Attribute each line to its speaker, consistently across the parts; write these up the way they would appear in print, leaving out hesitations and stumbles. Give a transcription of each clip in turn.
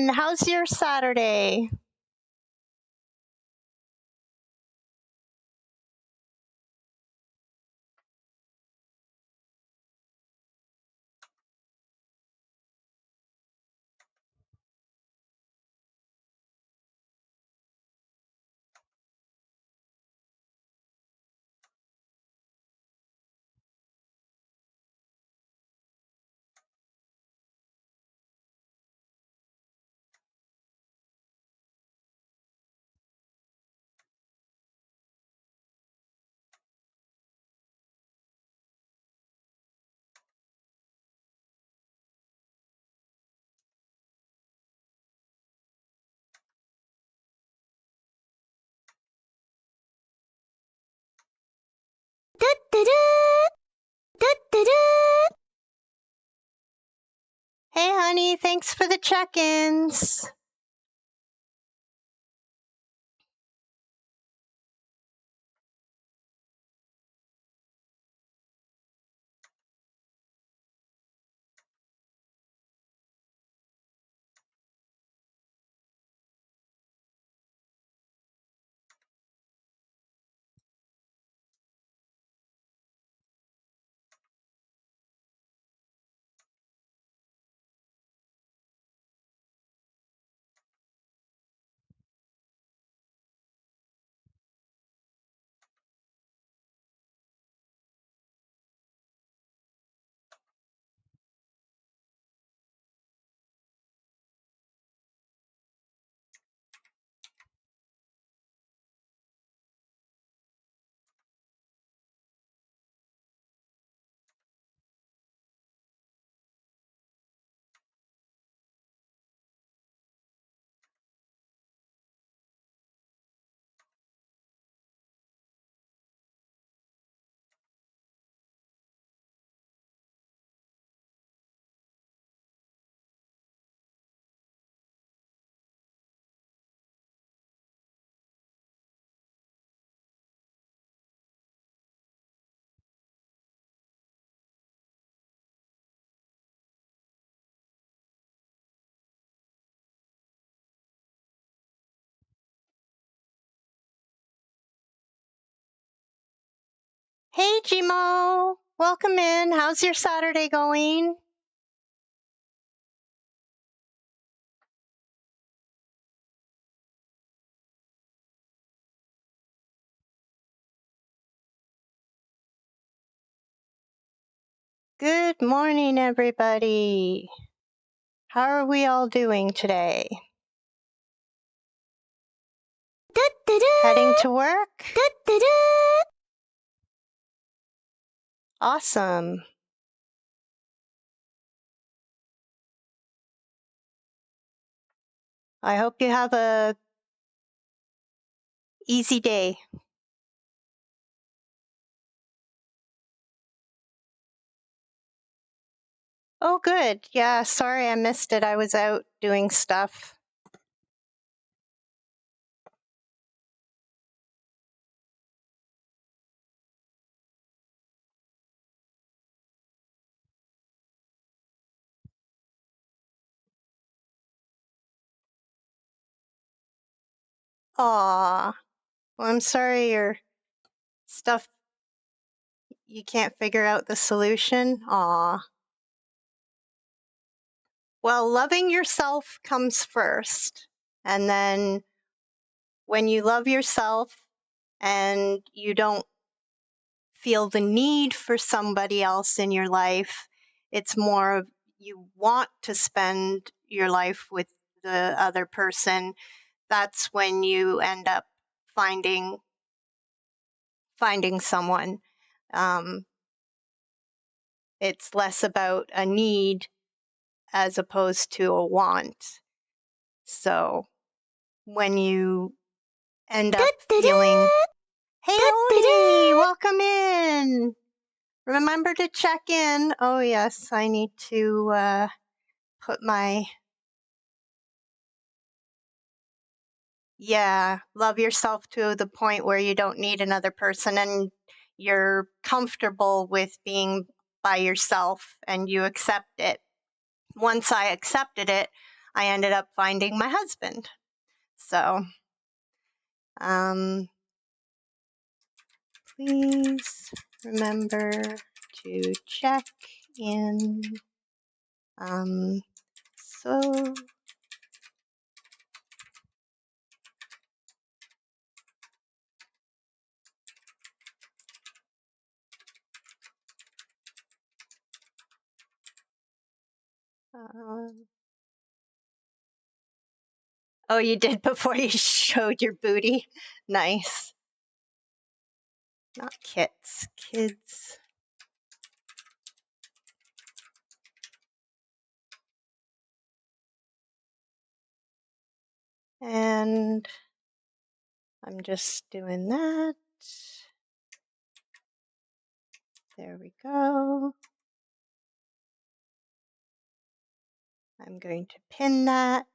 Speaker 1: in. How's your Saturday? Hey, honey, thanks for the check-ins. Hey, Gmo, welcome in. How's your Saturday going? Good morning, everybody. How are we all doing today? Heading to work? Awesome. I hope you have a easy day. Oh, good. Yeah, sorry I missed it. I was out doing stuff. Aw, well, I'm sorry your stuff, you can't figure out the solution. Aw. Well, loving yourself comes first. And then when you love yourself and you don't feel the need for somebody else in your life, it's more of you want to spend your life with the other person. That's when you end up finding someone. It's less about a need as opposed to a want. So when you end up feeling, hey Odie, welcome in. Remember to check in. Oh yes, I need to put my, love yourself to the point where you don't need another person and you're comfortable with being by yourself and you accept it. Once I accepted it, I ended up finding my husband. So, please remember to check in. So oh, you did before you showed your booty. Nice. Not kits, kids. And I'm just doing that. There we go. I'm going to pin that.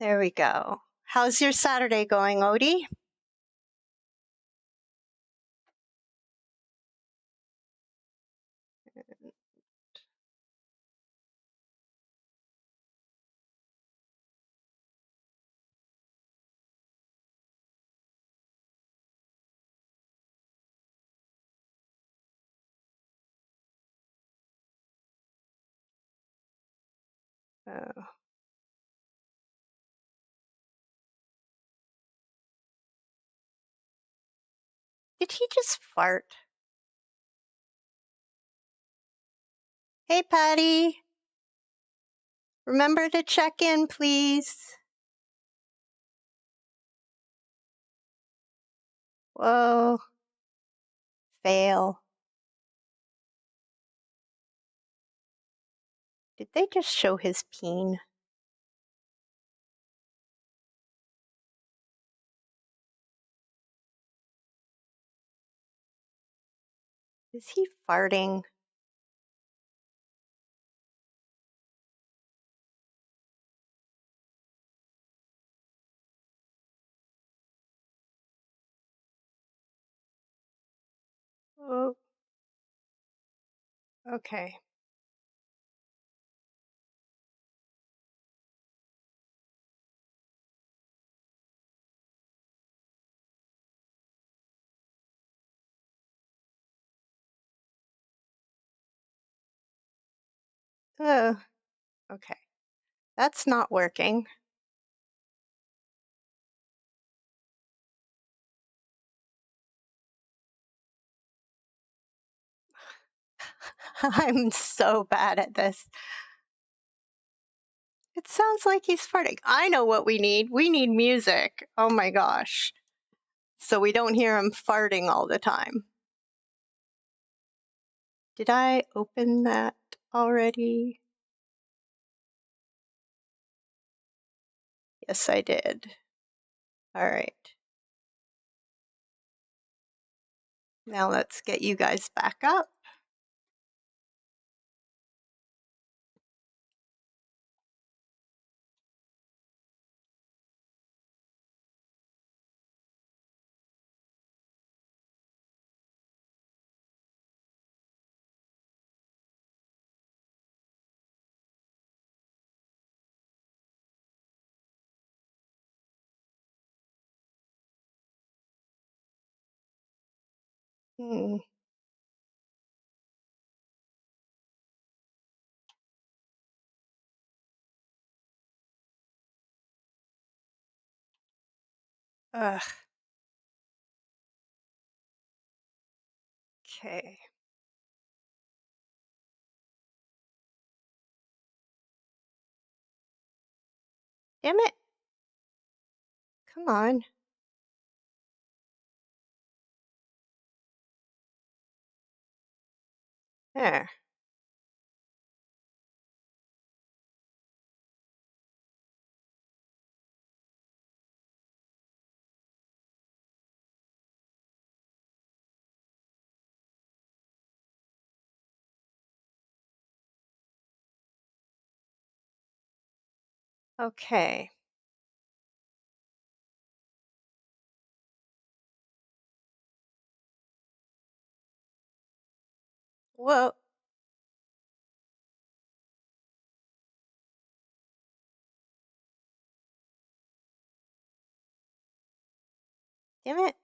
Speaker 1: There we go. How's your Saturday going, Odie? Oh. Did he just fart? Hey, Patty. Remember to check in, please. Whoa. Fail. Did they just show his peen? Is he farting? Oh, okay. Oh, okay. That's not working. I'm so bad at this. It sounds like he's farting. I know what we need. We need music. Oh my gosh. So we don't hear him farting all the time. Did I open that already? Yes, I did. All right. Now let's get you guys back up. Hmm. Ugh. Okay. Damn it. Come on. There. Okay. Whoa. Damn it.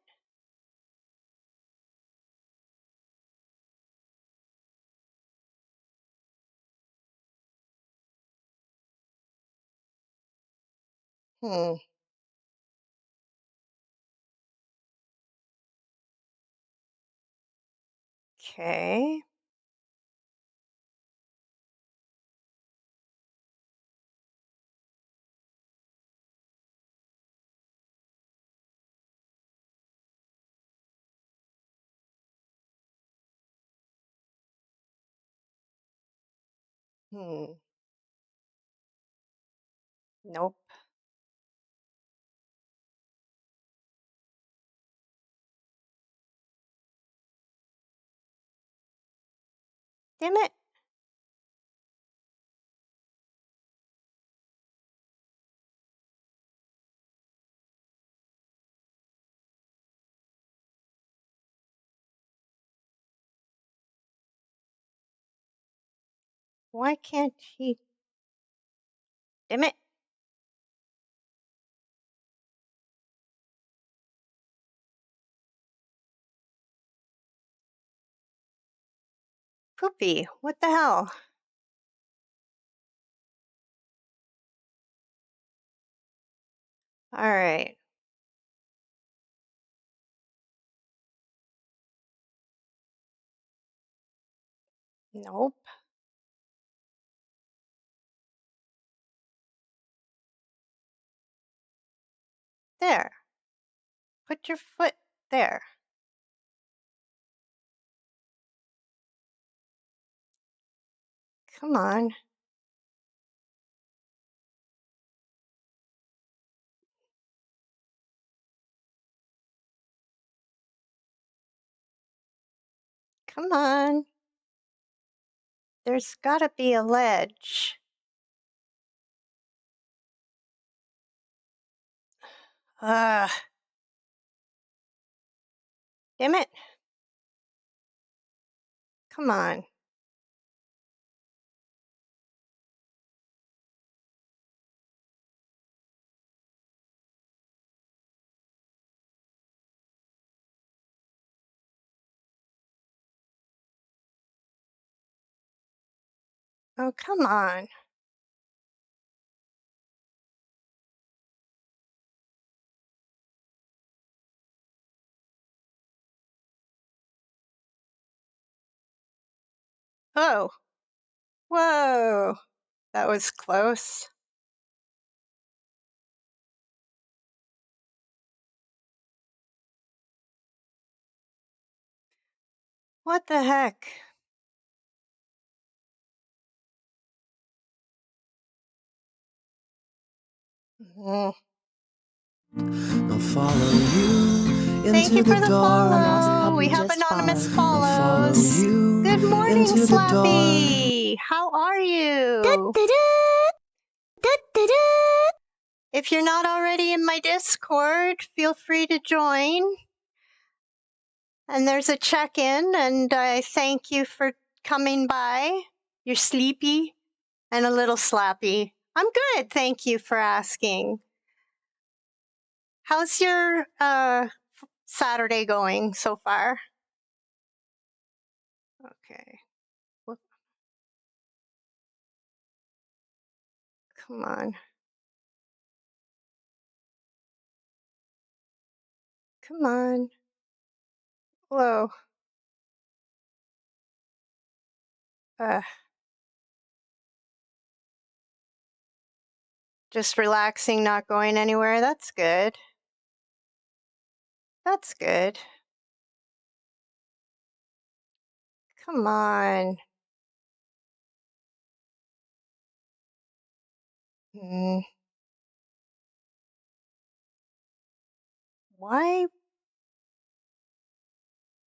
Speaker 1: Hmm. Okay. Hmm. Nope. Damn it. Why can't he? Damn it. Poopy. What the hell? All right. Nope. There. Put your foot there. Come on. Come on. There's gotta be a ledge. Ah. Damn it. Come on. Oh, come on. Oh. Whoa. That was close. What the heck? Mm.
Speaker 2: I'll follow you
Speaker 1: Thank you
Speaker 2: into
Speaker 1: for
Speaker 2: the
Speaker 1: the
Speaker 2: dark.
Speaker 1: follow. We have anonymous
Speaker 2: I'll follow
Speaker 1: follows.
Speaker 2: you
Speaker 1: Good morning,
Speaker 2: into the dark.
Speaker 1: Slappy. How are you? If you're not already in my Discord, feel free to join. And there's a check-in, and I thank you for coming by. You're sleepy and a little slappy. I'm good, thank you for asking. How's your Saturday going so far? Okay. Whoop. Come on. Come on. Whoa. Uh, just relaxing, not going anywhere. That's good. That's good. Come on. Hmm. Why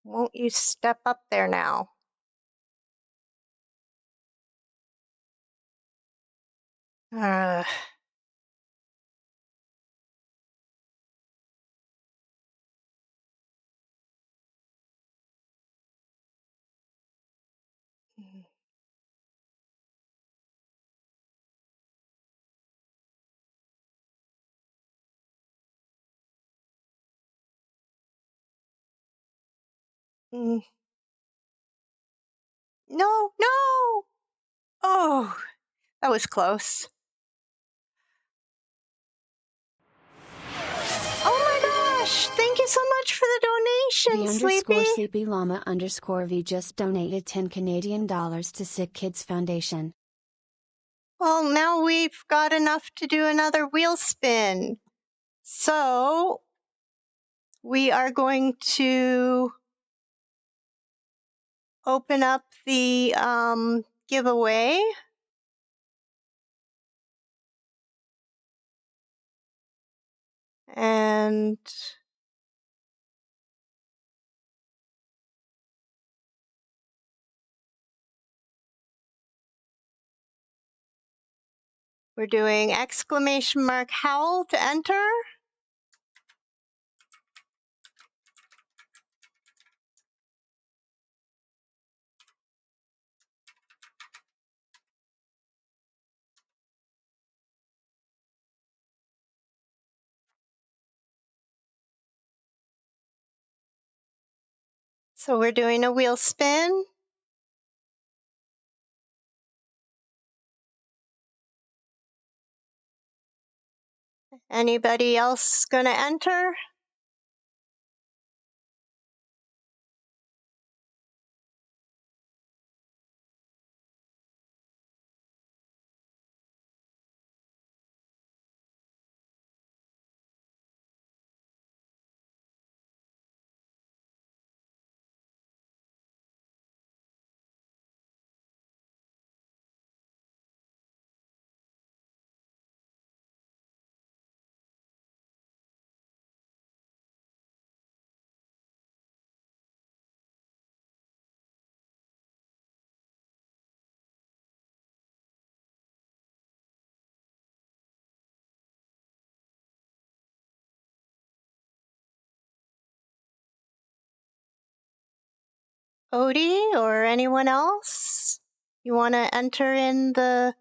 Speaker 1: won't you step up there now? Uh, Mm. No, no! Oh, that was close. Oh my gosh! Thank you so much for the donation, Sleepy.
Speaker 3: Sleepy Llama _V just donated 10 Canadian dollars to Sick Kids Foundation.
Speaker 1: Well, now we've got enough to do another wheel spin. So we are going to open up the giveaway. And we're doing exclamation mark howl to enter. So we're doing a wheel spin. Anybody else gonna enter? Odie or anyone else? You want to enter in the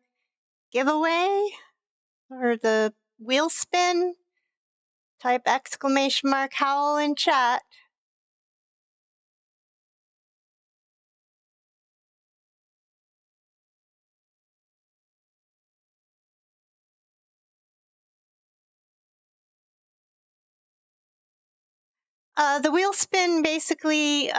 Speaker 1: giveaway or the wheel spin? Type exclamation mark howl in chat. The wheel spin basically,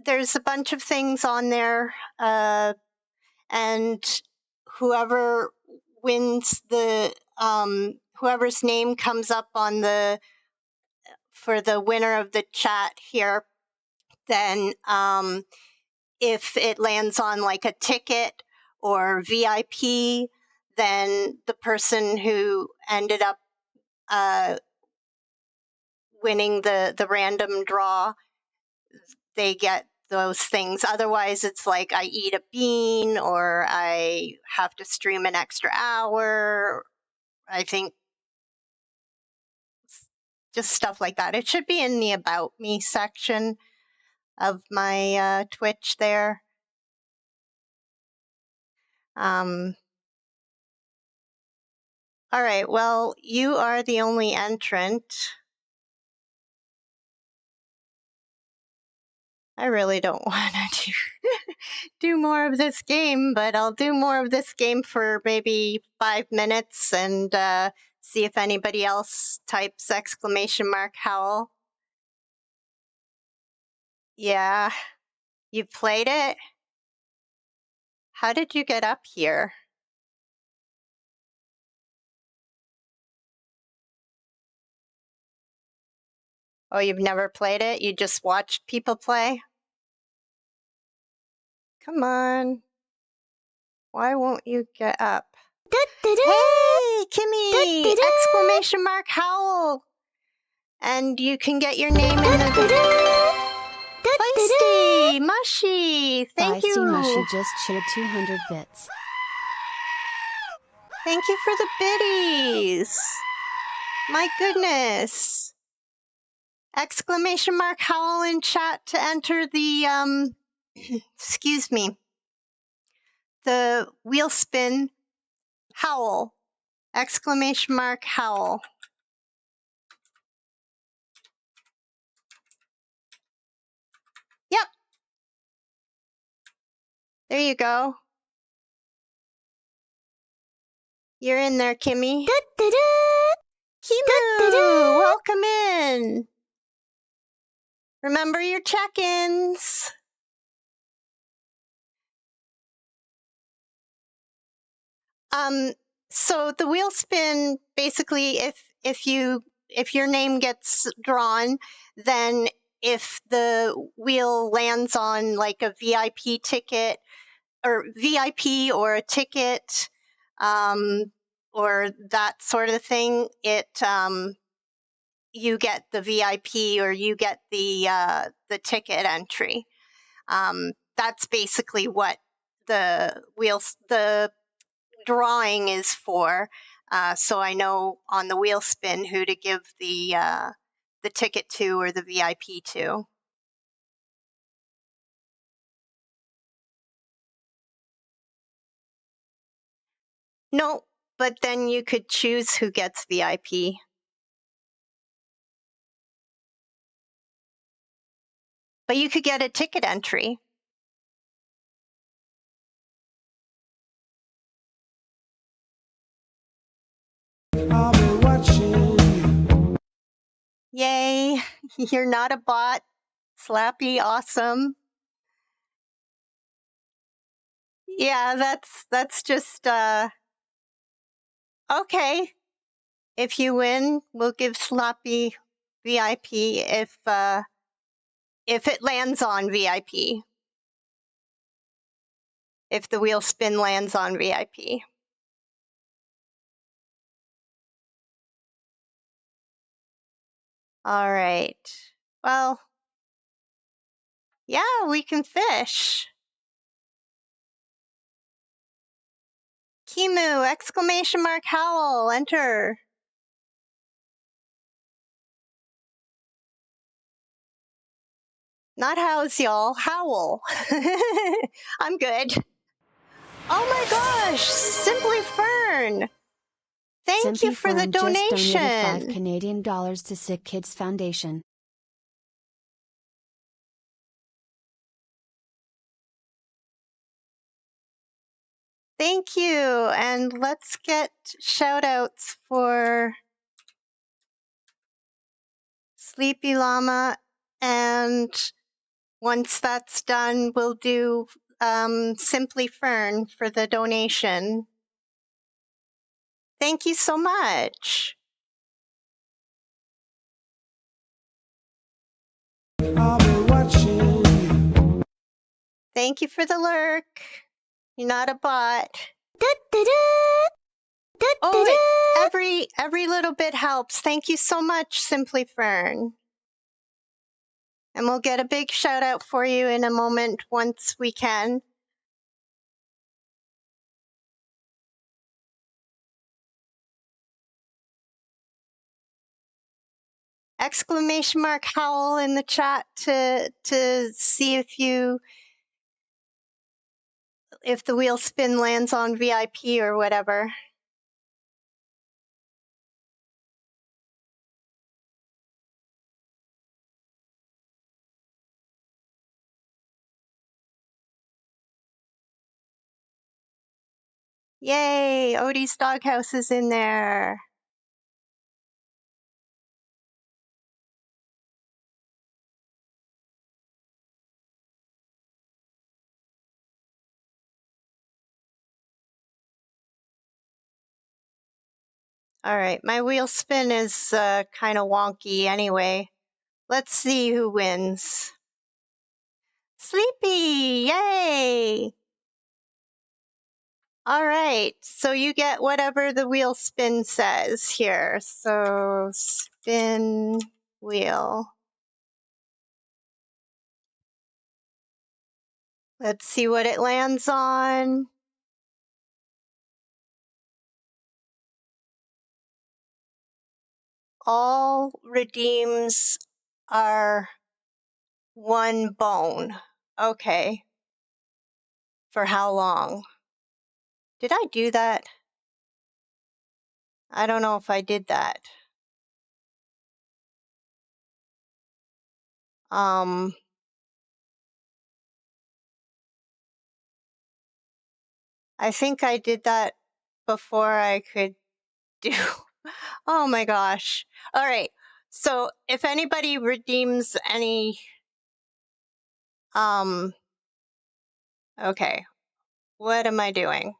Speaker 1: there's a bunch of things on there, and whoever wins whoever's name comes up on for the winner of the chat here, then if it lands on like a ticket or VIP, then the person who ended up winning the random draw, they get those things. Otherwise, it's like I eat a bean or I have to stream an extra hour. I think just stuff like that. It should be in the About Me section of my Twitch there. All right, well, you are the only entrant. I really don't want to do more of this game, but I'll do more of this game for maybe 5 minutes and see if anybody else types exclamation mark howl. Yeah, you played it? How did you get up here? Oh, you've never played it? You just watched people play? Come on. Why won't you get up? Hey, Kimmy! Exclamation mark howl! And you can get your name in the... Feisty! Mushy! Thank
Speaker 3: Feisty
Speaker 1: you!
Speaker 3: Mushy just chitted 200 bits.
Speaker 1: Thank you for the biddies! My goodness! Exclamation mark howl in chat to enter the excuse me, the wheel spin howl, exclamation mark howl. Yep, there you go. You're in there, Kimmy. Kimu, welcome in. Remember your check-ins. So the wheel spin, basically, if your name gets drawn, then if the wheel lands on like a VIP ticket or VIP or a ticket, or that sort of thing, you get the VIP or you get the ticket entry. That's basically what the drawing is for. So I know on the wheel spin who to give the ticket to or the VIP to. No, but then you could choose who gets VIP. But you could get a ticket entry.
Speaker 2: I'll be watching you.
Speaker 1: Yay, you're not a bot. Slappy, awesome. Yeah, that's just okay. If you win, we'll give Slappy VIP if it lands on VIP. If the wheel spin lands on VIP. All right. Well, yeah, we can fish. Kimu, exclamation mark howl, enter. Not house, y'all, howl. I'm good. Oh my gosh, Simply Fern. Thank you for the
Speaker 3: Simply Fern just donated 5
Speaker 1: donation.
Speaker 3: Canadian dollars to Sick Kids Foundation.
Speaker 1: Thank you. And let's get shout outs for Sleepy Llama. And once that's done, we'll do Simply Fern for the donation. Thank you so much.
Speaker 2: I'll be watching you.
Speaker 1: Thank you for the lurk. You're not a bot. Oh, every little bit helps. Thank you so much, Simply Fern. And we'll get a big shout out for you in a moment once we can. Exclamation mark howl in the chat to see if the wheel spin lands on VIP or whatever. Yay, Odie's Doghouse is in there. All right, my wheel spin is kind of wonky anyway. Let's see who wins. Sleepy, yay! All right, so you get whatever the wheel spin says here. So spin wheel. Let's see what it lands on. All redeems are one bone. Okay. For how long? Did I do that? I don't know if I did that. Um, I think I did that before I could do. Oh my gosh. All right. So if anybody redeems any, okay, what am I doing?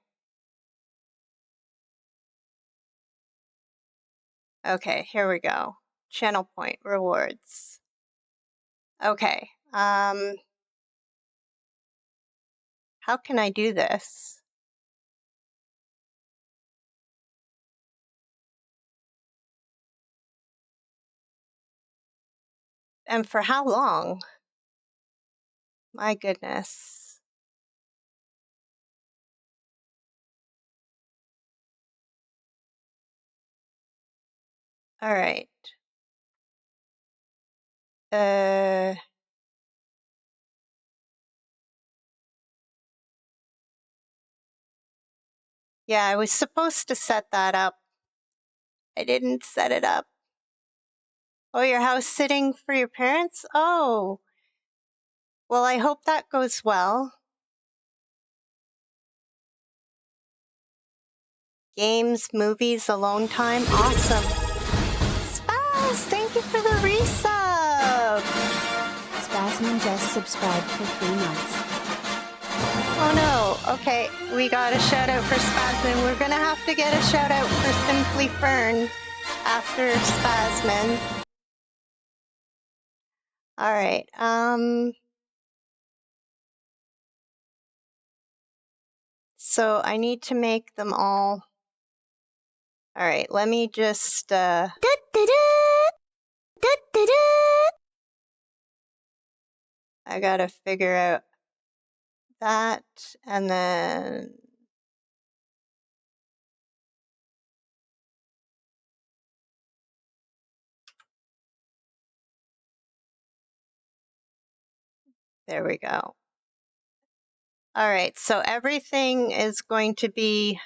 Speaker 1: Okay, here we go. Channel point rewards. Okay. How can I do this? And for how long? My goodness. All right. Uh, yeah, I was supposed to set that up. I didn't set it up. Oh, your house sitting for your parents? Oh, well, I hope that goes well. Games, movies, alone time. Awesome. Spaz, thank you for the resub.
Speaker 3: Spasman just subscribed for 3 months.
Speaker 1: Oh no. Okay, we got a shout out for Spazman. We're gonna have to get a shout out for Simply Fern after Spazman. All right. So I need to make them all. All right, let me just I gotta figure out that, and then there we go. All right, so everything is going to be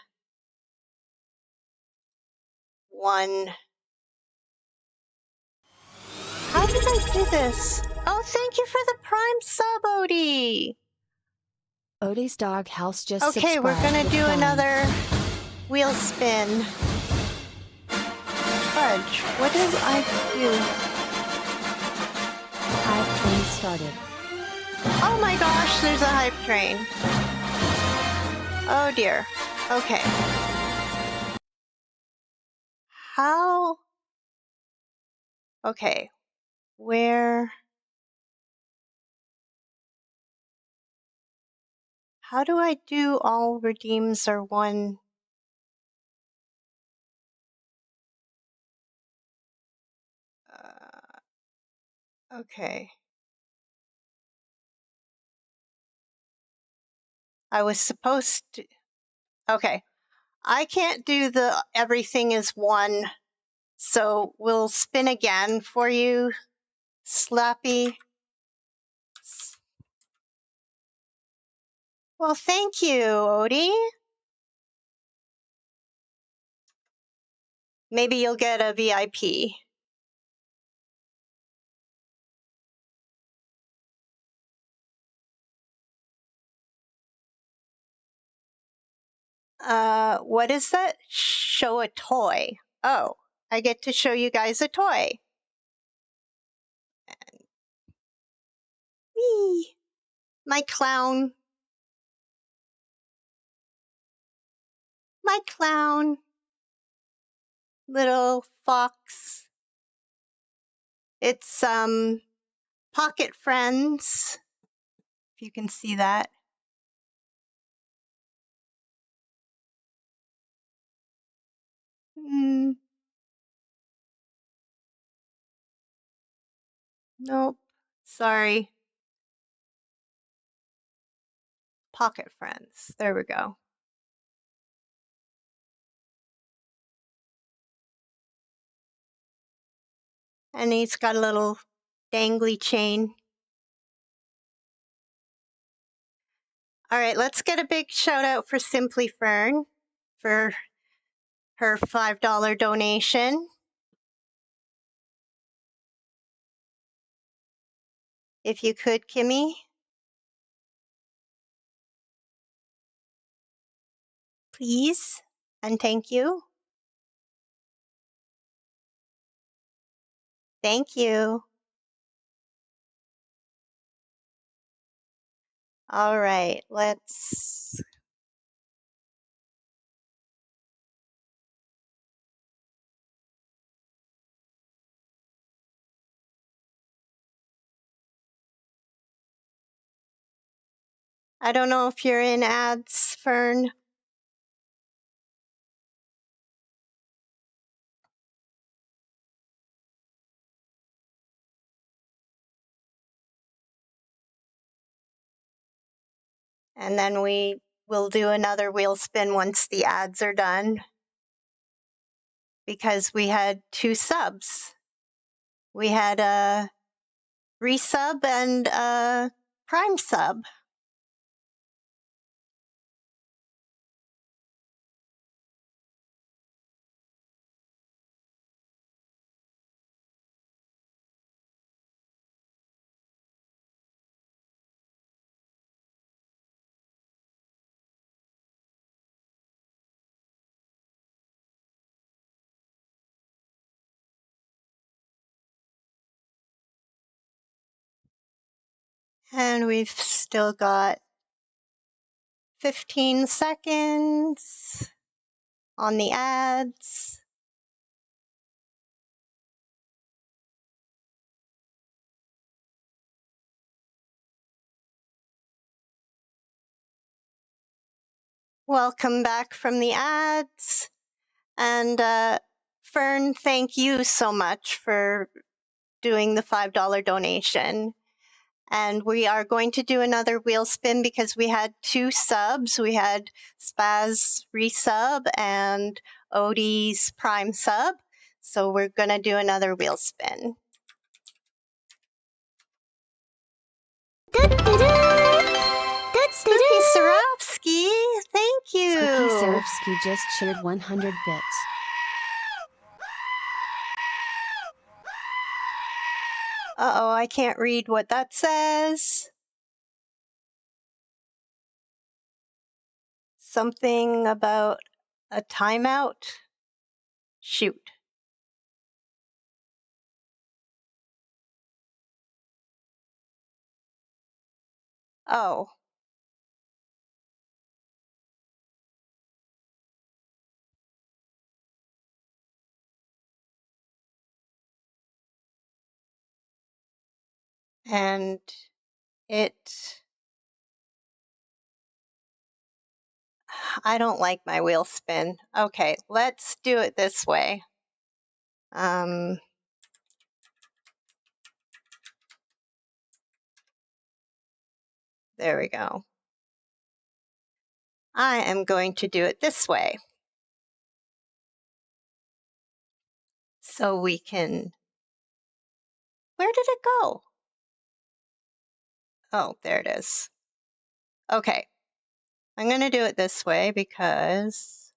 Speaker 1: one. How did I do this? Oh, thank you for the Prime sub, Odie.
Speaker 3: Odie's Dog House just
Speaker 1: Okay,
Speaker 3: subscribed
Speaker 1: we're gonna
Speaker 3: with
Speaker 1: do
Speaker 3: Prime.
Speaker 1: another wheel spin. Fudge, what did I do?
Speaker 3: Hype train started.
Speaker 1: Oh my gosh, there's a hype train. Oh dear. Okay. How? Okay. Where? How do I do all redeems are one? Okay. I was supposed to. Okay. I can't do the everything is one. So we'll spin again for you, Slappy. Well, thank you, Odie. Maybe you'll get a VIP. What is that? Show a toy. Oh, I get to show you guys a toy. Whee! My clown. My clown. Little fox. It's Pocket Friends. If you can see that. Mm, nope. Sorry. Pocket Friends. There we go. And he's got a little dangly chain. All right, let's get a big shout out for Simply Fern for her $5 donation. If you could, Kimmy. Please, and thank you. Thank you. All right, let's. I don't know if you're in ads, Fern. And then we will do another wheel spin once the ads are done, because we had 2 subs. We had a resub and a prime sub. And we've still got 15 seconds on the ads. Welcome back from the ads. And Fern, thank you so much for doing the $5 donation. And we are going to do another wheel spin because we had 2 subs. We had Spaz resub and Odie's prime sub. So we're going to do another wheel spin. Spooky Sarovsky, thank you.
Speaker 3: Spooky Serifsky just shared 100 bits.
Speaker 1: Uh-oh, I can't read what that says. Something about a timeout? Shoot. Oh. And I don't like my wheel spin. Okay, let's do it this way. There we go. I am going to do it this way. So we can, where did it go? Oh, there it is. Okay, I'm gonna do it this way because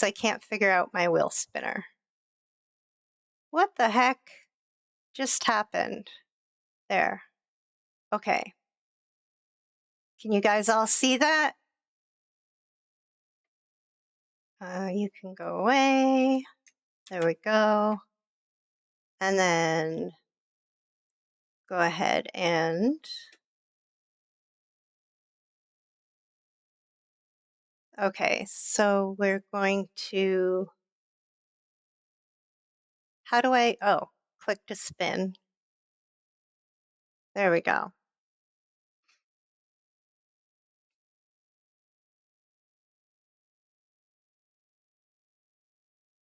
Speaker 1: I can't figure out my wheel spinner. What the heck just happened? There. Okay. Can you guys all see that? You can go away. There we go. And then go ahead and okay, so we're going to, how do I, oh, click to spin. There we go.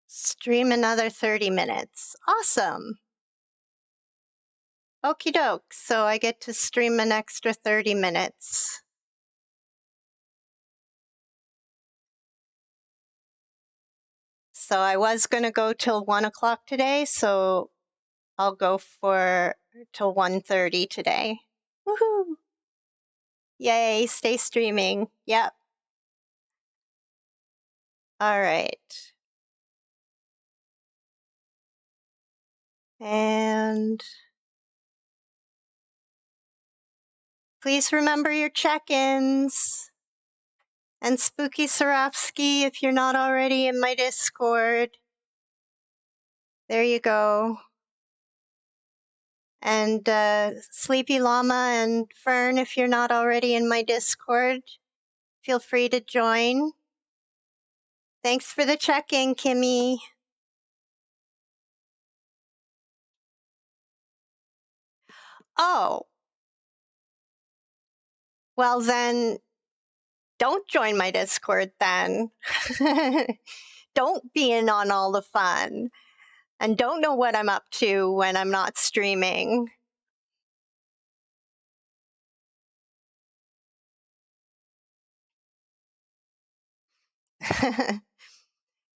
Speaker 1: Stream another 30 minutes. Awesome. Okie doke. So I get to stream an extra 30 minutes. So I was going to go till 1 o'clock today. So I'll go for till 1:30 today. Woohoo! Yay, stay streaming. Yep. All right. And please remember your check-ins. And Spooky Sarofsky, if you're not already in my Discord, there you go. And Sleepy Llama and Fern, if you're not already in my Discord, feel free to join. Thanks for the check-in, Kimmy. Oh, well then, don't join my Discord then. Don't be in on all the fun. And don't know what I'm up to when I'm not streaming.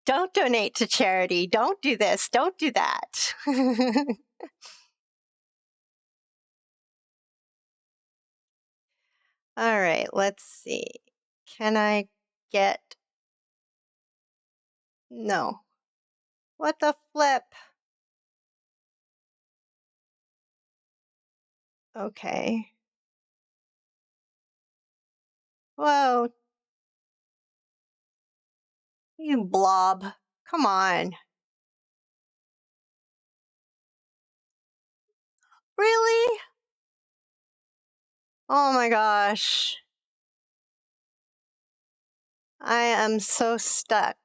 Speaker 1: Don't donate to charity. Don't do this. Don't do that. All right, let's see. Can I get... No. What the flip? Okay. Whoa. You blob. Come on. Really? Oh my gosh. I am so stuck.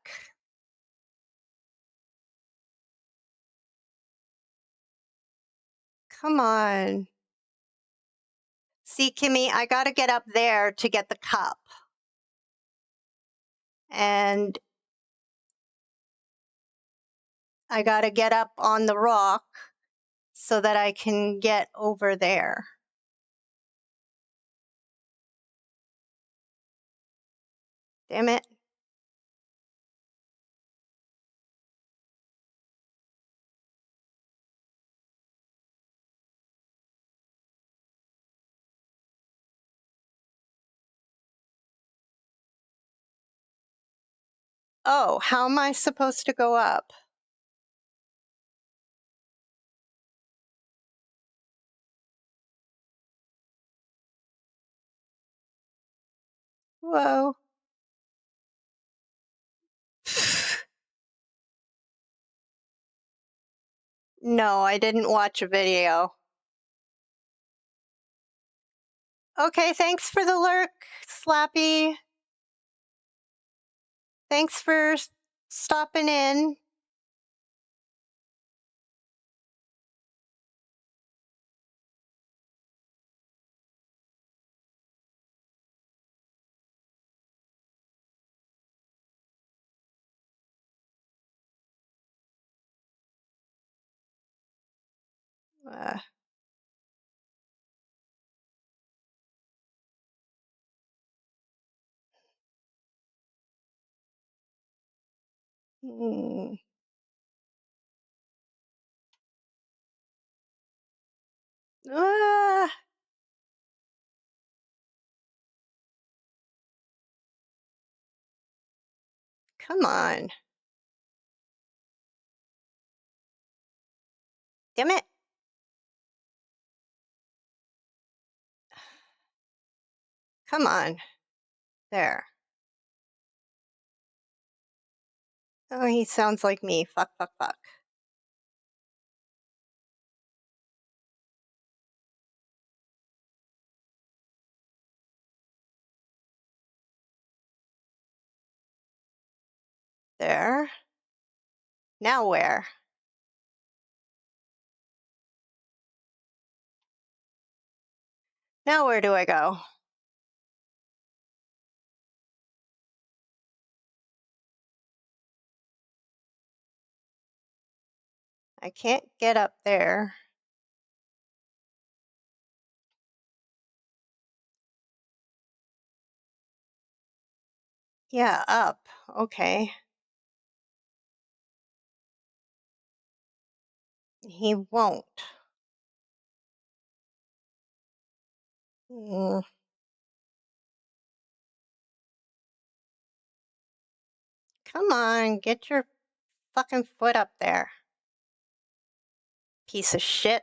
Speaker 1: Come on. See, Kimmy, I got to get up there to get the cup. And I got to get up on the rock so that I can get over there. Damn it. Oh, how am I supposed to go up? Whoa. No, I didn't watch a video. Okay, thanks for the lurk, Slappy. Thanks for stopping in. Uh, hmm. Ah, come on. Damn it. Come on. There. Oh, he sounds like me. Fuck, fuck, fuck. There. Now where? Now where do I go? I can't get up there. Yeah, up. Okay. He won't. Mm. Come on, get your fucking foot up there. Piece of shit.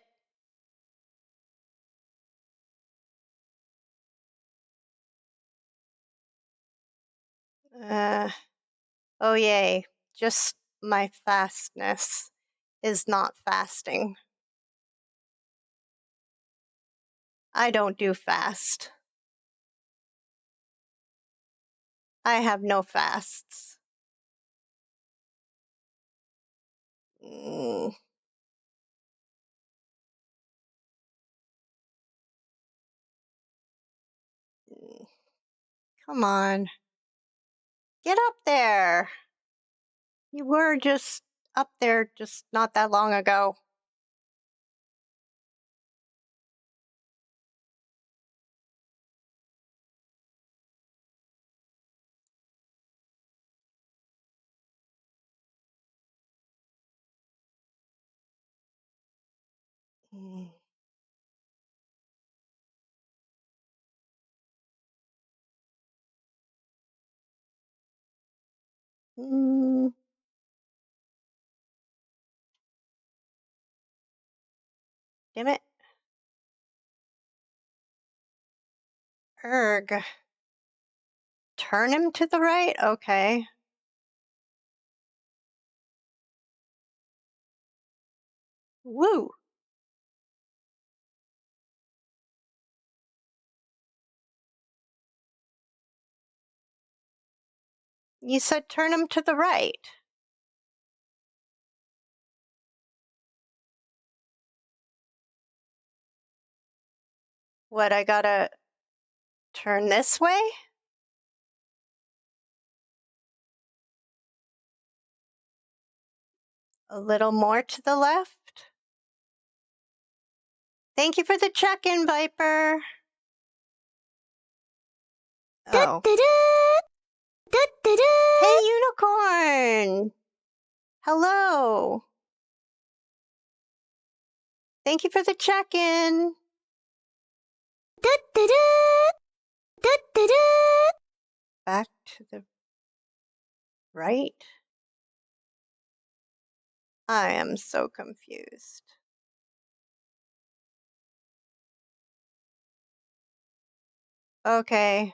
Speaker 1: Oh yay. Just my fastness is not fasting. I don't do fast. I have no fasts. Mm. Come on. Get up there. You were just up there just not that long ago. Mm. Mm. Damn it. Erg. Turn him to the right? Okay. Woo. You said turn him to the right. What, I gotta turn this way? A little more to the left? Thank you for the check-in, Viper. Oh. Hey, Unicorn! Hello. Thank you for the check-in. Back to the right? I am so confused. Okay.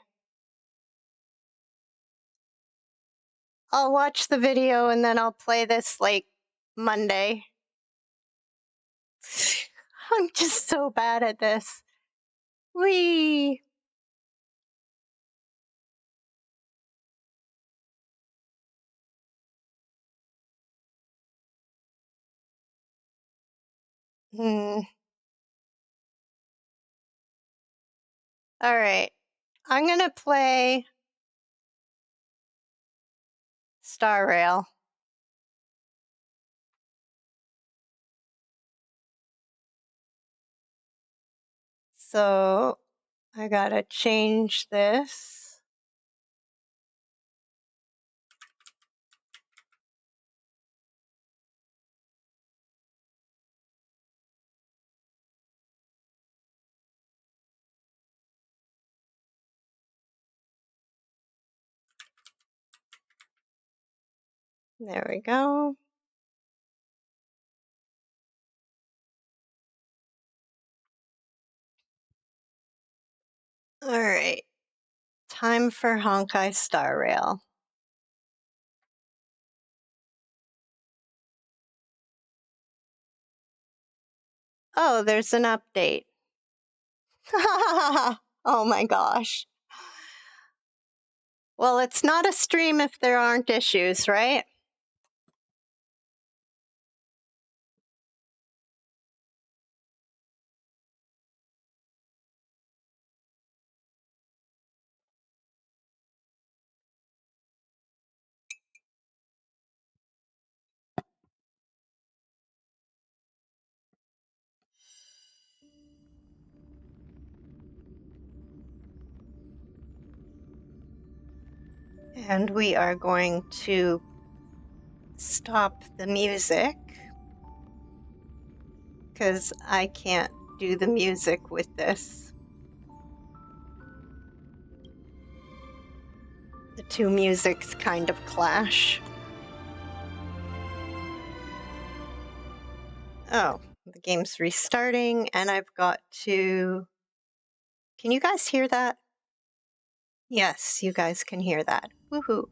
Speaker 1: I'll watch the video and then I'll play this like Monday. I'm just so bad at this. Whee! Hmm. All right. I'm gonna play Star Rail. So I gotta change this. There we go. All right. Time for Honkai Star Rail. Oh, there's an update. Oh my gosh. Well, it's not a stream if there aren't issues, right? And we are going to stop the music. because I can't do the music with this. The two musics kind of clash. Oh, the game's restarting, and I've got to... Can you guys hear that? Yes, you guys can hear that. Woohoo.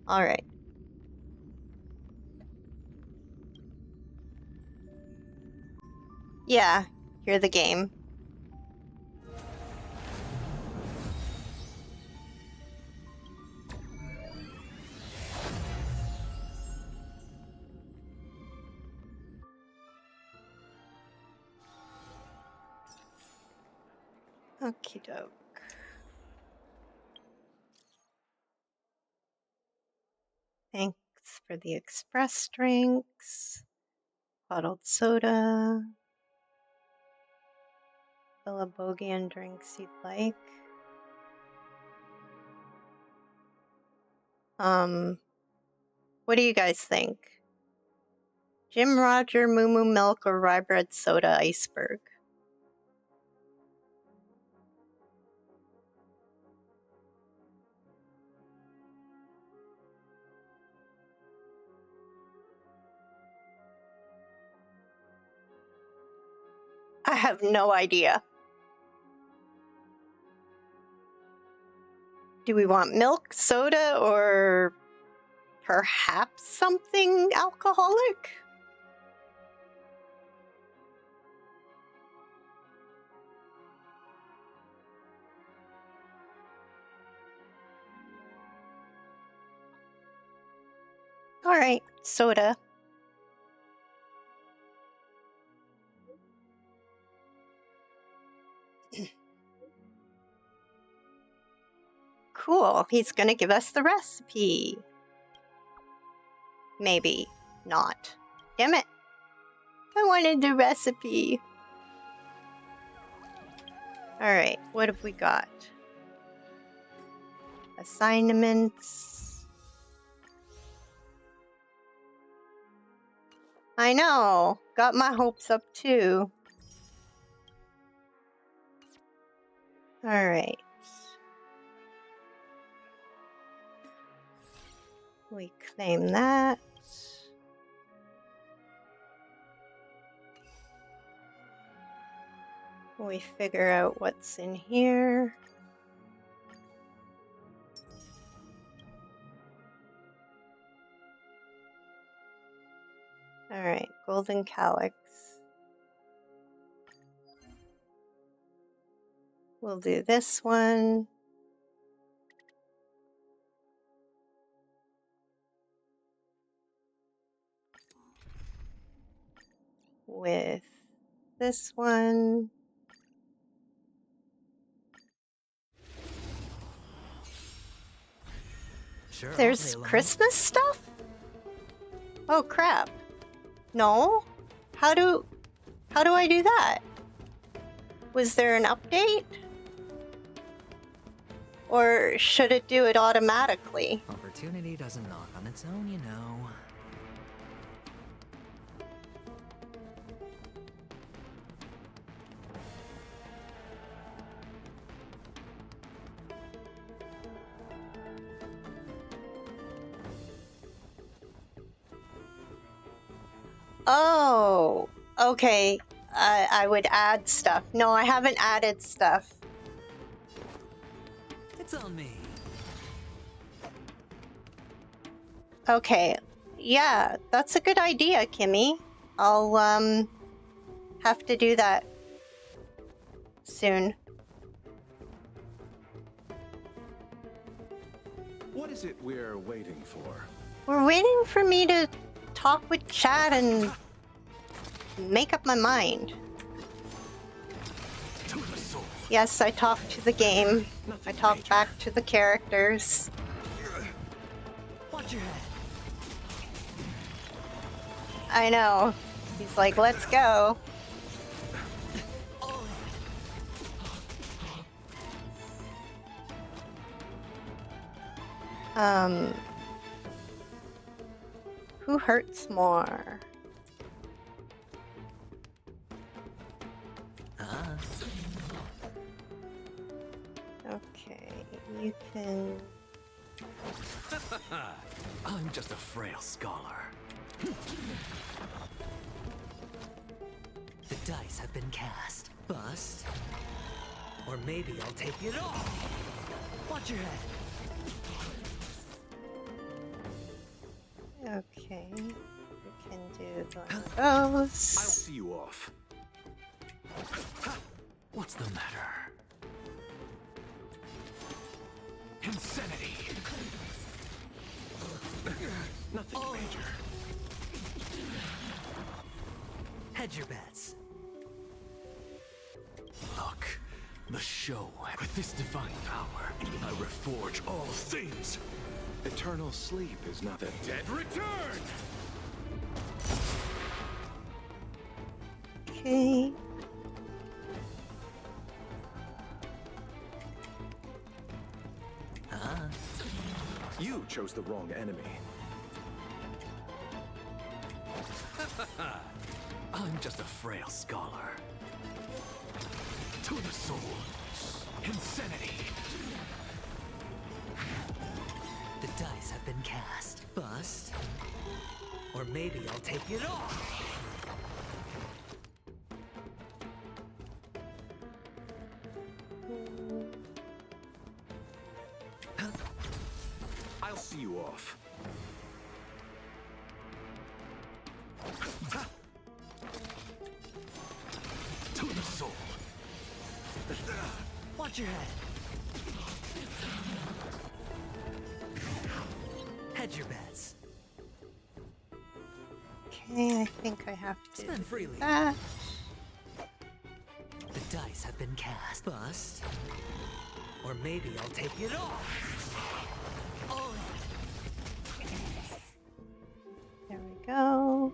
Speaker 1: All right. Yeah, hear the game. Okie doke. Thanks for the express drinks. Bottled soda. Philobogian drinks you'd like. What do you guys think? Jim Roger, Moo Moo Milk, or Rye Bread Soda Iceberg? I have no idea. Do we want milk, soda, or perhaps something alcoholic? All right, soda. Cool, he's gonna give us the recipe. Maybe not. Damn it. I wanted the recipe. Alright, what have we got? Assignments. I know, got my hopes up too. Alright. We claim that. We figure out what's in here. Alright, golden calyx. We'll do this one. With this one.
Speaker 4: Sure, I'll
Speaker 1: There's
Speaker 4: play along.
Speaker 1: Christmas stuff? Oh crap. No? How do I do that? Was there an update? Or should it do it automatically?
Speaker 4: Opportunity doesn't knock on its own, you know.
Speaker 1: Oh, okay. I would add stuff. No, I haven't added stuff.
Speaker 4: It's on me.
Speaker 1: Okay. Yeah, that's a good idea, Kimmy. I'll, have to do that soon.
Speaker 5: What is it we're waiting for?
Speaker 1: We're waiting for me to talk with Chad and make up my mind.
Speaker 5: To the sword.
Speaker 1: Yes, I talked to the game. I talked back to the characters.
Speaker 4: Watch your head.
Speaker 1: I know. He's like, let's go. Who hurts more? Okay, you can.
Speaker 6: I'm just a frail scholar.
Speaker 4: The dice have been cast. Bust. Or maybe I'll take it all. Watch your head.
Speaker 1: Okay, we can do one of
Speaker 5: I'll
Speaker 1: those.
Speaker 5: see you off.
Speaker 6: What's the matter? Insanity!
Speaker 5: Nothing major.
Speaker 4: Hedge your bets.
Speaker 6: Look, the show. With this divine power, I reforge all things.
Speaker 5: Eternal sleep is not the dead return.
Speaker 1: Okay.
Speaker 5: You chose the wrong enemy.
Speaker 6: I'm just a frail scholar. To the soul. Insanity!
Speaker 4: The dice have been cast. Bust. Or maybe I'll take it all.
Speaker 5: I'll see you off.
Speaker 6: To the soul.
Speaker 4: Watch your head. Hedge your bets.
Speaker 1: Okay, I think I have to
Speaker 4: Spend
Speaker 1: do
Speaker 4: freely.
Speaker 1: that.
Speaker 4: The dice have been cast. Bust. Or maybe I'll take it all. All in.
Speaker 1: There we go.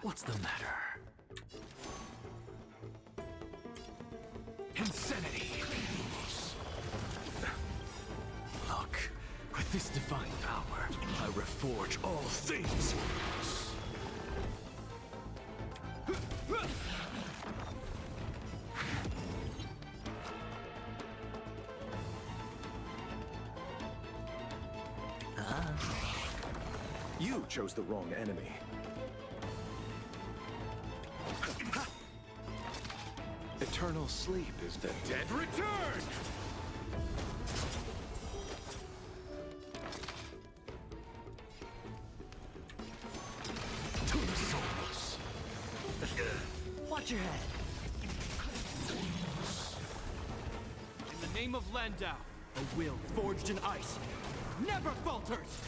Speaker 6: What's the matter? Insanity! Look, with this divine power, I reforge all things.
Speaker 5: You chose the wrong enemy. Eternal sleep is the dead return.
Speaker 6: To the souls.
Speaker 4: Watch your head.
Speaker 7: In the name of Landau, a will forged in ice never falters!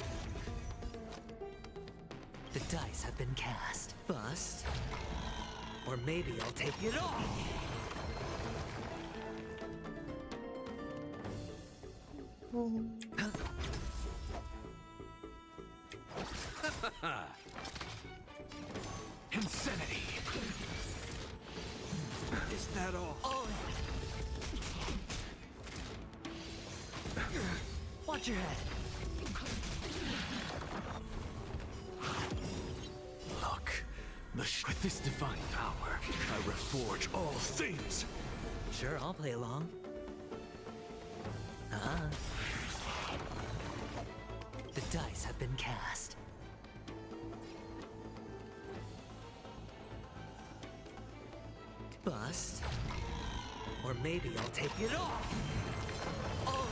Speaker 4: The dice have been cast. Bust. Or maybe I'll take it all.
Speaker 6: Insanity!
Speaker 7: Is that all?
Speaker 4: All in. Watch your head.
Speaker 6: Look, with this divine power, I reforge all things.
Speaker 4: Sure, I'll play along. The dice have been cast. Bust. Or maybe I'll take it all. All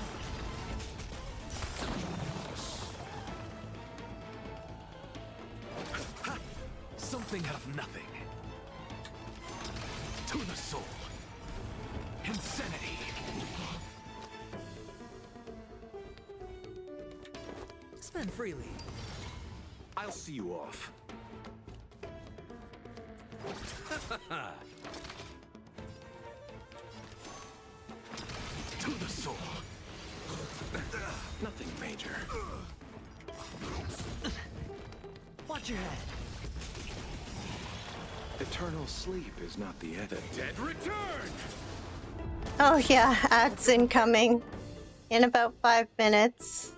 Speaker 6: Something out of nothing. To the soul. Insanity.
Speaker 4: Spend freely.
Speaker 5: I'll see you off.
Speaker 6: To the soul.
Speaker 5: Nothing major.
Speaker 4: Watch your head.
Speaker 5: Eternal sleep is not the end. The dead return.
Speaker 1: Oh yeah, ads incoming in about 5 minutes.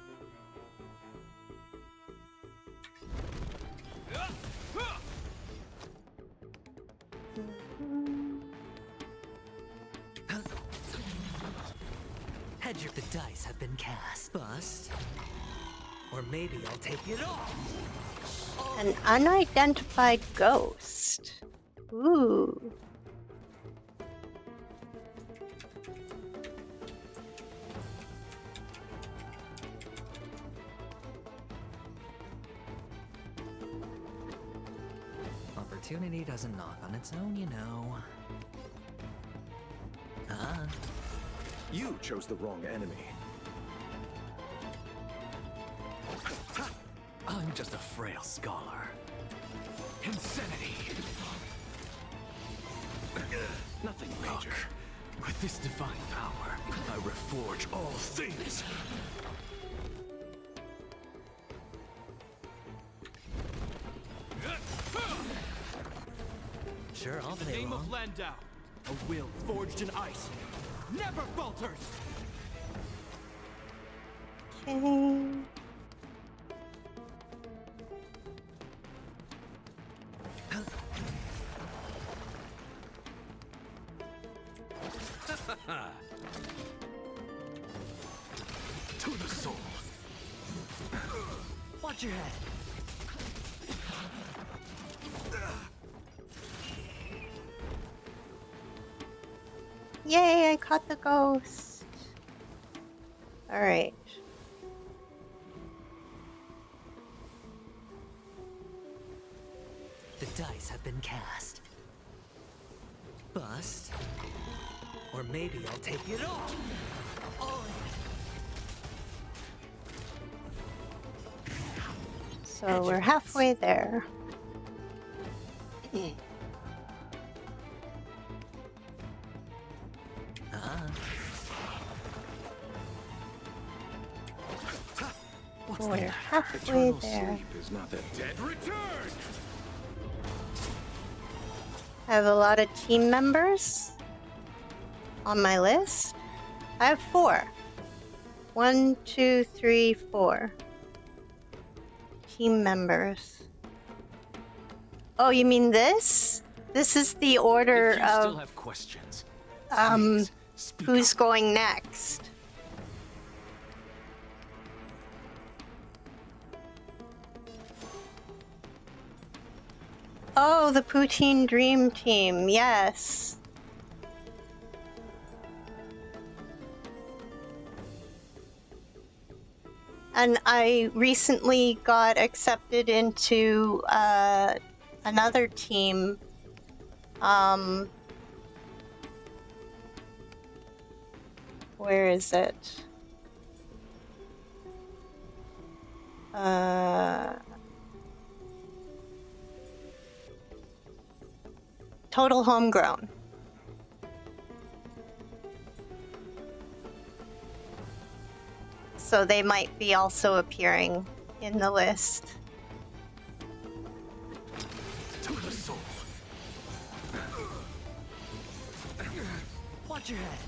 Speaker 4: Hedge of the dice have been cast. Bust. Or maybe I'll take it off.
Speaker 1: An unidentified ghost. Ooh.
Speaker 4: Opportunity doesn't knock on its own, you know. Ah.
Speaker 5: You chose the wrong enemy.
Speaker 6: I'm just a frail scholar. Insanity!
Speaker 5: Nothing major.
Speaker 6: Look, with this divine power, I reforge all things!
Speaker 4: Sure, I'll
Speaker 7: In the
Speaker 4: play
Speaker 7: name
Speaker 4: along.
Speaker 7: of Landau, a will forged in ice never falters.
Speaker 1: Okay.
Speaker 6: To the soul!
Speaker 4: Watch your head.
Speaker 1: Yay, I caught the ghost. Alright.
Speaker 4: The dice have been cast. Bust. Or maybe I'll take it off. All in.
Speaker 1: So we're halfway there.
Speaker 4: Ah.
Speaker 6: What's
Speaker 1: We're
Speaker 6: that?
Speaker 1: halfway
Speaker 5: Eternal
Speaker 1: there.
Speaker 5: sleep is not that
Speaker 6: Dead return!
Speaker 1: I have a lot of team members on my list. I have 4. 1, 2, 3, 4. Team members. Oh, you mean this? This is the order
Speaker 6: If you still
Speaker 1: of
Speaker 6: have questions,
Speaker 1: um
Speaker 6: please speak
Speaker 1: who's
Speaker 6: up.
Speaker 1: going next. Oh, the Poutine Dream Team, yes. And I recently got accepted into another team. Where is it? Total Homegrown. So they might be also appearing in the list.
Speaker 6: To the soul!
Speaker 4: Watch your head.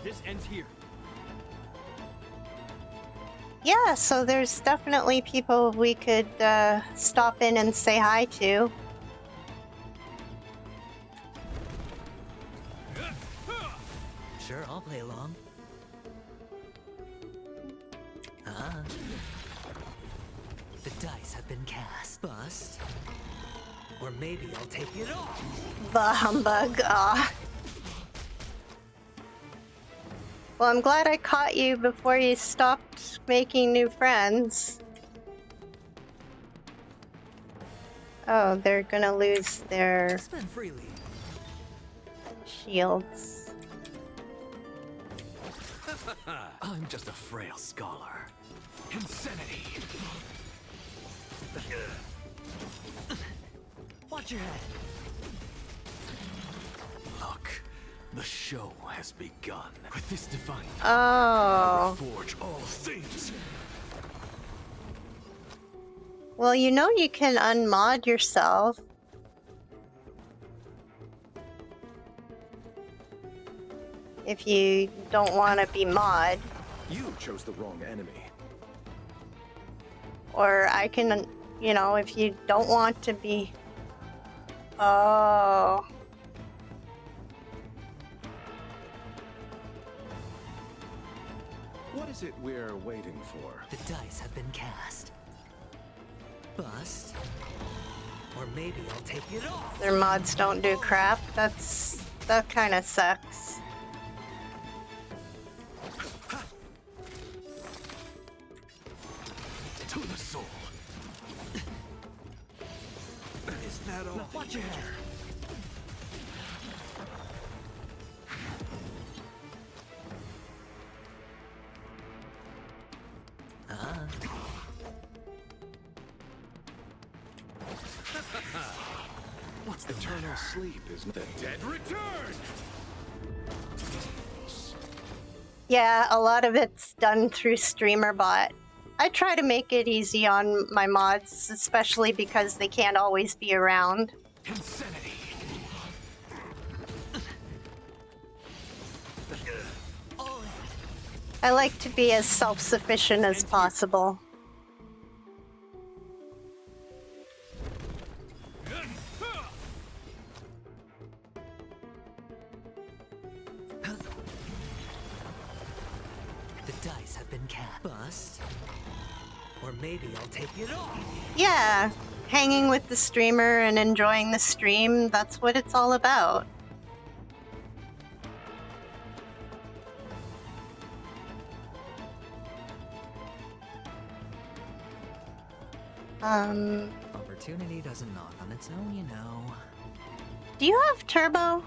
Speaker 7: This ends here.
Speaker 1: Yeah, so there's definitely people we could stop in and say hi to.
Speaker 4: Sure, I'll play along. Ah. The dice have been cast. Bust. Or maybe I'll take it off.
Speaker 1: The humbug. Ah. Well, I'm glad I caught you before you stopped making new friends. Oh, they're gonna lose their
Speaker 4: Spend freely.
Speaker 1: shields.
Speaker 6: I'm just a frail scholar. Insanity!
Speaker 4: Watch your head.
Speaker 6: Look, the show has begun. With this divine
Speaker 1: Oh.
Speaker 6: forge all things.
Speaker 1: Well, you know you can unmod yourself. If you don't want to be mod.
Speaker 5: you chose the wrong enemy.
Speaker 1: Or I can, you know, if you don't want to be... Oh.
Speaker 5: What is it we're waiting for?
Speaker 4: The dice have been cast. Bust. Or maybe I'll take it off.
Speaker 1: Their mods don't do crap. That kind of sucks.
Speaker 6: To the soul.
Speaker 5: Is that all?
Speaker 4: Watch your head.
Speaker 6: What's the
Speaker 5: Eternal sleep is the dead return!
Speaker 1: Yeah, a lot of it's done through StreamerBot. I try to make it easy on my mods, especially because they can't always be around.
Speaker 6: insanity?
Speaker 1: I like to be as self-sufficient as possible.
Speaker 4: The dice have been cast. Bust. Or maybe I'll take it off.
Speaker 1: Yeah, hanging with the streamer and enjoying the stream, that's what it's all about.
Speaker 4: Opportunity doesn't knock on its own, you know.
Speaker 1: Do you have turbo?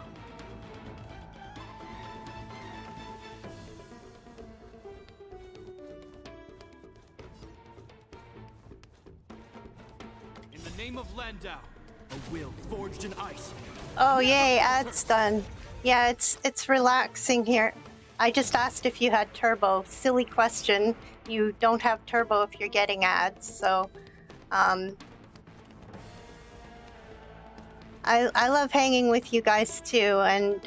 Speaker 7: In the name of Landau, a will forged in ice.
Speaker 1: Oh yay, ads done. Yeah, it's relaxing here. I just asked if you had turbo. Silly question. You don't have turbo if you're getting ads, so I love hanging with you guys too, and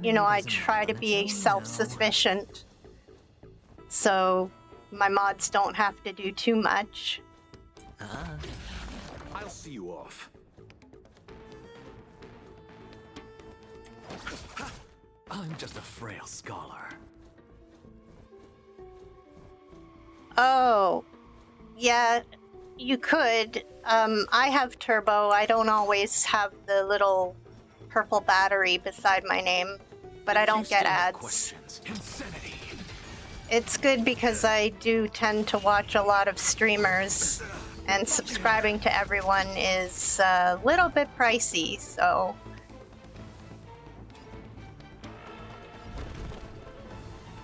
Speaker 1: you know, I try to be self-sufficient, so my mods don't have to do too much.
Speaker 5: I'll see you off.
Speaker 6: I'm just a frail scholar.
Speaker 1: Oh, yeah, you could. I have turbo. I don't always have the little purple battery beside my name, but I
Speaker 6: You
Speaker 1: don't get
Speaker 6: still have
Speaker 1: ads.
Speaker 6: questions. Insanity.
Speaker 1: It's good because I do tend to watch a lot of streamers, and subscribing to everyone is a little bit pricey, so.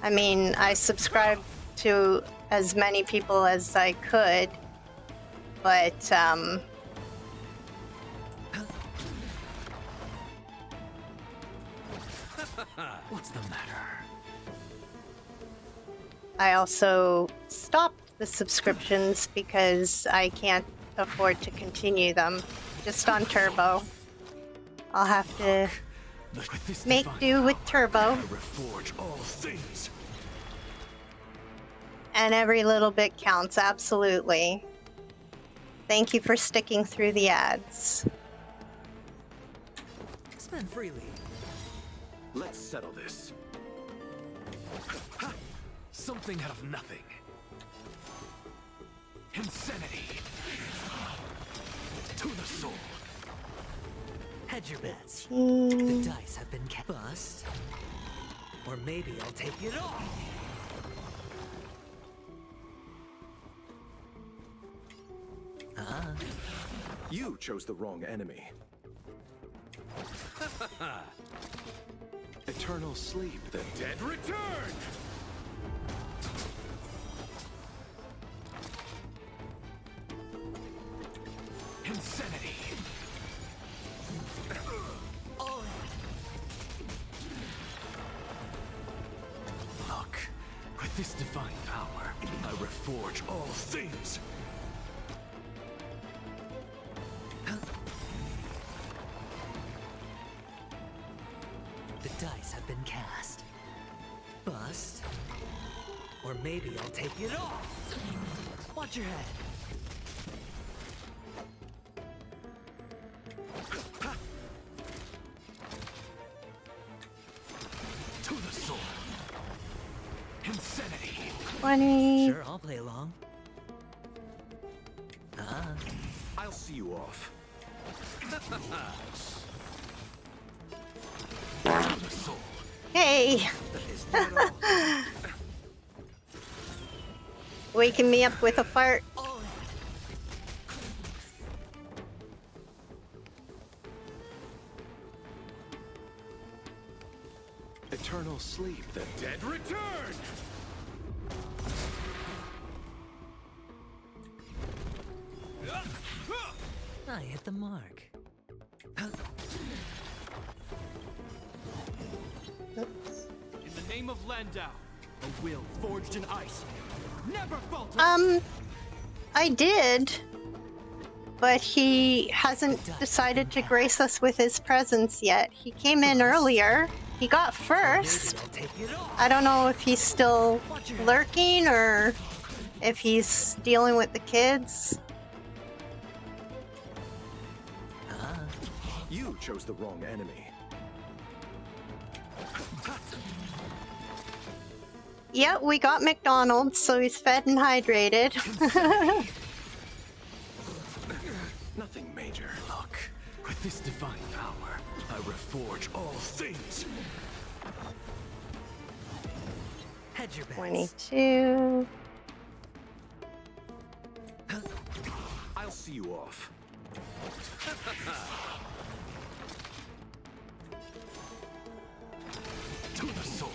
Speaker 1: I mean, I subscribe to as many people as I could, but
Speaker 6: What's the matter?
Speaker 1: I also stopped the subscriptions because I can't afford to continue them, just on turbo. I'll have to
Speaker 6: With this
Speaker 1: make
Speaker 6: divine
Speaker 1: do with
Speaker 6: power,
Speaker 1: turbo.
Speaker 6: I reforge all things.
Speaker 1: And every little bit counts, absolutely. Thank you for sticking through the ads.
Speaker 4: Spend freely.
Speaker 5: Let's settle this.
Speaker 6: Something out of nothing. Insanity. To the soul.
Speaker 4: Hedge your bets.
Speaker 1: Hmm.
Speaker 4: The dice have been cast. Bust. Or maybe I'll take it off.
Speaker 5: You chose the wrong enemy. Eternal sleep, the dead return!
Speaker 6: Insanity. Look, with this divine power, I reforge all things.
Speaker 4: The dice have been cast. Bust. Or maybe I'll take it off. Watch your head.
Speaker 6: To the soul. Insanity.
Speaker 1: 20.
Speaker 4: Sure, I'll play along.
Speaker 5: I'll see you off.
Speaker 1: Hey!
Speaker 4: Is that all?
Speaker 1: Waking me up with a fart.
Speaker 5: Eternal sleep, the dead return!
Speaker 4: I hit the mark.
Speaker 7: In the name of Landau, a will forged in ice. Never falter!
Speaker 1: I did, but he hasn't decided to grace us with his presence yet. He came in earlier. He got
Speaker 4: Maybe
Speaker 1: first.
Speaker 4: I'll take it off.
Speaker 1: I don't know if he's still lurking or if he's dealing with the kids.
Speaker 5: You chose the wrong enemy.
Speaker 1: Yeah, we got McDonald's, so he's fed and hydrated.
Speaker 5: Nothing major.
Speaker 6: Look, with this divine power, I reforge all things.
Speaker 4: Hedge your bets.
Speaker 1: 22.
Speaker 5: I'll see you off.
Speaker 6: To the soul.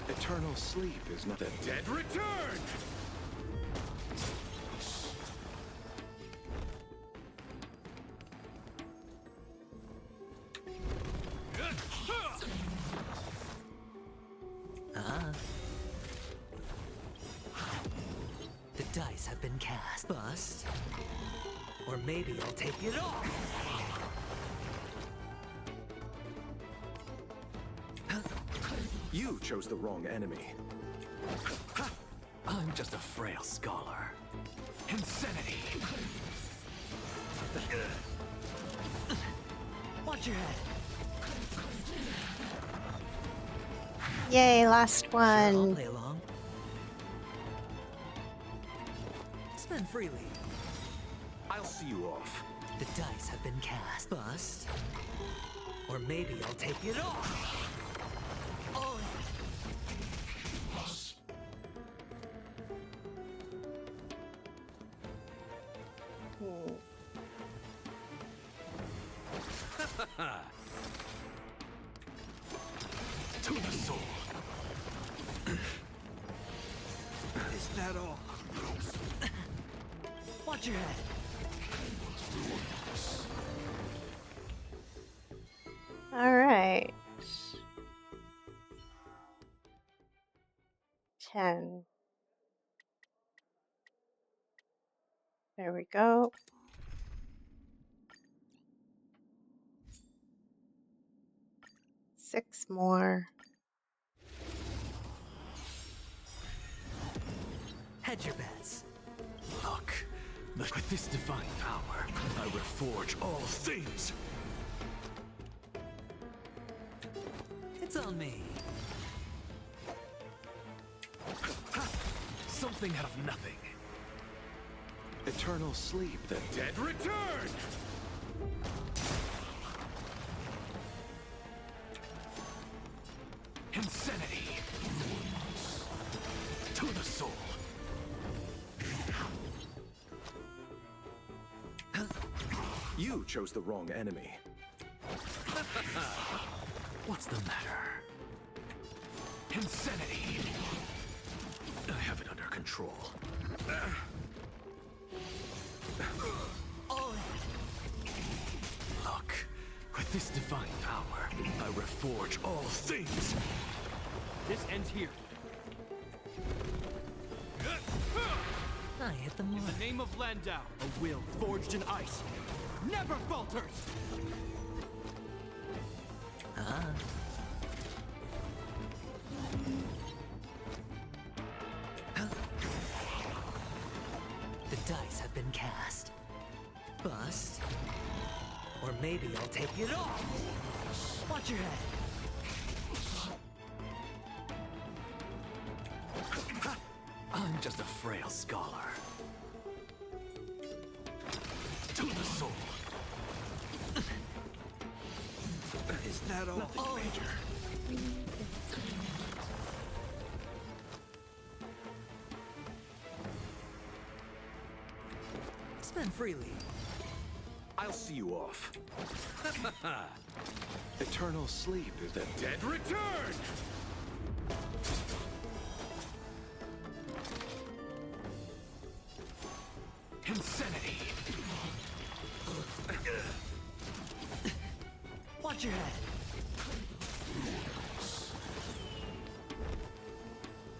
Speaker 5: Eternal sleep is not the dead return!
Speaker 4: The dice have been cast. Bust. Or maybe I'll take it off.
Speaker 5: You chose the wrong enemy.
Speaker 6: I'm just a frail scholar. Insanity.
Speaker 4: Watch your head.
Speaker 1: Yay, last
Speaker 4: Sure, I'll
Speaker 1: one.
Speaker 4: play along. Spend freely.
Speaker 5: I'll see you off.
Speaker 4: The dice have been cast. Bust. Or maybe I'll take it off.
Speaker 6: To the soul.
Speaker 7: Is that all?
Speaker 4: Watch your head.
Speaker 1: All right. 10. There we go. Six more.
Speaker 4: Hedge your bets.
Speaker 6: Look, with this divine power, I reforge all things.
Speaker 4: It's on me.
Speaker 6: Something out of nothing.
Speaker 5: Eternal sleep, the dead return!
Speaker 6: Insanity. To the soul.
Speaker 5: You chose the wrong enemy.
Speaker 6: What's the matter? Insanity. I have it under control. Look, with this divine power, I reforge all things.
Speaker 7: This ends here.
Speaker 4: I hit the
Speaker 7: In
Speaker 4: mark.
Speaker 7: the name of Landau, a will forged in ice. Never falters!
Speaker 4: The dice have been cast. Bust. Or maybe I'll take it off. Watch your head.
Speaker 6: I'm just a frail scholar. To the soul.
Speaker 5: Is that all? Nothing major.
Speaker 4: Spend freely.
Speaker 5: I'll see you off. Eternal sleep is the dead return!
Speaker 6: Insanity.
Speaker 4: Watch your head.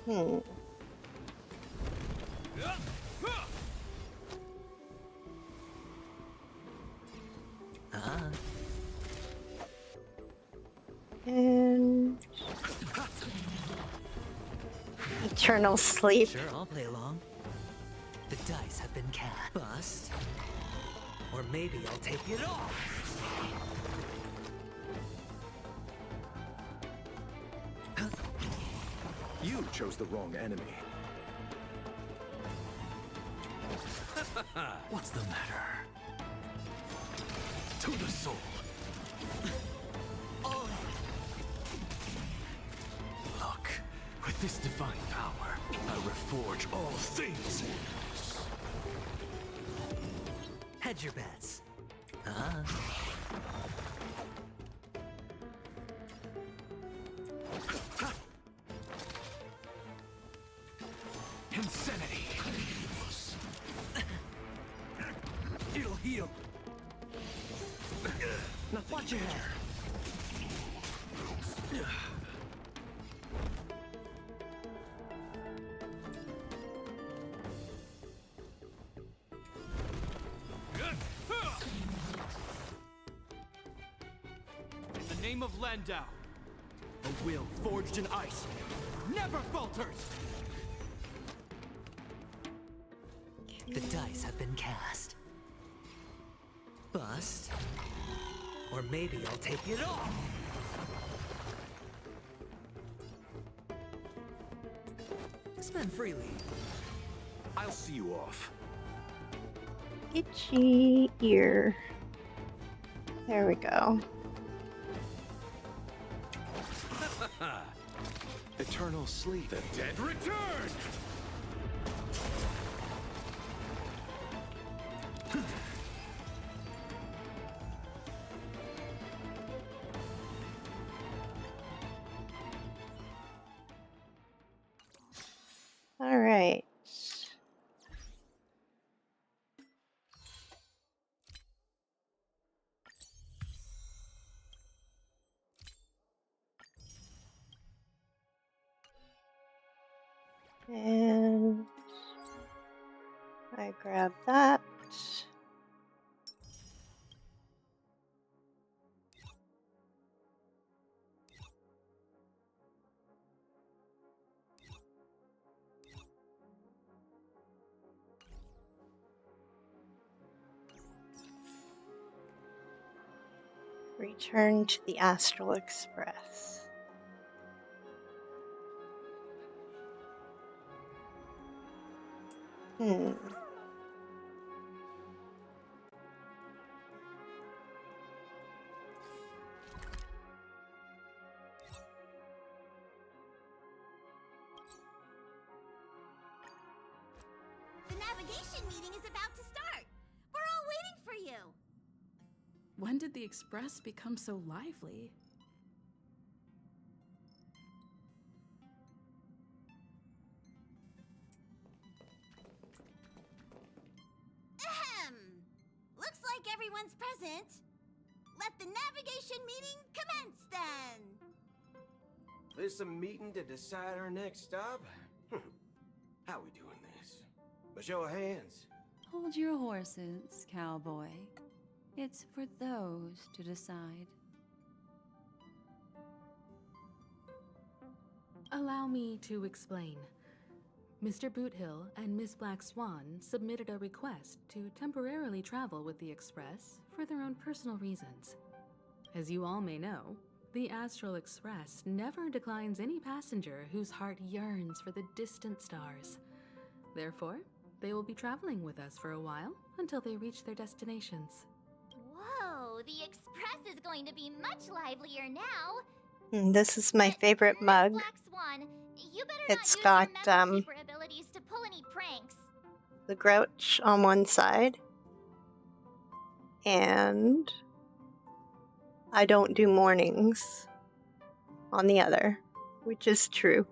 Speaker 1: Hmm. And eternal sleep.
Speaker 4: Sure, I'll play along. The dice have been cast. Bust. Or maybe I'll take it off.
Speaker 5: You chose the wrong enemy.
Speaker 6: What's the matter? To the soul. Look, with this divine power, I reforge all things.
Speaker 4: Hedge your bets.
Speaker 6: Insanity.
Speaker 4: It'll heal. Watch your head.
Speaker 7: In the name of Landau, a will forged in ice never falters!
Speaker 4: The dice have been cast. Bust. Or maybe I'll take it off. Spend freely.
Speaker 5: I'll see you off.
Speaker 1: Itchy ear. There we go.
Speaker 5: Eternal sleep, the dead return!
Speaker 1: All right. And I grab that. Return to the Astral Express.
Speaker 8: The navigation meeting is about to start. We're all waiting for you.
Speaker 9: When did the Express become so lively?
Speaker 8: Ahem. Looks like everyone's present. Let the navigation meeting commence then.
Speaker 10: This a meeting to decide our next stop? How we doing this? A show of hands.
Speaker 11: Hold your horses, cowboy. It's for those to decide.
Speaker 9: Allow me to explain. Mr. Boothill and Miss Black Swan submitted a request to temporarily travel with the Express for their own personal reasons. As you all may know, The Astral Express never declines any passenger whose heart yearns for the distant stars. Therefore, they will be traveling with us for a while until they reach their destinations.
Speaker 8: Whoa, the Express is going to be much livelier now.
Speaker 1: This is my favorite mug.
Speaker 8: Black Swan, you better
Speaker 1: It's
Speaker 8: not use
Speaker 1: got
Speaker 8: your member keeper abilities to pull any pranks.
Speaker 1: the Grouch on one side, and I don't do mornings on the other, which is true.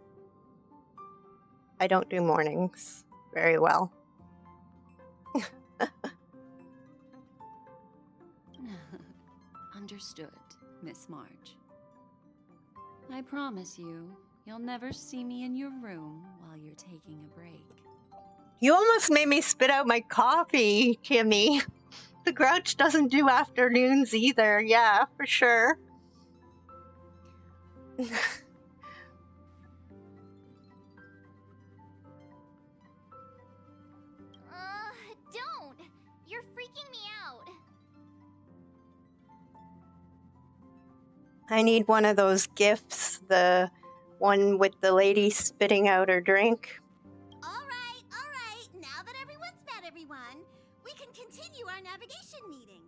Speaker 1: I don't do mornings very well.
Speaker 11: Understood, Miss March. I promise you, you'll never see me in your room while you're taking a break.
Speaker 1: You almost made me spit out my coffee, Kimmy. The Grouch doesn't do afternoons either. Yeah, for sure.
Speaker 8: Don't! You're freaking me out.
Speaker 1: I need one of those gifts, the one with the lady spitting out her drink.
Speaker 8: All right. Now that everyone's met everyone, we can continue our navigation meeting.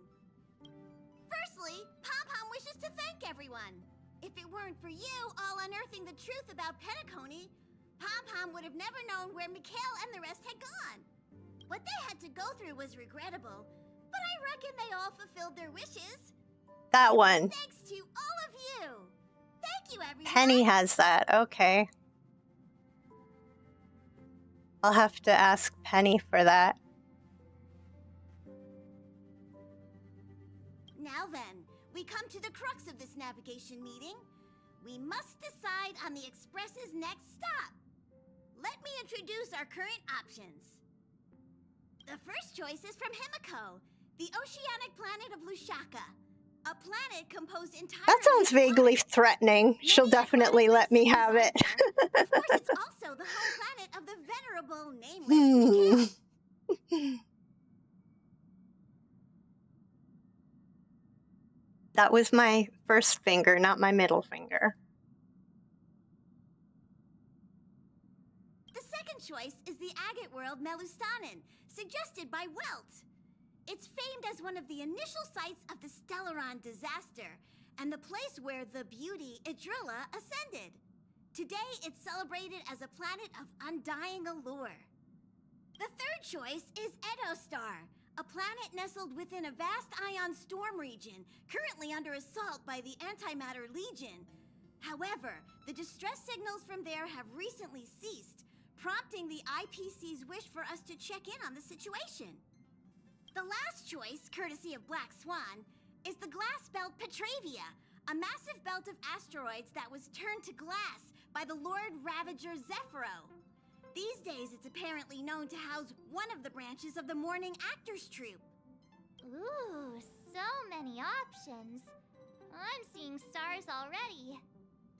Speaker 8: Firstly, Pom-Pom wishes to thank everyone. If it weren't for you all unearthing the truth about Penacony, Pom-Pom would have never known where Mikhail and the rest had gone. What they had to go through was regrettable, but I reckon they all fulfilled their wishes.
Speaker 1: That one.
Speaker 8: Thanks to all of you. Thank you, everyone.
Speaker 1: Penny has that. Okay. I'll have to ask Penny for that.
Speaker 8: Now then, we come to the crux of this navigation meeting. We must decide on the Express's next stop. Let me introduce our current options. The first choice is from Himiko, the oceanic planet of Lushaka. A planet composed entirely
Speaker 1: That sounds vaguely threatening. She'll definitely let me have it.
Speaker 8: Of course, it's also the home planet of the venerable nameless Mikhail.
Speaker 1: That was my first finger, not my middle finger.
Speaker 8: The second choice is the agate world Melustanen, suggested by Welt. It's famed as one of the initial sites of the Stellaron disaster, and the place where the beauty Idrilla ascended. Today, it's celebrated as a planet of undying allure. The third choice is Edostar, a planet nestled within a vast ion storm region, currently under assault by the Antimatter Legion. However, the distress signals from there have recently ceased, prompting the IPC's wish for us to check in on the situation. The last choice, courtesy of Black Swan, is the glass belt Petravia, a massive belt of asteroids that was turned to glass by the Lord Ravager Zephyro. These days, it's apparently known to house one of the branches of the Morning Actors Troupe.
Speaker 12: Ooh, so many options. I'm seeing stars already.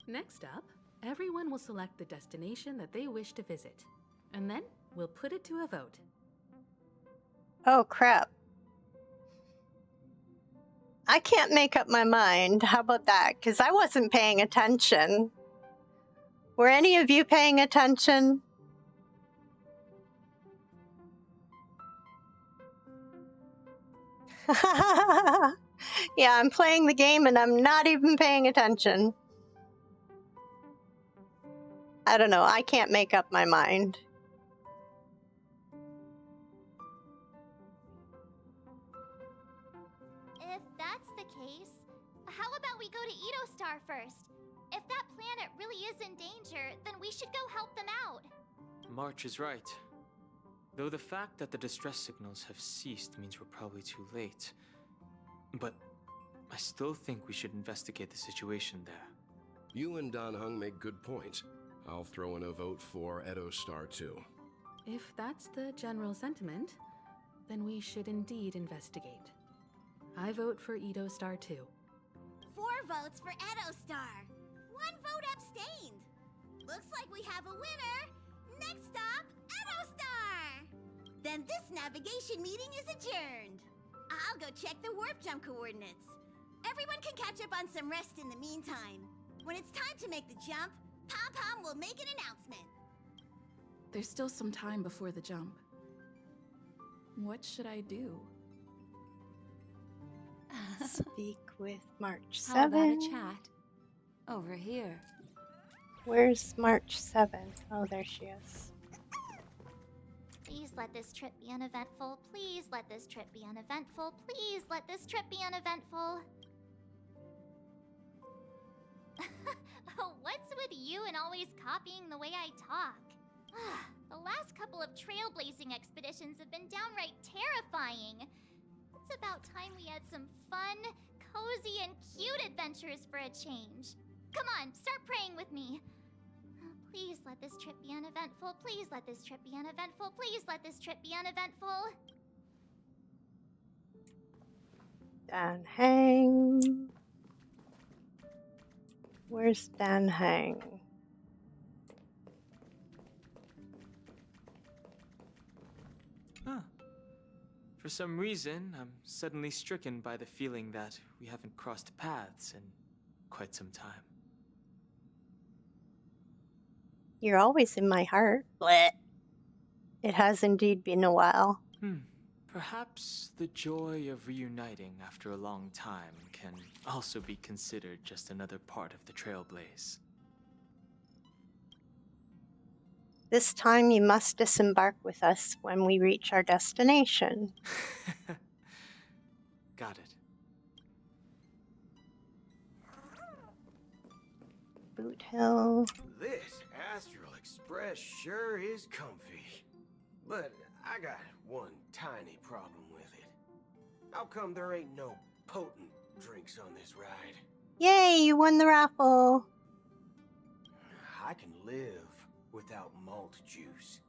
Speaker 9: Next up, everyone will select the destination that they wish to visit. And then we'll put it to a vote.
Speaker 1: Oh, crap. I can't make up my mind. How about that? Because I wasn't paying attention. Were any of you paying attention? Yeah, I'm playing the game and I'm not even paying attention. I don't know. I can't make up my mind.
Speaker 12: If that's the case, how about we go to Edostar first? If that planet really is in danger, then we should go help them out.
Speaker 13: March is right. Though the fact that the distress signals have ceased means we're probably too late. But I still think we should investigate the situation there.
Speaker 5: You and Dan Heng make good points. I'll throw in a vote for Edostar too.
Speaker 9: If that's the general sentiment, then we should indeed investigate. I vote for Edostar too.
Speaker 8: 4 votes for Edostar. 1 vote abstained. Looks like we have a winner. Next stop, Edostar. Then this navigation meeting is adjourned. I'll go check the warp jump coordinates. Everyone can catch up on some rest in the meantime. When it's time to make the jump, Pom-Pom will make an announcement.
Speaker 9: There's still some time before the jump. What should I do?
Speaker 1: Speak with March
Speaker 11: How about a
Speaker 1: 7th.
Speaker 11: chat? Over here.
Speaker 1: Where's March 7th? Oh, there she is.
Speaker 12: Please let this trip be uneventful. Please let this trip be uneventful. Please let this trip be uneventful. What's with you and always copying the way I talk? The last couple of trailblazing expeditions have been downright terrifying. It's about time we had some fun, cozy, and cute adventures for a change. Come on, start praying with me. Please let this trip be uneventful. Please let this trip be uneventful. Please let this trip be uneventful.
Speaker 1: Dan Hang. Where's Dan Hang?
Speaker 13: Huh. For some reason, I'm suddenly stricken by the feeling that we haven't crossed paths in quite some time.
Speaker 1: You're always in my heart. Blech. It has indeed been a while.
Speaker 13: Perhaps the joy of reuniting after a long time can also be considered just another part of the Trailblaze.
Speaker 1: This time you must disembark with us when we reach our destination.
Speaker 13: Got it.
Speaker 1: Boot Hill.
Speaker 10: This Astral Express sure is comfy. But I got one tiny problem with it. How come there ain't no potent drinks on this ride?
Speaker 1: Yay, you won the raffle.
Speaker 10: I can live without malt juice.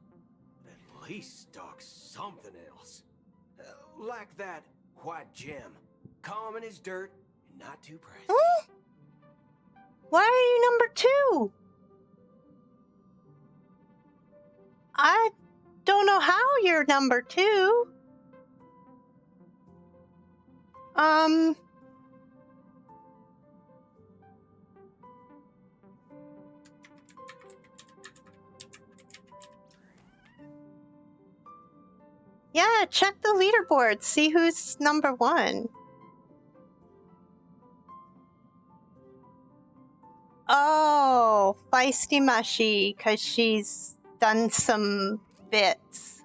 Speaker 10: At least stock something else. Like that white gem. Common as dirt and not too pricey.
Speaker 1: Why are you number 2? I don't know how you're number 2. Yeah, check the leaderboard. See who's number 1. Oh, Feisty Mushy, because she's done some bits.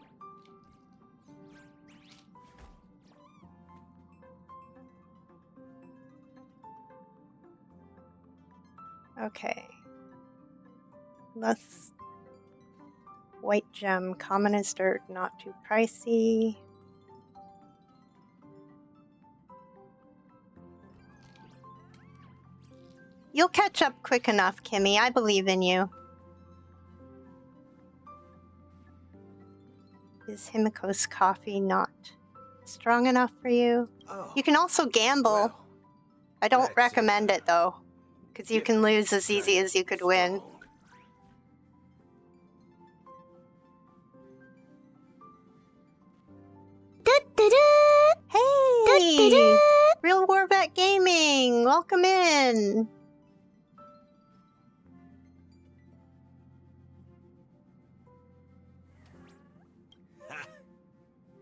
Speaker 1: Okay. Let's... White gem, common as dirt, not too pricey. You'll catch up quick enough, Kimmy. I believe in you. Is Himiko's coffee not strong enough for you?
Speaker 10: Oh,
Speaker 1: You can also gamble.
Speaker 10: well,
Speaker 1: I don't
Speaker 10: that's,
Speaker 1: recommend it though, because you can lose as easy as you could win. Hey! Real Warvet Gaming! Welcome in!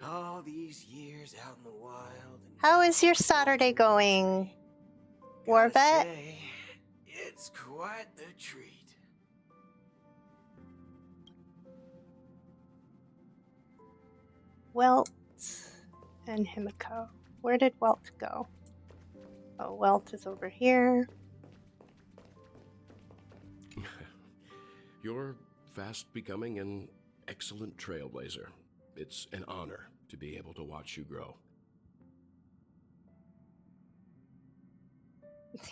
Speaker 10: All these years out in the wild. And
Speaker 1: How is your Saturday going,
Speaker 10: gotta
Speaker 1: Warvet?
Speaker 10: say, it's quite the treat.
Speaker 1: Welt and Himiko. Where did Welt go? Oh, Welt is over here.
Speaker 5: You're fast becoming an excellent trailblazer. It's an honor to be able to watch you grow.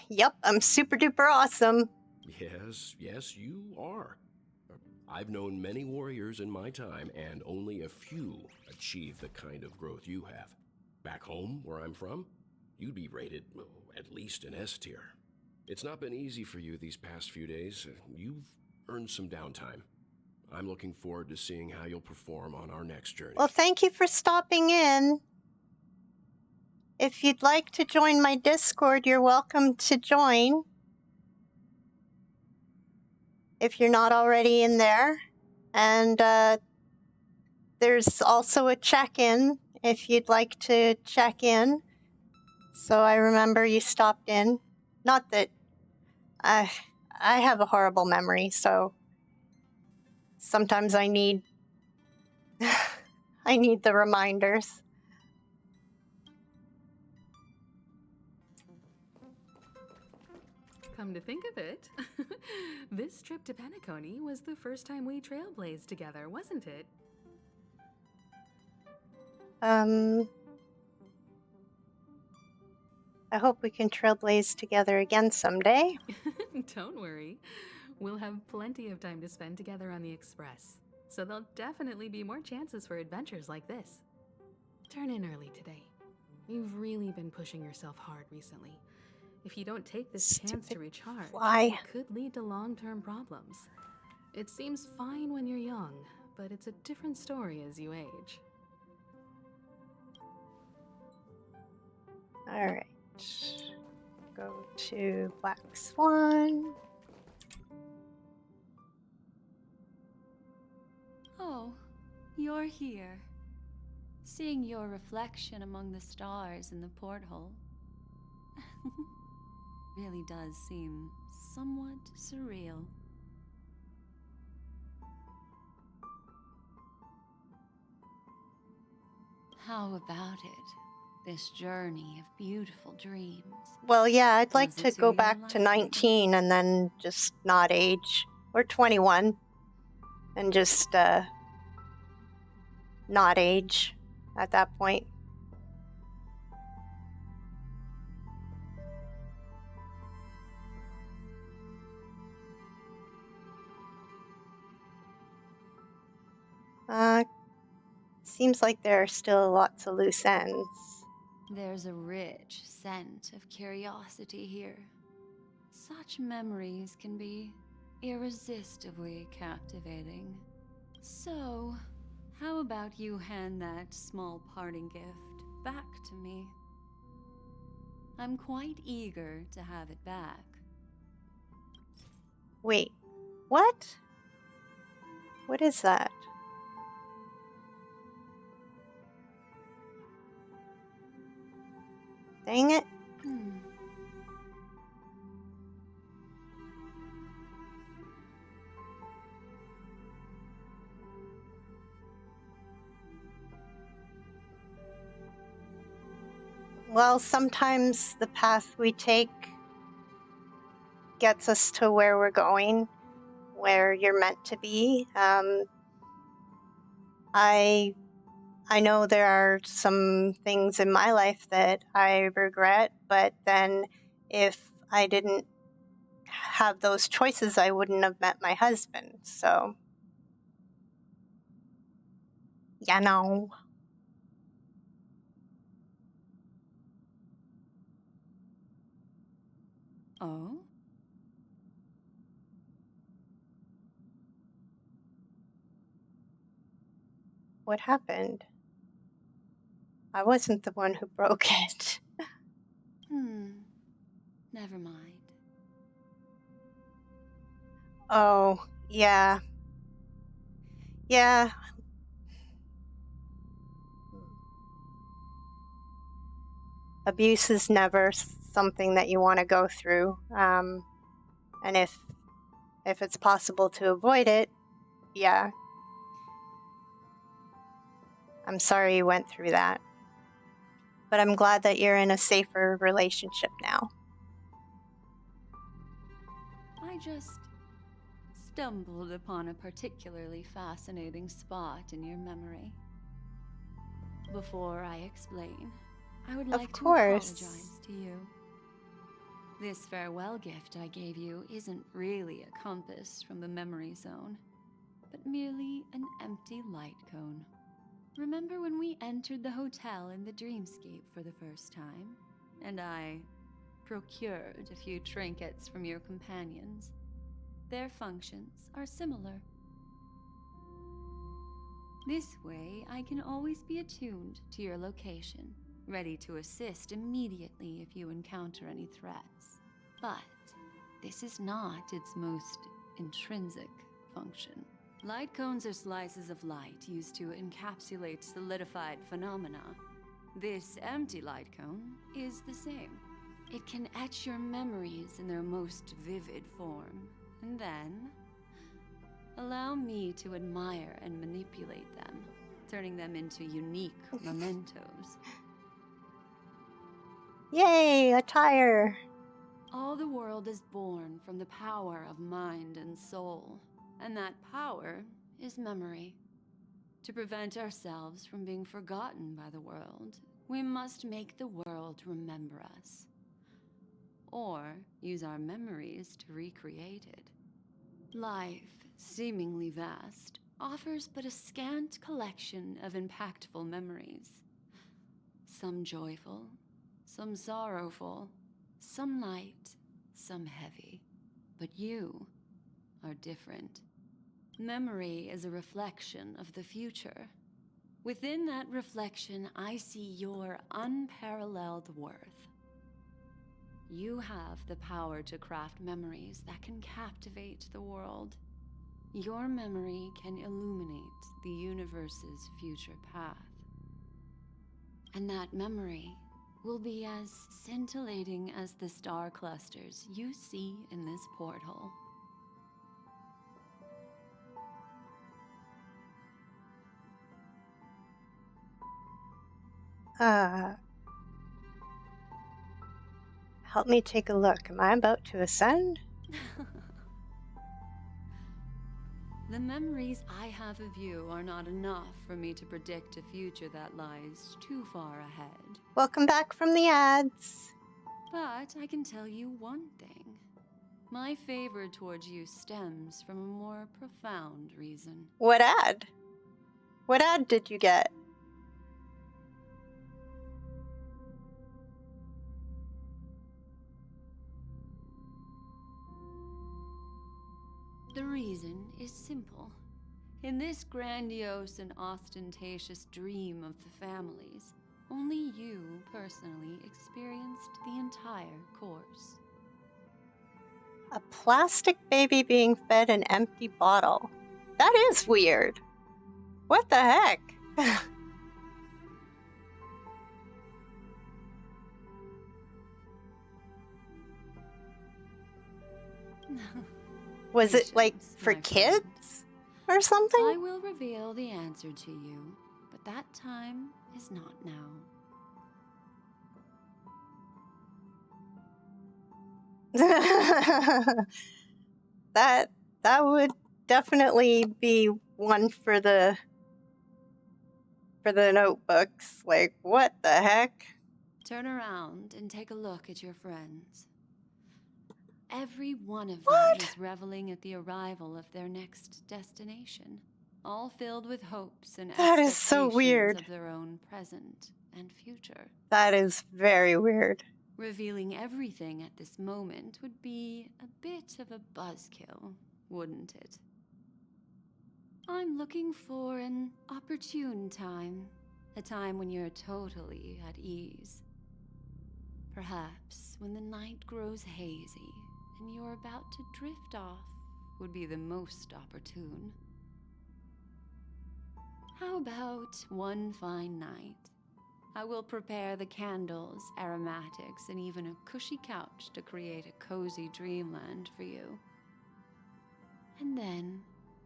Speaker 1: Yep, I'm super duper awesome.
Speaker 5: Yes, you are. I've known many warriors in my time, and only a few achieve the kind of growth you have. Back home, where I'm from, you'd be rated at least an S tier. It's not been easy for you these past few days. You've earned some downtime. I'm looking forward to seeing how you'll perform on our next journey.
Speaker 1: Well, thank you for stopping in. If you'd like to join my Discord, you're welcome to join. If you're not already in there. And there's also a check-in if you'd like to check in. So I remember you stopped in. Not that I have a horrible memory, so sometimes I need I need the reminders.
Speaker 9: Come to think of it, this trip to Penacony was the first time we trailblazed together, wasn't it?
Speaker 1: I hope we can trailblaze together again someday.
Speaker 9: Don't worry. We'll have plenty of time to spend together on the Express, so there'll definitely be more chances for adventures like this. Turn in early today. You've really been pushing yourself hard recently. If you don't take this chance to recharge, it could lead to long-term problems. It seems fine when you're young, but it's a different story as you age.
Speaker 1: Alright. Go to Black Swan.
Speaker 11: Oh, you're here. Seeing your reflection among the stars in the porthole really does seem somewhat surreal. How about it? This journey of beautiful dreams.
Speaker 1: Well, yeah, I'd like
Speaker 11: Was it
Speaker 1: to go
Speaker 11: your
Speaker 1: back to 19 and then just not age. Or 21. And just not age at that point. Seems like there are still lots of loose ends.
Speaker 11: There's a rich scent of curiosity here. Such memories can be irresistibly captivating. So, how about you hand that small parting gift back to me? I'm quite eager to have it back.
Speaker 1: Wait, what? What is that? Dang it. Well, sometimes the path we take gets us to where we're going, where you're meant to be. I know there are some things in my life that I regret, but then if I didn't have those choices, I wouldn't have met my husband. So, you know.
Speaker 11: Oh?
Speaker 1: What happened? I wasn't the one who broke it.
Speaker 11: Never mind.
Speaker 1: Oh, yeah. Yeah. Abuse is never something that you want to go through. And if it's possible to avoid it, yeah. I'm sorry you went through that. But I'm glad that you're in a safer relationship now.
Speaker 11: I just stumbled upon a particularly fascinating spot in your memory. Before I explain, I would like to apologize to you. This farewell gift I gave you isn't really a compass from the memory zone, but merely an empty light cone. Remember when we entered the hotel in the dreamscape for the first time, and I procured a few trinkets from your companions? Their functions are similar. This way, I can always be attuned to your location, ready to assist immediately if you encounter any threats. But this is not its most intrinsic function. Light cones are slices of light used to encapsulate solidified phenomena. This empty light cone is the same. It can etch your memories in their most vivid form, and then allow me to admire and manipulate them, turning them into unique mementos.
Speaker 1: Yay, a tire!
Speaker 11: All the world is born from the power of mind and soul, and that power is memory. To prevent ourselves from being forgotten by the world, we must make the world remember us, or use our memories to recreate it. Life, seemingly vast, offers but a scant collection of impactful memories. Some joyful, some sorrowful, some light, some heavy. But you are different. Memory is a reflection of the future. Within that reflection, I see your unparalleled worth. You have the power to craft memories that can captivate the world. Your memory can illuminate the universe's future path. And that memory will be as scintillating as the star clusters you see in this porthole.
Speaker 1: Help me take a look. Am I about to ascend?
Speaker 11: The memories I have of you are not enough for me to predict a future that lies too far ahead.
Speaker 1: Welcome back from the ads.
Speaker 11: But I can tell you one thing. My favor towards you stems from a more profound reason.
Speaker 1: What ad? What ad did you get?
Speaker 11: The reason is simple. In this grandiose and ostentatious dream of the families, only you personally experienced the entire course.
Speaker 1: A plastic baby being fed an empty bottle. That is weird. What the heck? Was it like for kids or something?
Speaker 11: I will reveal the answer to you, but that time is not now.
Speaker 1: that would definitely be one for the notebooks. Like, what the heck?
Speaker 11: Turn around and take a look at your friends. Every one of them is reveling at the arrival of their next destination, all filled with hopes and
Speaker 1: That is so weird.
Speaker 11: of their own present and future.
Speaker 1: That is very weird.
Speaker 11: Revealing everything at this moment would be a bit of a buzzkill, wouldn't it? I'm looking for an opportune time, a time when you're totally at ease. Perhaps when the night grows hazy and you're about to drift off would be the most opportune. How about one fine night? I will prepare the candles, aromatics, and even a cushy couch to create a cozy dreamland for you. And then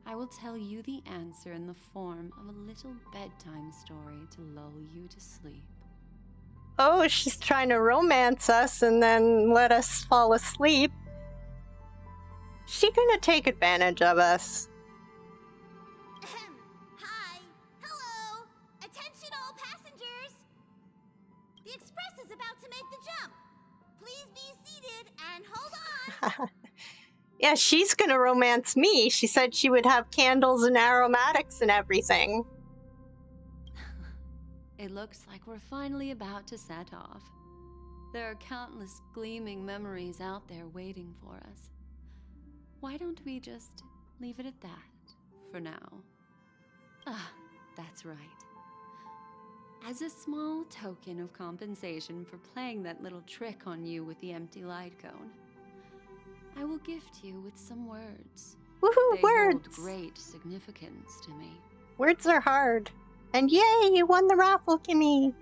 Speaker 11: I will tell you the answer in the form of a little bedtime story to lull you to sleep.
Speaker 1: Oh, she's trying to romance us and then let us fall asleep. She gonna take advantage of us.
Speaker 8: Hi. Hello. Attention all passengers. The express is about to make the jump. Please be seated and hold on.
Speaker 1: Yeah, she's gonna romance me. She said she would have candles and aromatics and everything.
Speaker 11: It looks like we're finally about to set off. There are countless gleaming memories out there waiting for us. Why don't we just leave it at that for now? Ah, that's right. As a small token of compensation for playing that little trick on you with the empty light cone, I will gift you with some words.
Speaker 1: Woohoo,
Speaker 11: They
Speaker 1: words!
Speaker 11: hold great significance to me.
Speaker 1: Words are hard. And yay, you won the raffle, Kimmy!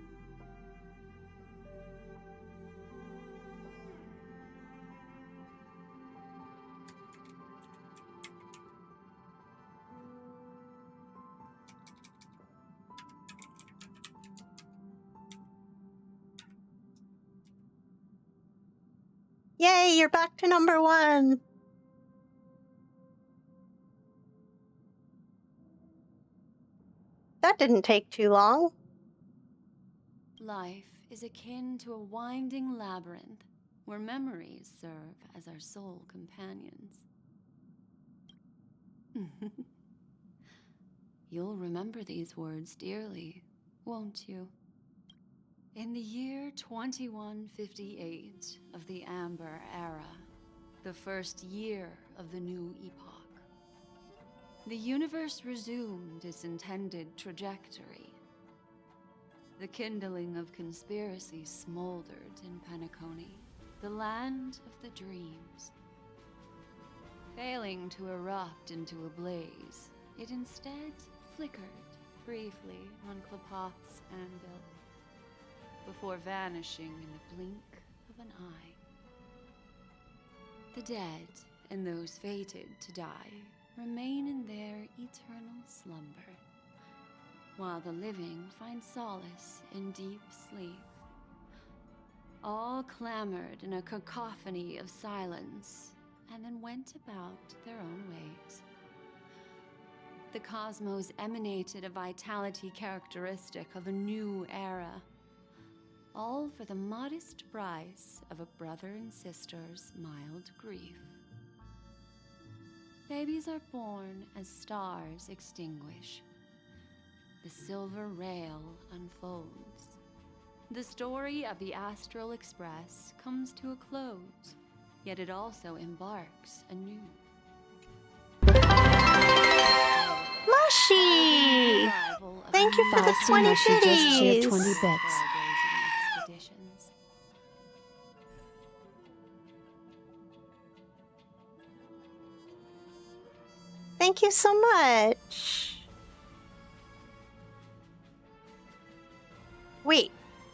Speaker 1: Yay, you're back to #1! That didn't take too long.
Speaker 11: Life is akin to a winding labyrinth where memories serve as our sole companions. You'll remember these words dearly, won't you? In the year 2158 of the Amber Era, the first year of the new epoch, the universe resumed its intended trajectory. The kindling of conspiracy smoldered in Penacony, the land of the dreams. Failing to erupt into a blaze, it instead flickered briefly on Klapoth's anvil, before vanishing in the blink of an eye. The dead and those fated to die remain in their eternal slumber, while the living find solace in deep sleep. All clamored in a cacophony of silence, and then went about their own ways. The cosmos emanated a vitality characteristic of a new era, all for the modest price of a brother and sister's mild grief. Babies are born as stars extinguish. The silver rail unfolds. The story of the Astral Express comes to a close, yet it also embarks anew.
Speaker 1: Mushy! Thank you for the 20
Speaker 3: Mushy just cheered
Speaker 1: biddies!
Speaker 3: 20 bits.
Speaker 11: Expeditions.
Speaker 1: Thank you so much. Wait,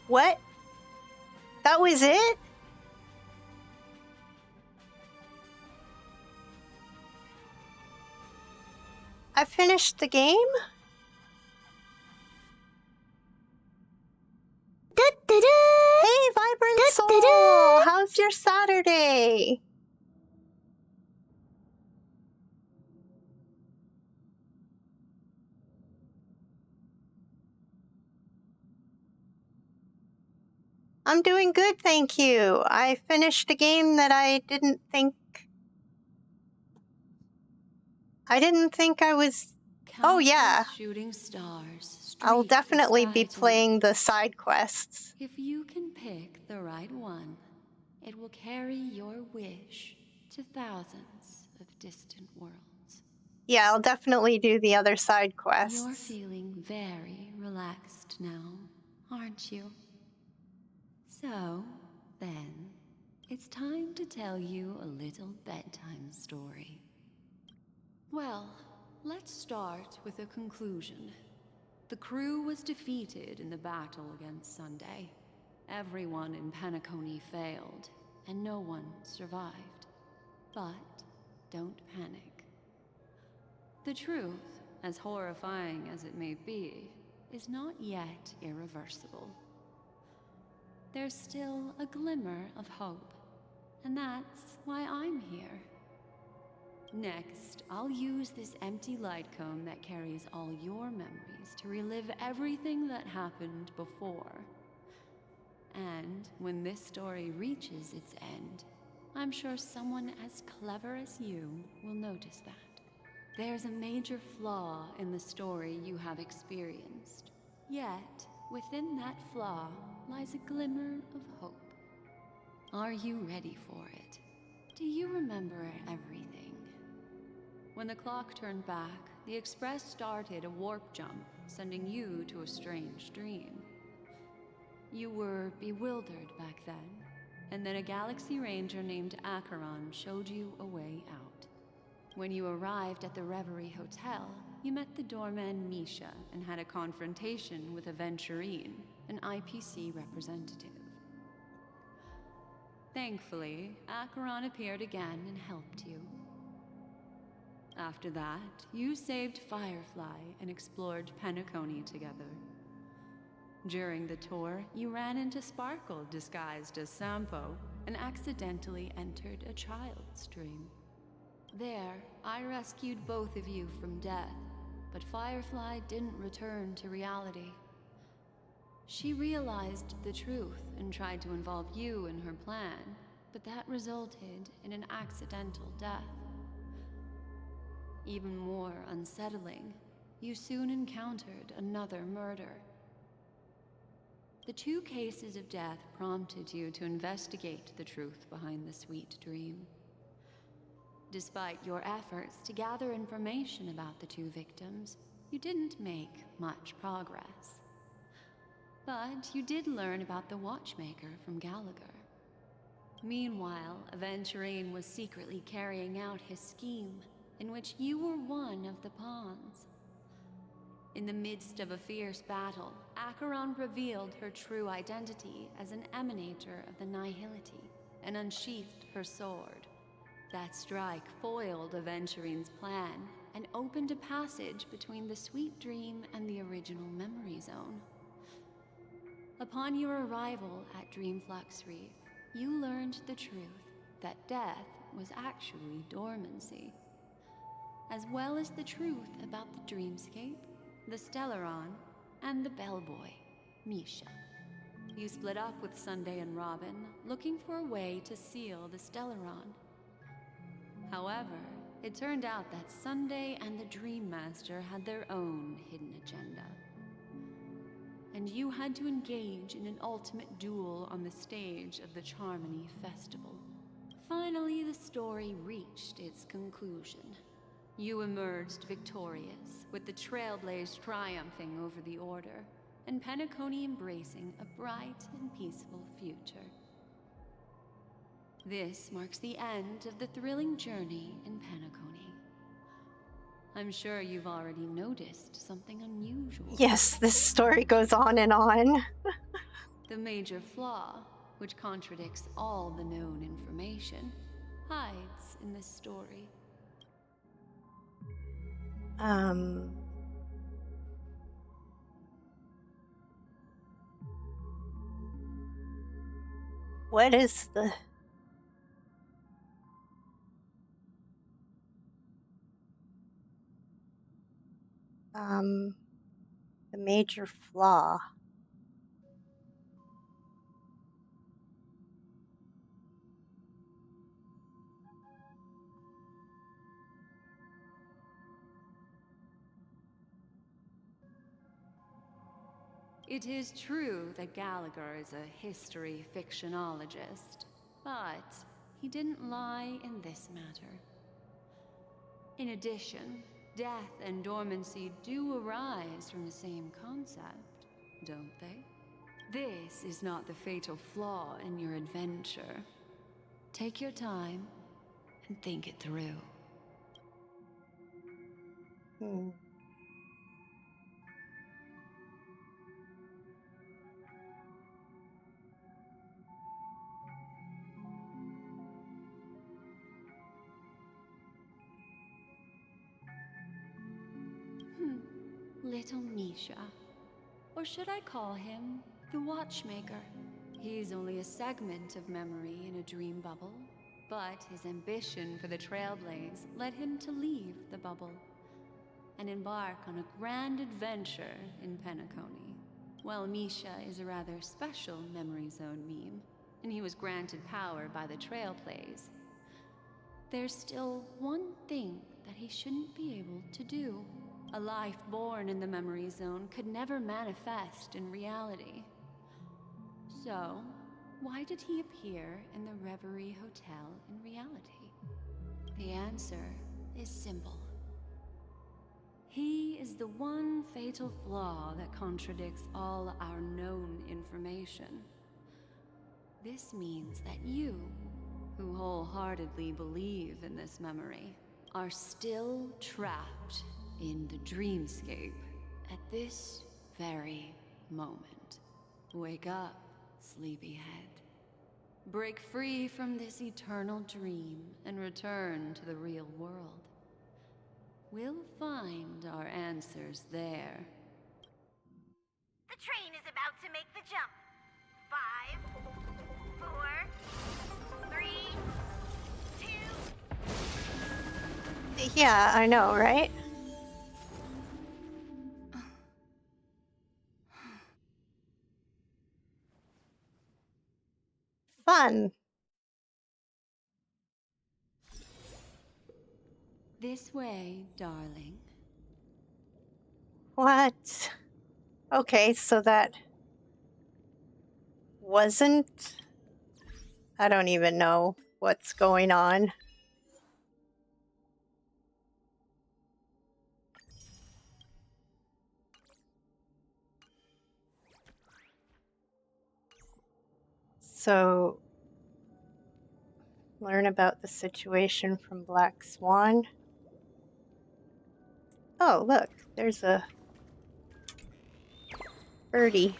Speaker 1: what? That was it? I finished the game? Hey, Vibrant Soul! How's your Saturday? I'm doing good, thank you. I finished a game that I didn't think I was... Oh yeah,
Speaker 11: Countless shooting stars
Speaker 1: I'll
Speaker 11: streak the
Speaker 1: definitely
Speaker 11: sky
Speaker 1: be
Speaker 11: tonight.
Speaker 1: playing the side quests.
Speaker 11: If you can pick the right one, it will carry your wish to thousands of distant worlds.
Speaker 1: Yeah, I'll definitely do the other side quests.
Speaker 11: You're feeling very relaxed now, aren't you? So, then, it's time to tell you a little bedtime story. Well, let's start with a conclusion. The crew was defeated in the battle against Sunday. Everyone in Penacony failed, and no one survived. But don't panic. The truth, as horrifying as it may be, is not yet irreversible. There's still a glimmer of hope, and that's why I'm here. Next, I'll use this empty light cone that carries all your memories to relive everything that happened before. And when this story reaches its end, I'm sure someone as clever as you will notice that. There's a major flaw in the story you have experienced. Yet, within that flaw lies a glimmer of hope. Are you ready for it? Do you remember everything? When the clock turned back, the Express started a warp jump, sending you to a strange dream. You were bewildered back then, and then a Galaxy Ranger named Acheron showed you a way out. When you arrived at the Reverie Hotel, you met the doorman Misha and had a confrontation with Aventurine, an IPC representative. Thankfully, Acheron appeared again and helped you. After that, you saved Firefly and explored Penacony together. During the tour, you ran into Sparkle disguised as Sampo and accidentally entered a child's dream. There, I rescued both of you from death, but Firefly didn't return to reality. She realized the truth and tried to involve you in her plan, but that resulted in an accidental death. Even more unsettling, you soon encountered another murder. The 2 cases of death prompted you to investigate the truth behind the sweet dream. Despite your efforts to gather information about the 2 victims, you didn't make much progress. But you did learn about the Watchmaker from Gallagher. Meanwhile, Aventurine was secretly carrying out his scheme, in which you were one of the pawns. In the midst of a fierce battle, Acheron revealed her true identity as an emanator of the Nihility and unsheathed her sword. That strike foiled Aventurine's plan and opened a passage between the Sweet Dream and the original Memory Zone. Upon your arrival at Dreamflux Reef, you learned the truth that death was actually dormancy, as well as the truth about the Dreamscape, the Stellaron, and the bellboy, Misha. You split up with Sunday and Robin, looking for a way to seal the Stellaron. However, it turned out that Sunday and the Dream Master had their own hidden agenda. And you had to engage in an ultimate duel on the stage of the Charmony Festival. Finally, the story reached its conclusion. You emerged victorious, with the Trailblaze triumphing over the Order, and Penacony embracing a bright and peaceful future. This marks the end of the thrilling journey in Penacony. I'm sure you've already noticed something unusual.
Speaker 1: Yes, this story goes on and on.
Speaker 11: The major flaw, which contradicts all the known information, hides in this story.
Speaker 1: What is the... the major flaw?
Speaker 11: It is true that Gallagher is a history fictionologist, but he didn't lie in this matter. In addition, death and dormancy do arise from the same concept, don't they? This is not the fatal flaw in your adventure. Take your time and think it through. Little Misha. Or should I call him the Watchmaker? He's only a segment of memory in a dream bubble, but his ambition for the Trailblaze led him to leave the bubble and embark on a grand adventure in Penacony. Well, Misha is a rather special Memory Zone meme, and he was granted power by the Trailblaze. There's still one thing that he shouldn't be able to do. A life born in the Memory Zone could never manifest in reality. So, why did he appear in the Reverie Hotel in reality? The answer is simple. He is the one fatal flaw that contradicts all our known information. Foundation. This means that you, who wholeheartedly believe in this memory, are still trapped in the dreamscape at this very moment. Wake up, sleepyhead. Break free from this eternal dream and return to the real world. We'll find our answers there.
Speaker 8: The train is about to make the jump. 5, 4, 3, 2.
Speaker 1: Yeah, I know, right? Fun.
Speaker 11: This way, darling.
Speaker 1: What? Okay, so that wasn't... I don't even know what's going on. So, learn about the situation from Black Swan. Oh, look, there's a birdie.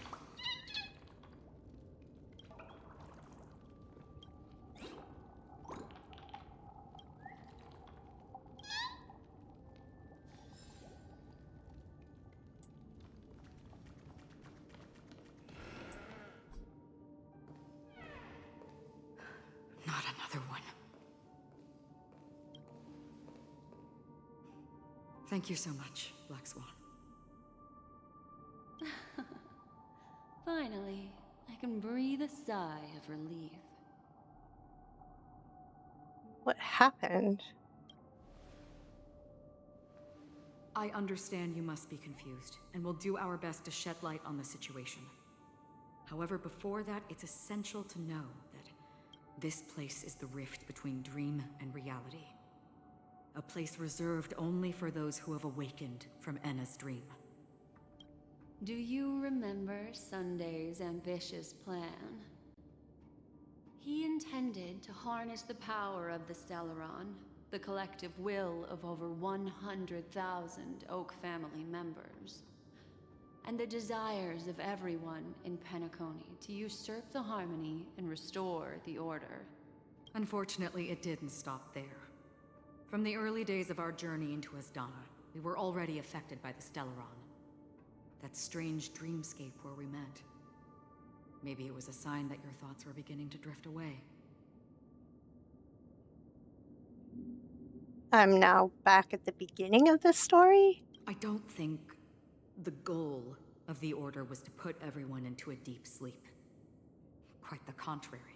Speaker 14: Not another one. Thank you so much, Black Swan.
Speaker 11: Finally, I can breathe a sigh of relief.
Speaker 1: What happened?
Speaker 14: I understand you must be confused, and we'll do our best to shed light on the situation. However, before that, it's essential to know that this place is the rift between dream and reality. A place reserved only for those who have awakened from Enna's dream.
Speaker 11: Do you remember Sunday's ambitious plan? He intended to harness the power of the Stellaron, the collective will of over 100,000 Oak family members, and the desires of everyone in Penacony to usurp the harmony and restore the order.
Speaker 14: Unfortunately, it didn't stop there. From the early days of our journey into Asdana, we were already affected by the Stellaron. That strange dreamscape where we met. Maybe it was a sign that your thoughts were beginning to drift away.
Speaker 1: I'm now back at the beginning of the story?
Speaker 14: I don't think the goal of the Order was to put everyone into a deep sleep. Quite the contrary.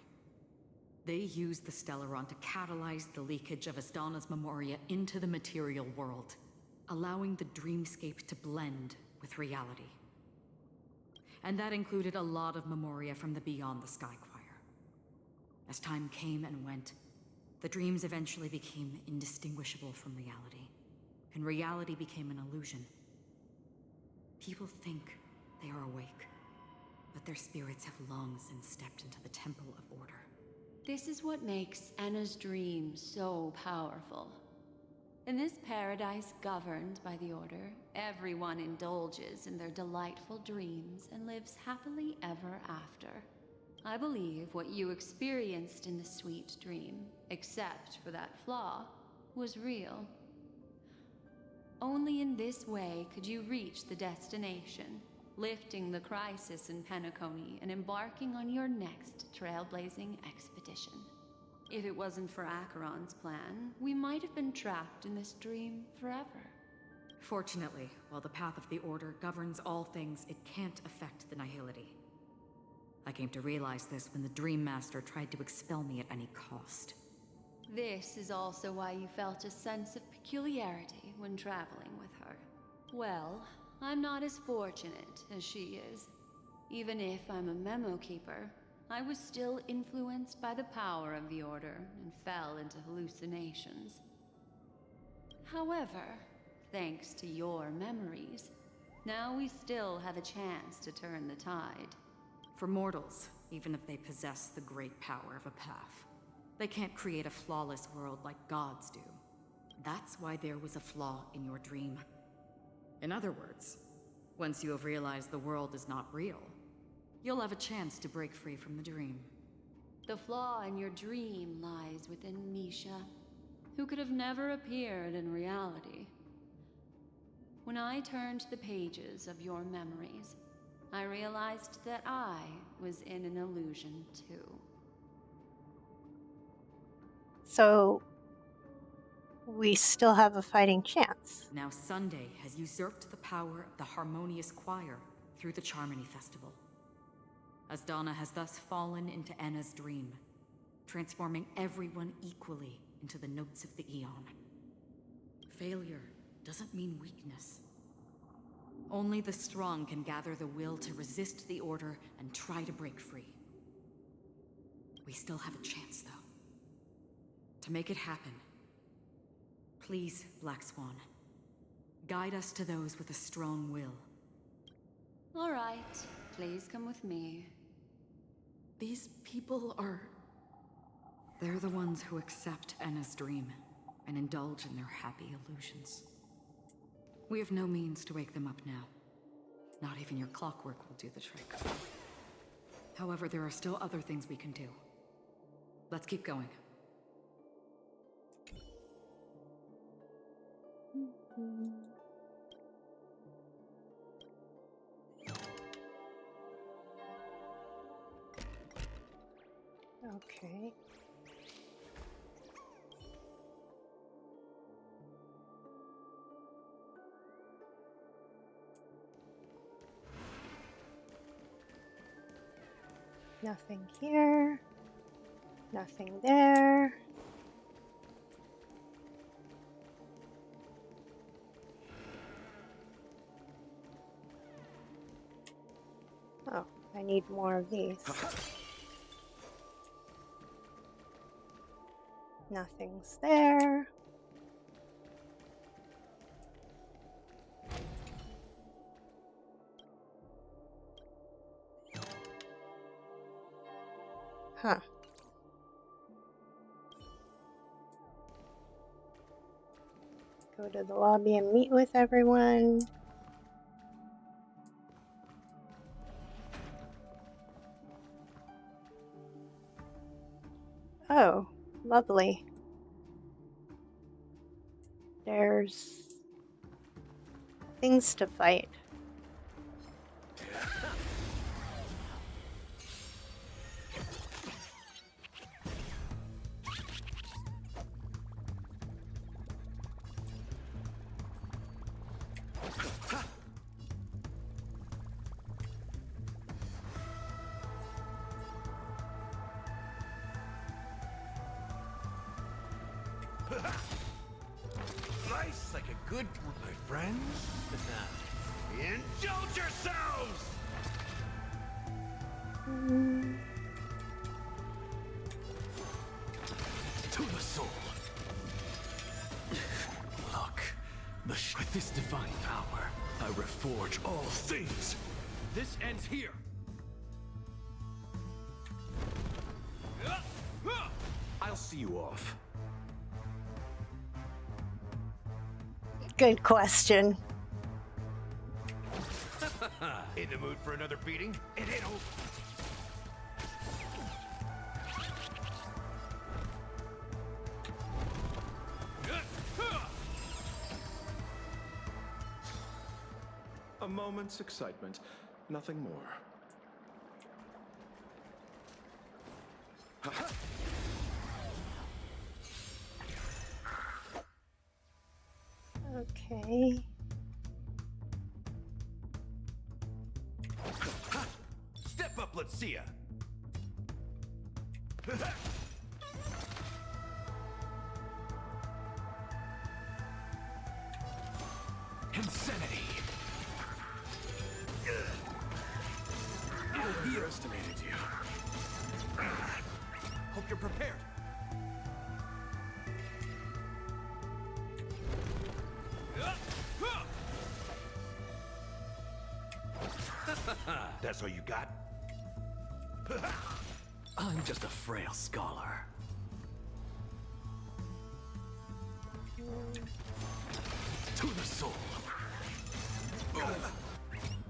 Speaker 14: They used the Stellaron to catalyze the leakage of Asdana's Memoria into the material world, allowing the dreamscape to blend with reality. And that included a lot of Memoria from the Beyond the Sky Choir. As time came and went, the dreams eventually became indistinguishable from reality, and reality became an illusion. People think they are awake, but their spirits have long since stepped into the Temple of Order.
Speaker 11: This is what makes Enna's dream so powerful. In this paradise governed by the Order, everyone indulges in their delightful dreams and lives happily ever after. I believe what you experienced in the sweet dream, except for that flaw, was real. Only in this way could you reach the destination, lifting the crisis in Penacony and embarking on your next trailblazing expedition. If it wasn't for Acheron's plan, we might have been trapped in this dream forever.
Speaker 14: Fortunately, while the path of the Order governs all things, it can't affect the Nihility. I came to realize this when the Dream Master tried to expel me at any cost.
Speaker 11: This is also why you felt a sense of peculiarity when traveling with her. Well, I'm not as fortunate as she is. Even if I'm a memo keeper, I was still influenced by the power of the Order and fell into hallucinations. However, thanks to your memories, now we still have a chance to turn the tide.
Speaker 14: For mortals, even if they possess the great power of a path, they can't create a flawless world like gods do. That's why there was a flaw in your dream. In other words, once you have realized the world is not real, you'll have a chance to break free from the dream.
Speaker 11: The flaw in your dream lies within Misha, who could have never appeared in reality. When I turned the pages of your memories, I realized that I was in an illusion too.
Speaker 1: So, we still have a fighting chance.
Speaker 14: Now Sunday has usurped the power of the Harmonious Choir through the Charmony Festival. Asdana has thus fallen into Enna's dream, transforming everyone equally into the notes of the Aeon. Failure doesn't mean weakness. Only the strong can gather the will to resist the Order and try to break free. We still have a chance, though. To make it happen, please, Black Swan, guide us to those with a strong will.
Speaker 11: All right, please come with me.
Speaker 14: These people are... They're the ones who accept Enna's dream and indulge in their happy illusions. We have no means to wake them up now. Not even your clockwork will do the trick. However, there are still other things we can do. Let's keep going.
Speaker 1: Okay. Nothing here. Nothing there. Oh, I need more of these. Nothing's there. Huh. Go to the lobby and meet with everyone. Oh, lovely. There's things to fight.
Speaker 6: Nice like a good my friends. Indulge yourselves! To the soul. Look, with this divine power, I reforge all things.
Speaker 7: This ends here.
Speaker 6: I'll see you off.
Speaker 1: Good question.
Speaker 6: In the mood for another beating? It ain't over.
Speaker 15: A moment's excitement, nothing more.
Speaker 1: Okay.
Speaker 6: Step up, let's see ya. Insanity.
Speaker 15: He underestimated you.
Speaker 7: Hope you're prepared.
Speaker 6: That's all you got? I'm just a frail scholar. To the soul.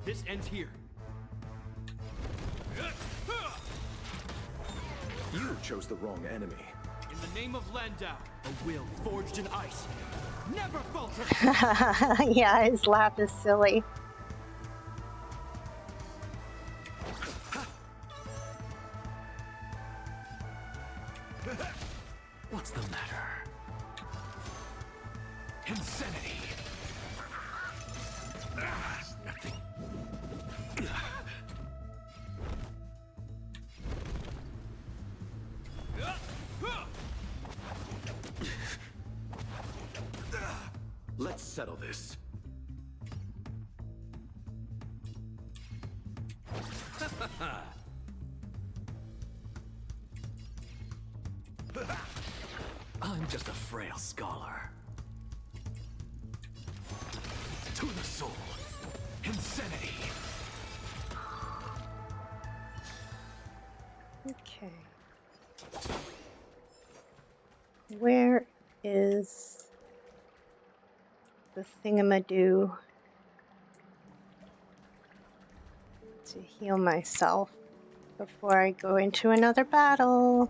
Speaker 7: This ends here.
Speaker 15: You chose the wrong enemy.
Speaker 7: In the name of Landau, a will forged in ice. Never falter!
Speaker 1: Yeah, his laugh is silly.
Speaker 6: What's the matter? Insanity. Nothing.
Speaker 15: Let's settle this.
Speaker 6: I'm just a frail scholar. To the soul. Insanity.
Speaker 1: Okay. Where is the thingamadoo to heal myself before I go into another battle?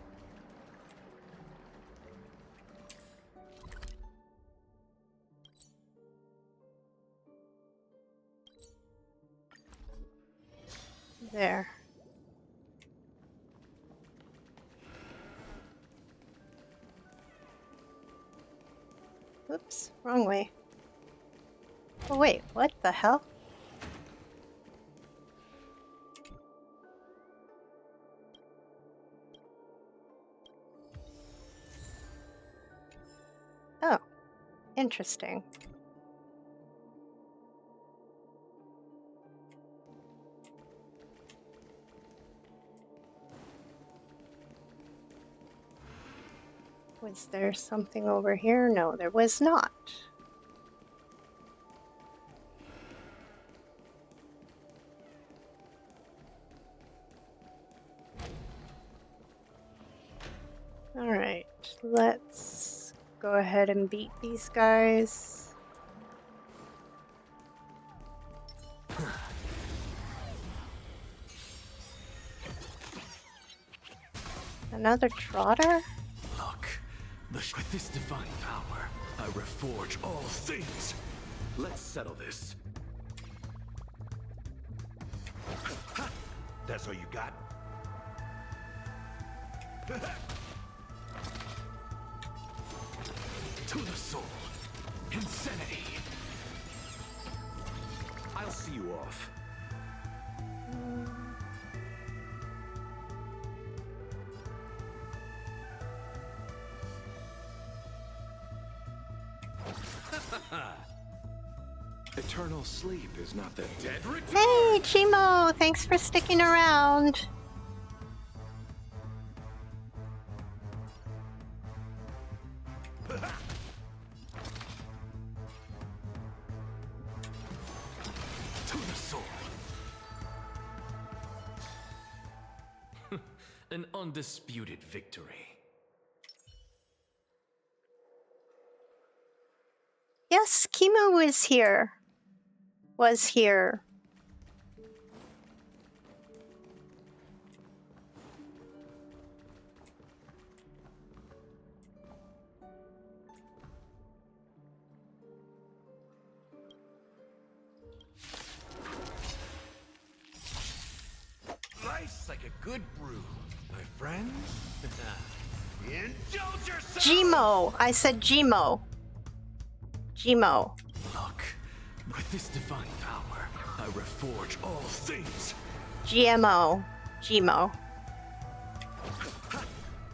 Speaker 1: There. Oops, wrong way. Oh wait, what the hell? Oh, interesting. Was there something over here? No, there was not. Alright, let's go ahead and beat these guys. Another trotter?
Speaker 6: Look, with this divine power, I reforge all things.
Speaker 15: Let's settle this. That's all you got?
Speaker 6: To the soul. Insanity.
Speaker 15: I'll see you off. Eternal sleep is not the dead return.
Speaker 1: Hey, Chimo! Thanks for sticking around.
Speaker 6: To the soul. An undisputed victory.
Speaker 1: Yes, Chemo was here. Was here.
Speaker 15: Nice like a good brew, my friend. Indulge yourself.
Speaker 1: Gmo. I said Gmo. Gmo.
Speaker 6: Look, with this divine power, I reforge all things.
Speaker 1: GMO. Gmo.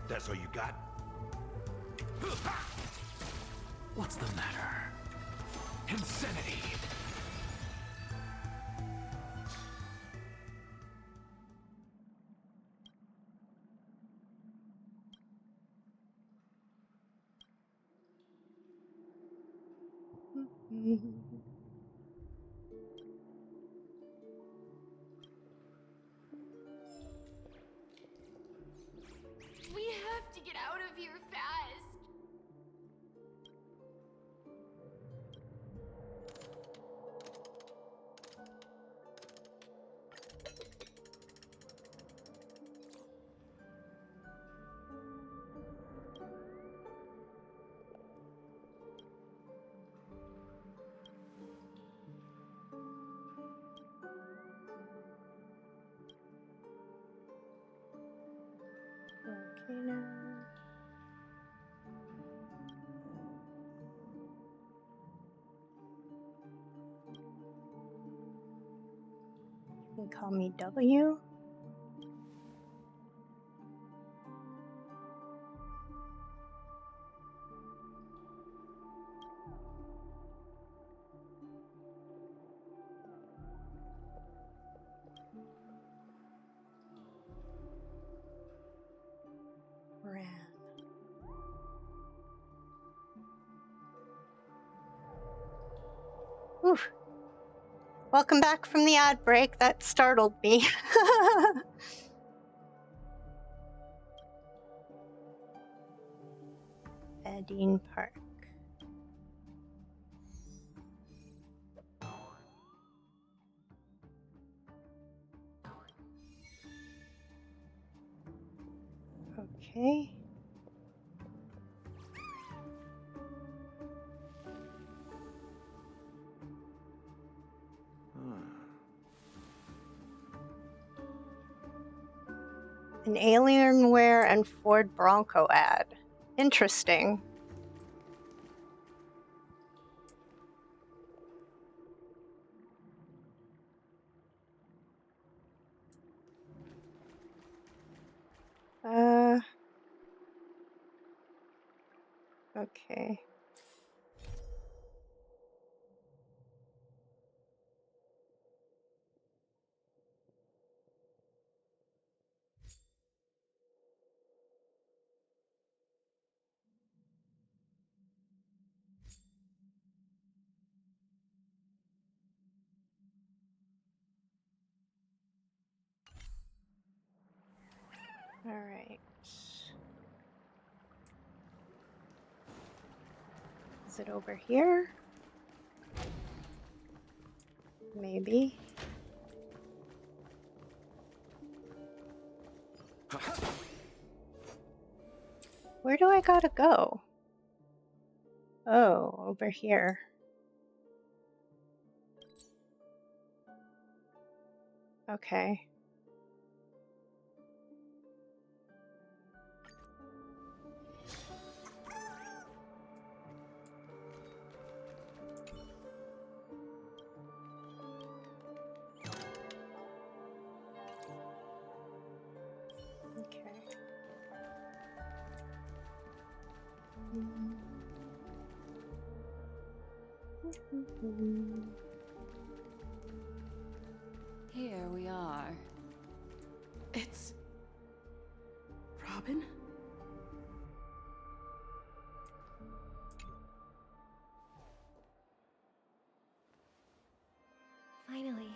Speaker 15: That's all you got?
Speaker 6: What's the matter? Insanity.
Speaker 16: here fast.
Speaker 1: Okay, now. You can call me W. Ran. Oof. Welcome back from the ad break. That startled me. Edine Park. Okay. An Alienware and Ford Bronco ad. Interesting. Okay. All right. Is it over here? Maybe. Where do I gotta go? Oh, over here. Okay.
Speaker 11: Here we are.
Speaker 14: It's... Robin?
Speaker 16: Finally,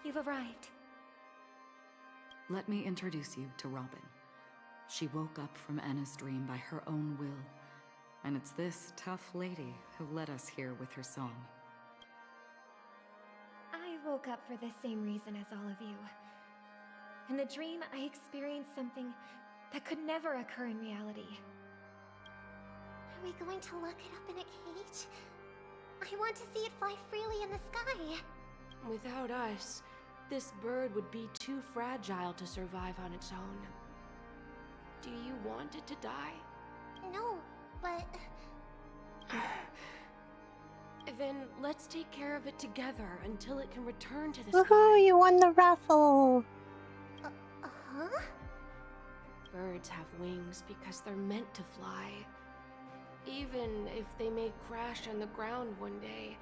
Speaker 16: you've arrived.
Speaker 14: Let me introduce you to Robin. She woke up from Anna's dream by her own will. And it's this tough lady who led us here with her song.
Speaker 16: I woke up for the same reason as all of you. In the dream, I experienced something that could never occur in reality.
Speaker 12: Are we going to lock it up in a cage? I want to see it fly freely in the sky.
Speaker 17: Without us, this bird would be too fragile to survive on its own. Do you want it to die?
Speaker 12: No, but...
Speaker 17: Then let's take care of it together until it can return to the
Speaker 1: Woohoo,
Speaker 17: sky.
Speaker 1: you won the raffle!
Speaker 12: Huh?
Speaker 17: Birds have wings because they're meant to fly. Even if they may crash on the ground one day,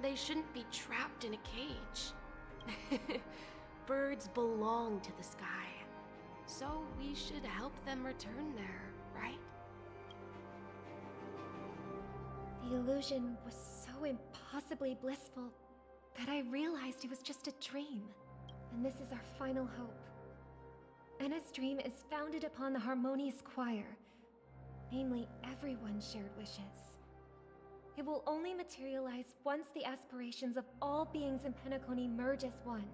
Speaker 17: they shouldn't be trapped in a cage. Birds belong to the sky, so we should help them return there, right?
Speaker 16: The illusion was so impossibly blissful that I realized it was just a dream. And this is our final hope. Anna's dream is founded upon the harmonious choir, namely everyone's shared wishes. It will only materialize once the aspirations of all beings in Penacony merge as one.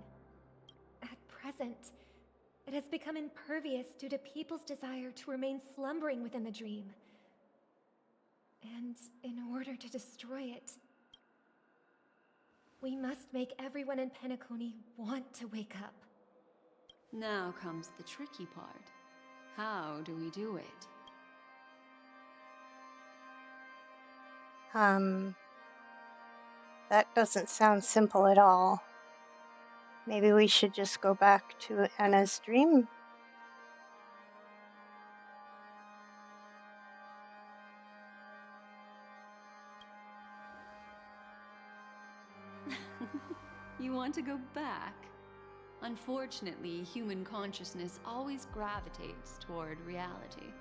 Speaker 16: At present, it has become impervious due to people's desire to remain slumbering within the dream. And in order to destroy it, we must make everyone in Penacony want to wake up.
Speaker 11: Now comes the tricky part. How do we do it?
Speaker 1: That doesn't sound simple at all. Maybe we should just go back to Anna's dream.
Speaker 11: You want to go back? Unfortunately, human consciousness always gravitates toward reality.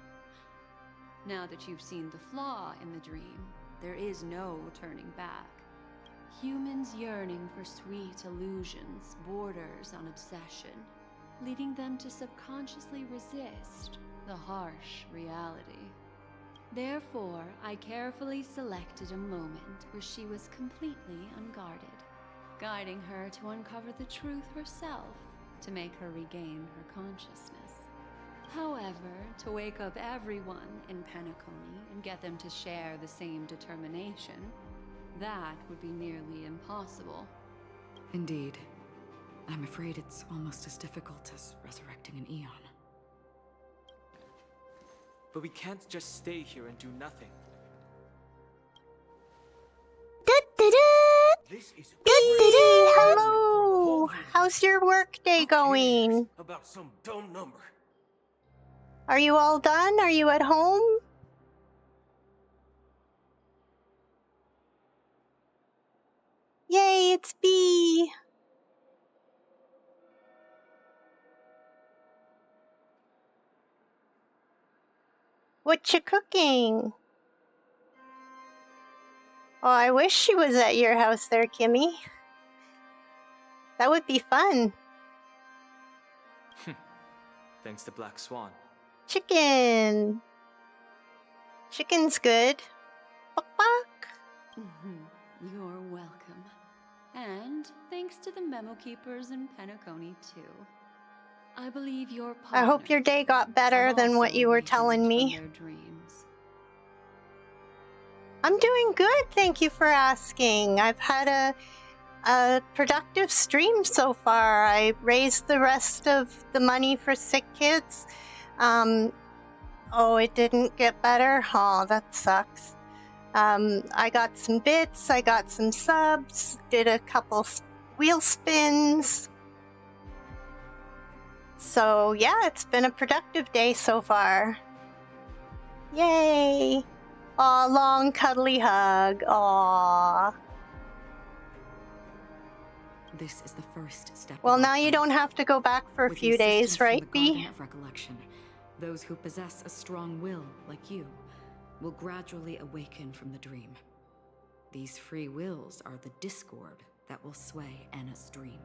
Speaker 11: Now that you've seen the flaw in the dream, there is no turning back. Humans yearning for sweet illusions borders on obsession, leading them to subconsciously resist the harsh reality. Therefore, I carefully selected a moment where she was completely unguarded, guiding her to uncover the truth herself to make her regain her consciousness. However, to wake up everyone in Penacony and get them to share the same determination, that would be nearly impossible.
Speaker 14: Indeed. I'm afraid it's almost as difficult as resurrecting an Eon.
Speaker 13: But we can't just stay here and do nothing. This is
Speaker 1: Hello! How's your work day going?
Speaker 10: About some dumb number.
Speaker 1: Are you all done? Are you at home? Yay, it's B! What you cooking? Oh, I wish she was at your house there, Kimmy. That would be fun.
Speaker 13: Thanks to Black Swan.
Speaker 1: Chicken! Chicken's good. Bok.
Speaker 11: You're welcome. And thanks to the memo keepers in Penacony, too. I believe your
Speaker 1: I hope your day got better than what you were telling me. I'm doing good, thank you for asking. I've had a productive stream so far. I raised the rest of the money for sick kids. Oh, it didn't get better? Oh, that sucks. I got some bits, I got some subs, did a couple wheel spins. So yeah, it's been a productive day so far. Yay! Aw, long cuddly hug. Aw.
Speaker 14: This is the first step.
Speaker 1: Well, now you don't have to go back for a few days, right, B?
Speaker 14: Of recollection, those who possess a strong will, like you, will gradually awaken from the dream. These free wills are the discord that will sway Anna's dream.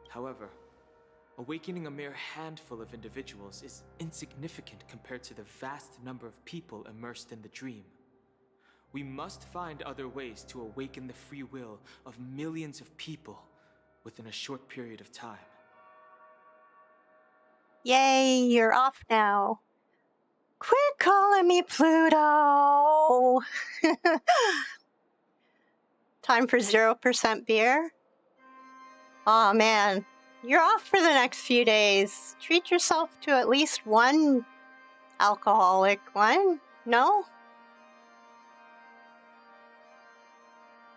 Speaker 13: However, awakening a mere handful of individuals is insignificant compared to the vast number of people immersed in the dream. We must find other ways to awaken the free will of millions of people within a short period of time.
Speaker 1: Yay, you're off now. Quit calling me Pluto! Time for 0% beer? Aw, man. You're off for the next few days. Treat yourself to at least one alcoholic one. No?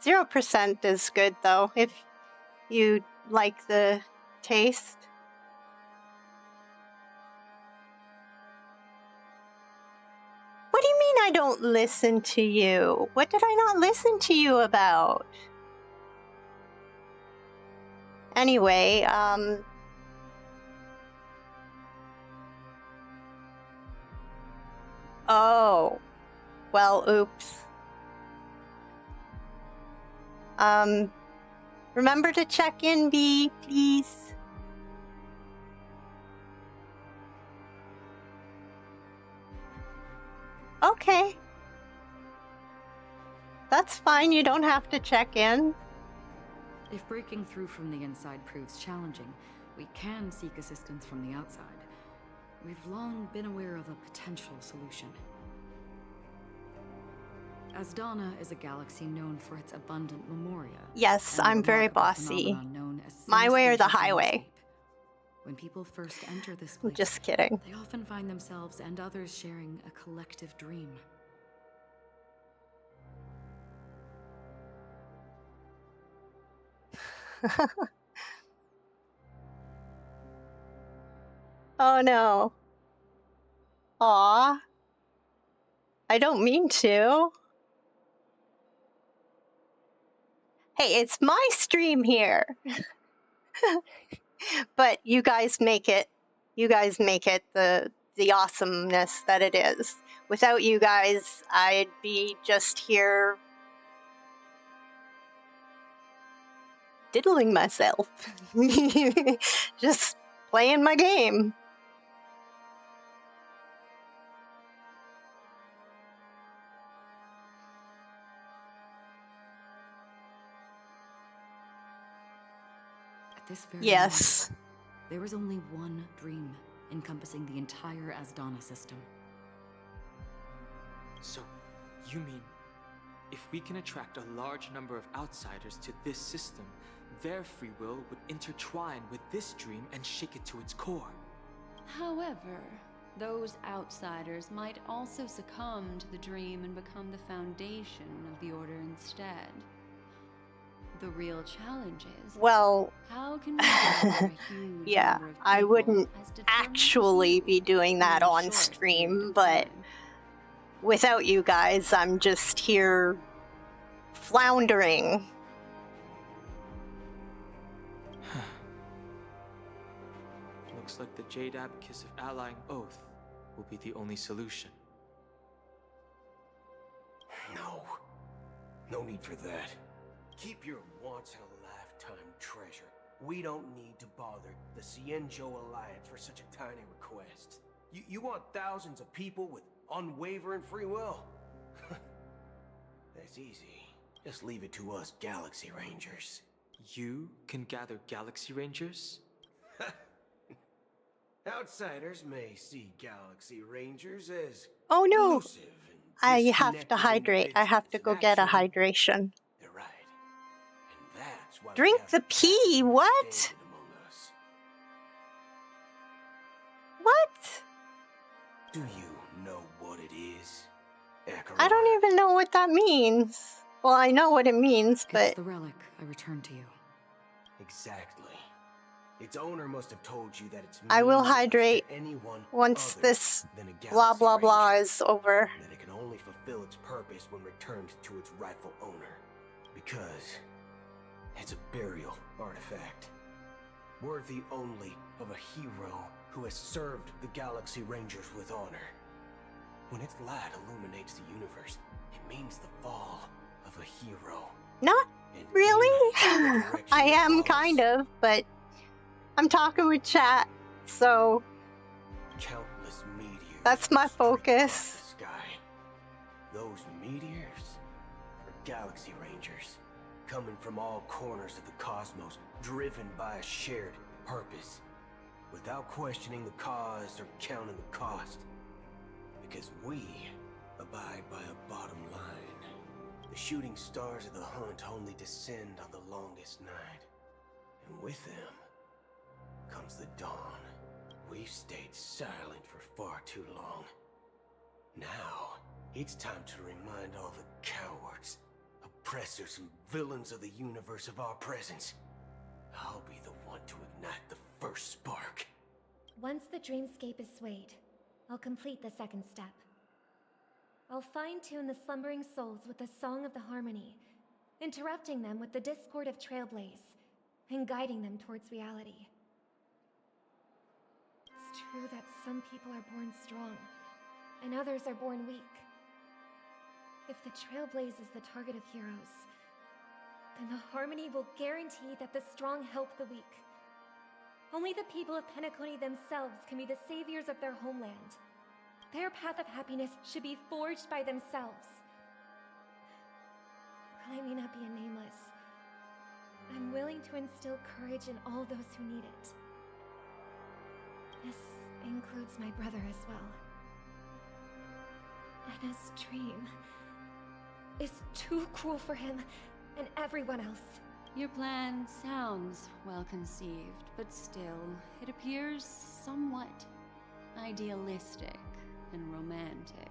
Speaker 1: 0% is good, though, if you like the taste. What do you mean I don't listen to you? What did I not listen to you about? Anyway, oh. Well, oops. Remember to check in, B, please. Okay. That's fine, you don't have to check in.
Speaker 14: If breaking through from the inside proves challenging, we can seek assistance from the outside. We've long been aware of a potential solution. Asdana is a galaxy known for its abundant memoria.
Speaker 1: Yes,
Speaker 14: and a
Speaker 1: I'm very
Speaker 14: remarkable
Speaker 1: bossy.
Speaker 14: phenomenon known as
Speaker 1: My way or the
Speaker 14: synesthesia
Speaker 1: highway.
Speaker 14: dreamscape. When people first enter this place,
Speaker 1: Just kidding.
Speaker 14: they often find themselves and others sharing a collective dream.
Speaker 1: Oh no. Aw. I don't mean to. Hey, it's my stream here. But you guys make it the awesomeness that it is. Without you guys, I'd be just here diddling myself. Just playing my game.
Speaker 14: At this very
Speaker 1: Yes.
Speaker 14: moment, there is only one dream encompassing the entire Asdana system.
Speaker 13: So, you mean, if we can attract a large number of outsiders to this system, their free will would intertwine with this dream and shake it to its core?
Speaker 11: However, those outsiders might also succumb to the dream and become the foundation of the Order instead. The real challenge is,
Speaker 1: Well,
Speaker 11: how can we gather a huge
Speaker 1: yeah,
Speaker 11: number of
Speaker 1: I
Speaker 11: people
Speaker 1: wouldn't
Speaker 11: as determined
Speaker 1: actually be doing that on stream, but without you guys, I'm just here floundering.
Speaker 13: Looks like the Jade Abacus of Allying Oath will be the only solution.
Speaker 10: No. No need for that. Keep your once-in-a-lifetime treasure. We don't need to bother the Cienjo Alliance for such a tiny request. You want thousands of people with unwavering free will? That's easy. Just leave it to us Galaxy Rangers.
Speaker 13: You can gather Galaxy Rangers?
Speaker 10: Outsiders may see Galaxy Rangers as
Speaker 1: Oh no!
Speaker 10: elusive and
Speaker 1: I have to
Speaker 10: disconnected
Speaker 1: hydrate. I have to go get a
Speaker 10: actually,
Speaker 1: hydration.
Speaker 10: they're right. And that's why we
Speaker 1: Drink
Speaker 10: have
Speaker 1: the pee, what?
Speaker 10: standing among us.
Speaker 1: What?
Speaker 10: Do you know what it is, Akarat?
Speaker 1: I don't even know what that means. Well, I know what it means,
Speaker 14: It's
Speaker 1: but
Speaker 14: the relic I returned to you.
Speaker 10: Exactly. Its owner must have told you that it's
Speaker 1: I will
Speaker 10: meaningless to
Speaker 1: hydrate
Speaker 10: anyone
Speaker 1: once
Speaker 10: other
Speaker 1: this
Speaker 10: than a
Speaker 1: blah
Speaker 10: Galaxy
Speaker 1: blah blah
Speaker 10: Ranger,
Speaker 1: is over.
Speaker 10: and that it can only fulfill its purpose when returned to its rightful owner. Because it's a burial artifact, worthy only of a hero who has served the Galaxy Rangers with honor. When its light illuminates the universe, it means the fall of a hero.
Speaker 1: Not
Speaker 10: And
Speaker 1: really.
Speaker 10: in the direction
Speaker 1: I
Speaker 10: it
Speaker 1: am
Speaker 10: falls,
Speaker 1: kind of, but I'm talking with chat, so
Speaker 10: countless meteors
Speaker 1: that's my
Speaker 10: streak across
Speaker 1: focus.
Speaker 10: the sky. Those meteors are Galaxy Rangers, coming from all corners of the cosmos, driven by a shared purpose, without questioning the cause or counting the cost. Because we abide by a bottom line. The shooting stars of the hunt only descend on the longest night, and with them comes the dawn. We've stayed silent for far too long. Now, it's time to remind all the cowards, oppressors, and villains of the universe of our presence. I'll be the one to ignite the first spark.
Speaker 16: Once the dreamscape is swayed, I'll complete the second step. I'll fine-tune the slumbering souls with the Song of the Harmony, interrupting them with the discord of Trailblaze, and guiding them towards reality. It's true that some people are born strong, and others are born weak. If the Trailblaze is the target of heroes, then the Harmony will guarantee that the strong help the weak. Only the people of Penacony themselves can be the saviors of their homeland. Their path of happiness should be forged by themselves. While I may not be a nameless, I'm willing to instill courage in all those who need it. This includes my brother as well. And his dream is too cruel for him and everyone else.
Speaker 11: Your plan sounds well conceived, but still, it appears somewhat idealistic and romantic.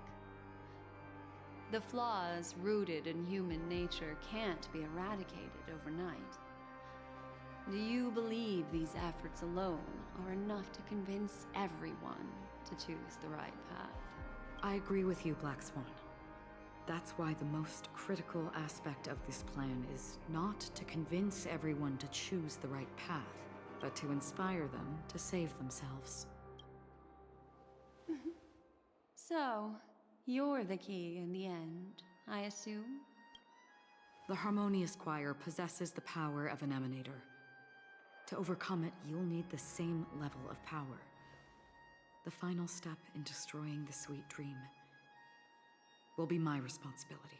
Speaker 11: The flaws rooted in human nature can't be eradicated overnight. Do you believe these efforts alone are enough to convince everyone to choose the right path?
Speaker 14: I agree with you, Black Swan. That's why the most critical aspect of this plan is not to convince everyone to choose the right path, but to inspire them to save themselves.
Speaker 11: So, you're the key in the end, I assume?
Speaker 14: The Harmonious Choir possesses the power of an emanator. To overcome it, you'll need the same level of power. The final step in destroying the sweet dream will be my responsibility.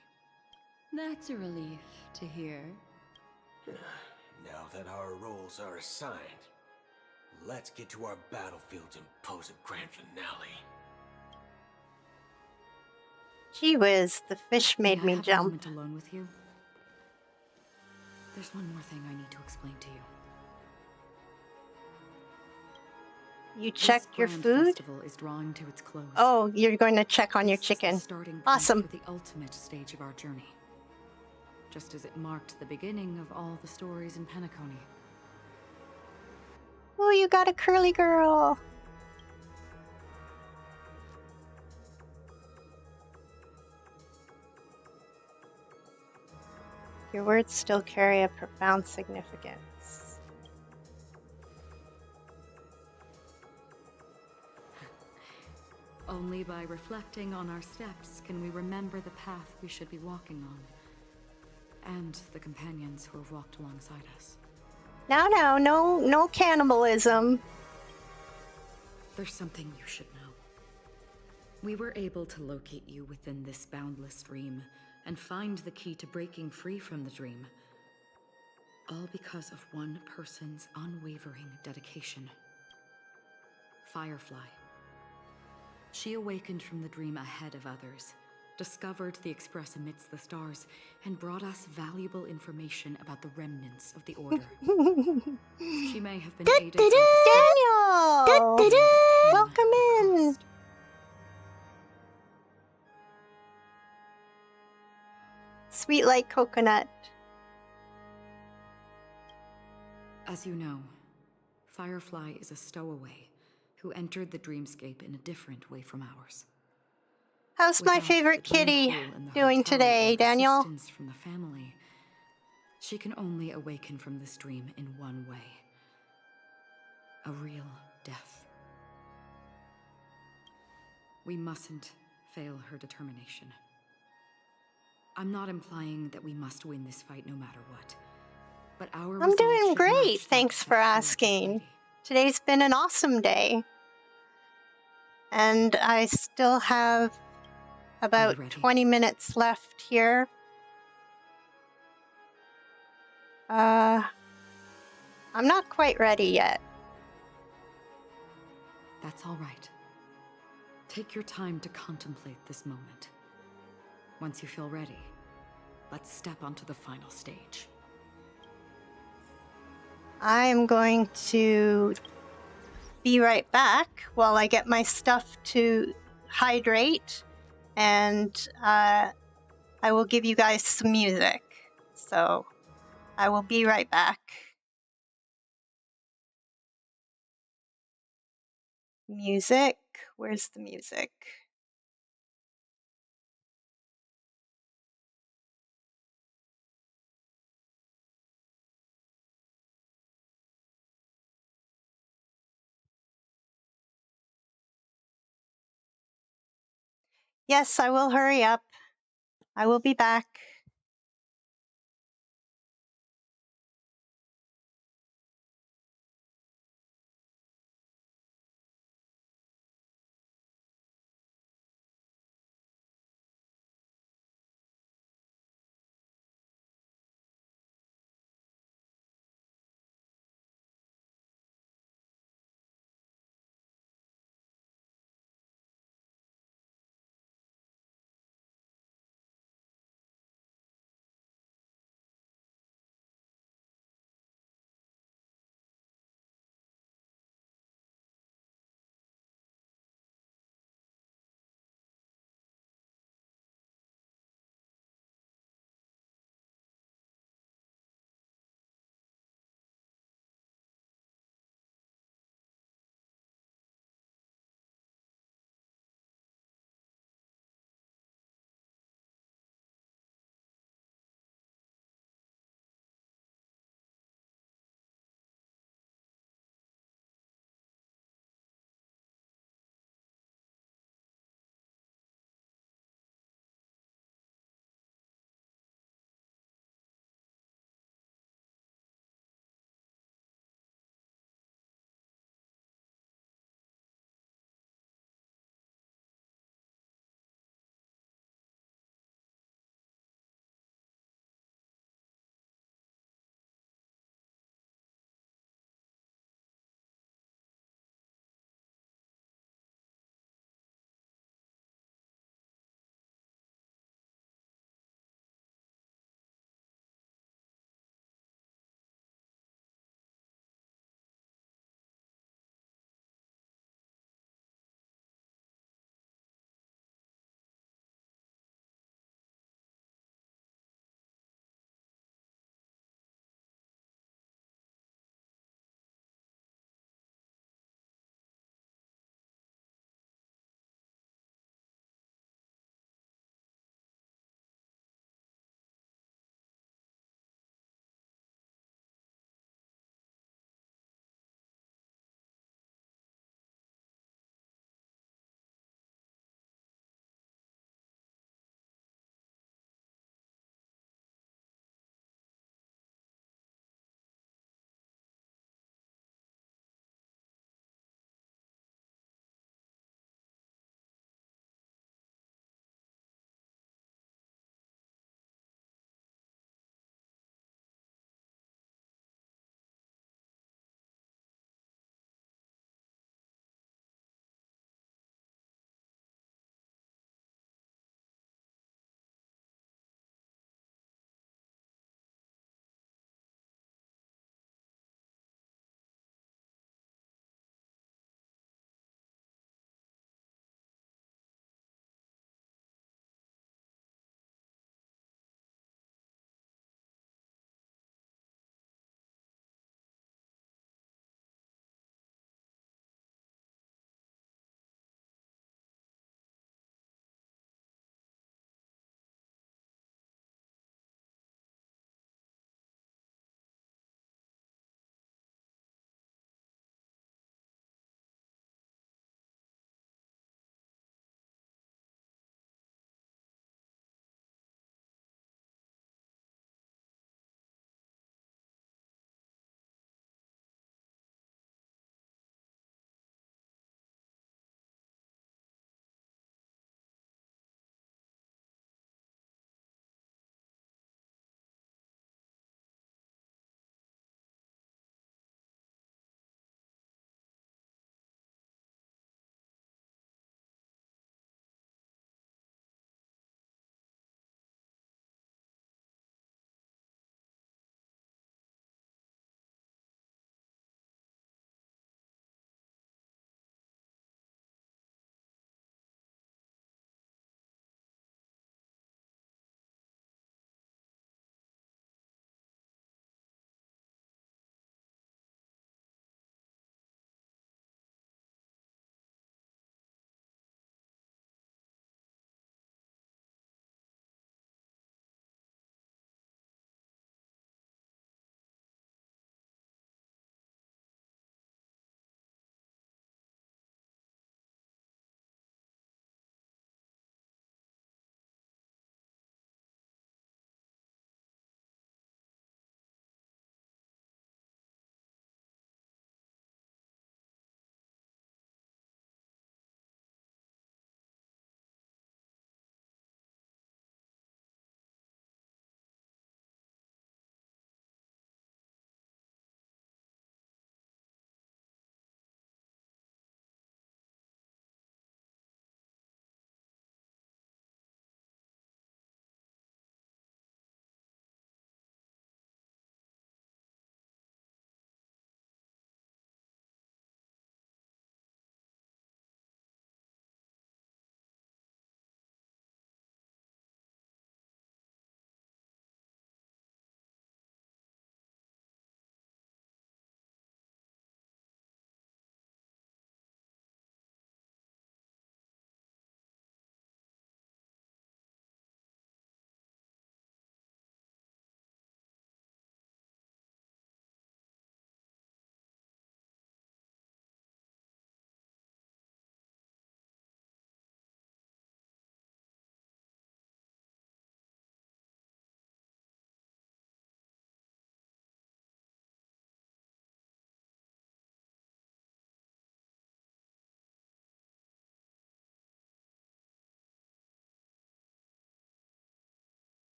Speaker 11: That's a relief to hear.
Speaker 10: Now that our roles are assigned, let's get to our battlefields and pose a grand finale.
Speaker 1: Gee whiz, the fish made me
Speaker 14: May I have a
Speaker 1: jump.
Speaker 14: moment alone with you? There's one more thing I need to explain to you.
Speaker 1: You checked your
Speaker 14: Grand
Speaker 1: food?
Speaker 14: Festival is drawing to its close.
Speaker 1: Oh, you're going to check on your
Speaker 14: This is the
Speaker 1: chicken.
Speaker 14: starting point
Speaker 1: Awesome.
Speaker 14: for the ultimate stage of our journey. Just as it marked the beginning of all the stories in Penacony.
Speaker 1: Oh, you got a curly girl. Your words still carry a profound significance.
Speaker 14: Only by reflecting on our steps can we remember the path we should be walking on. And the companions who have walked alongside us.
Speaker 1: No cannibalism.
Speaker 14: There's something you should know. We were able to locate you within this boundless dream and find the key to breaking free from the dream. All because of one person's unwavering dedication. Firefly. She awakened from the dream ahead of others, discovered the Express amidst the stars, and brought us valuable information about the remnants of the Order. She may have been aided by
Speaker 1: Daniel! Welcome in! Sweet like coconut.
Speaker 14: As you know, Firefly is a stowaway who entered the dreamscape in a different way from ours.
Speaker 1: How's my
Speaker 14: Without
Speaker 1: favorite
Speaker 14: the brain
Speaker 1: kitty
Speaker 14: pool in the
Speaker 1: doing
Speaker 14: hotel
Speaker 1: today,
Speaker 14: or
Speaker 1: Daniel?
Speaker 14: assistance from the family, she can only awaken from this dream in one way. A real death. We mustn't fail her determination. I'm not implying that we must win this fight no matter what. But our
Speaker 1: I'm
Speaker 14: resolve
Speaker 1: doing
Speaker 14: should
Speaker 1: great,
Speaker 14: match that
Speaker 1: thanks
Speaker 14: of
Speaker 1: for
Speaker 14: that courageous
Speaker 1: asking.
Speaker 14: lady.
Speaker 1: Today's been an awesome day. And I still have about 20 minutes left here. I'm not quite ready yet.
Speaker 14: That's all right. Take your time to contemplate this moment. Once you feel ready, let's step onto the final stage.
Speaker 1: I'm going to be right back while I get my stuff to hydrate, and I will give you guys some music. So I will be right back. Music? Where's the music? Yes, I will hurry up. I will be back.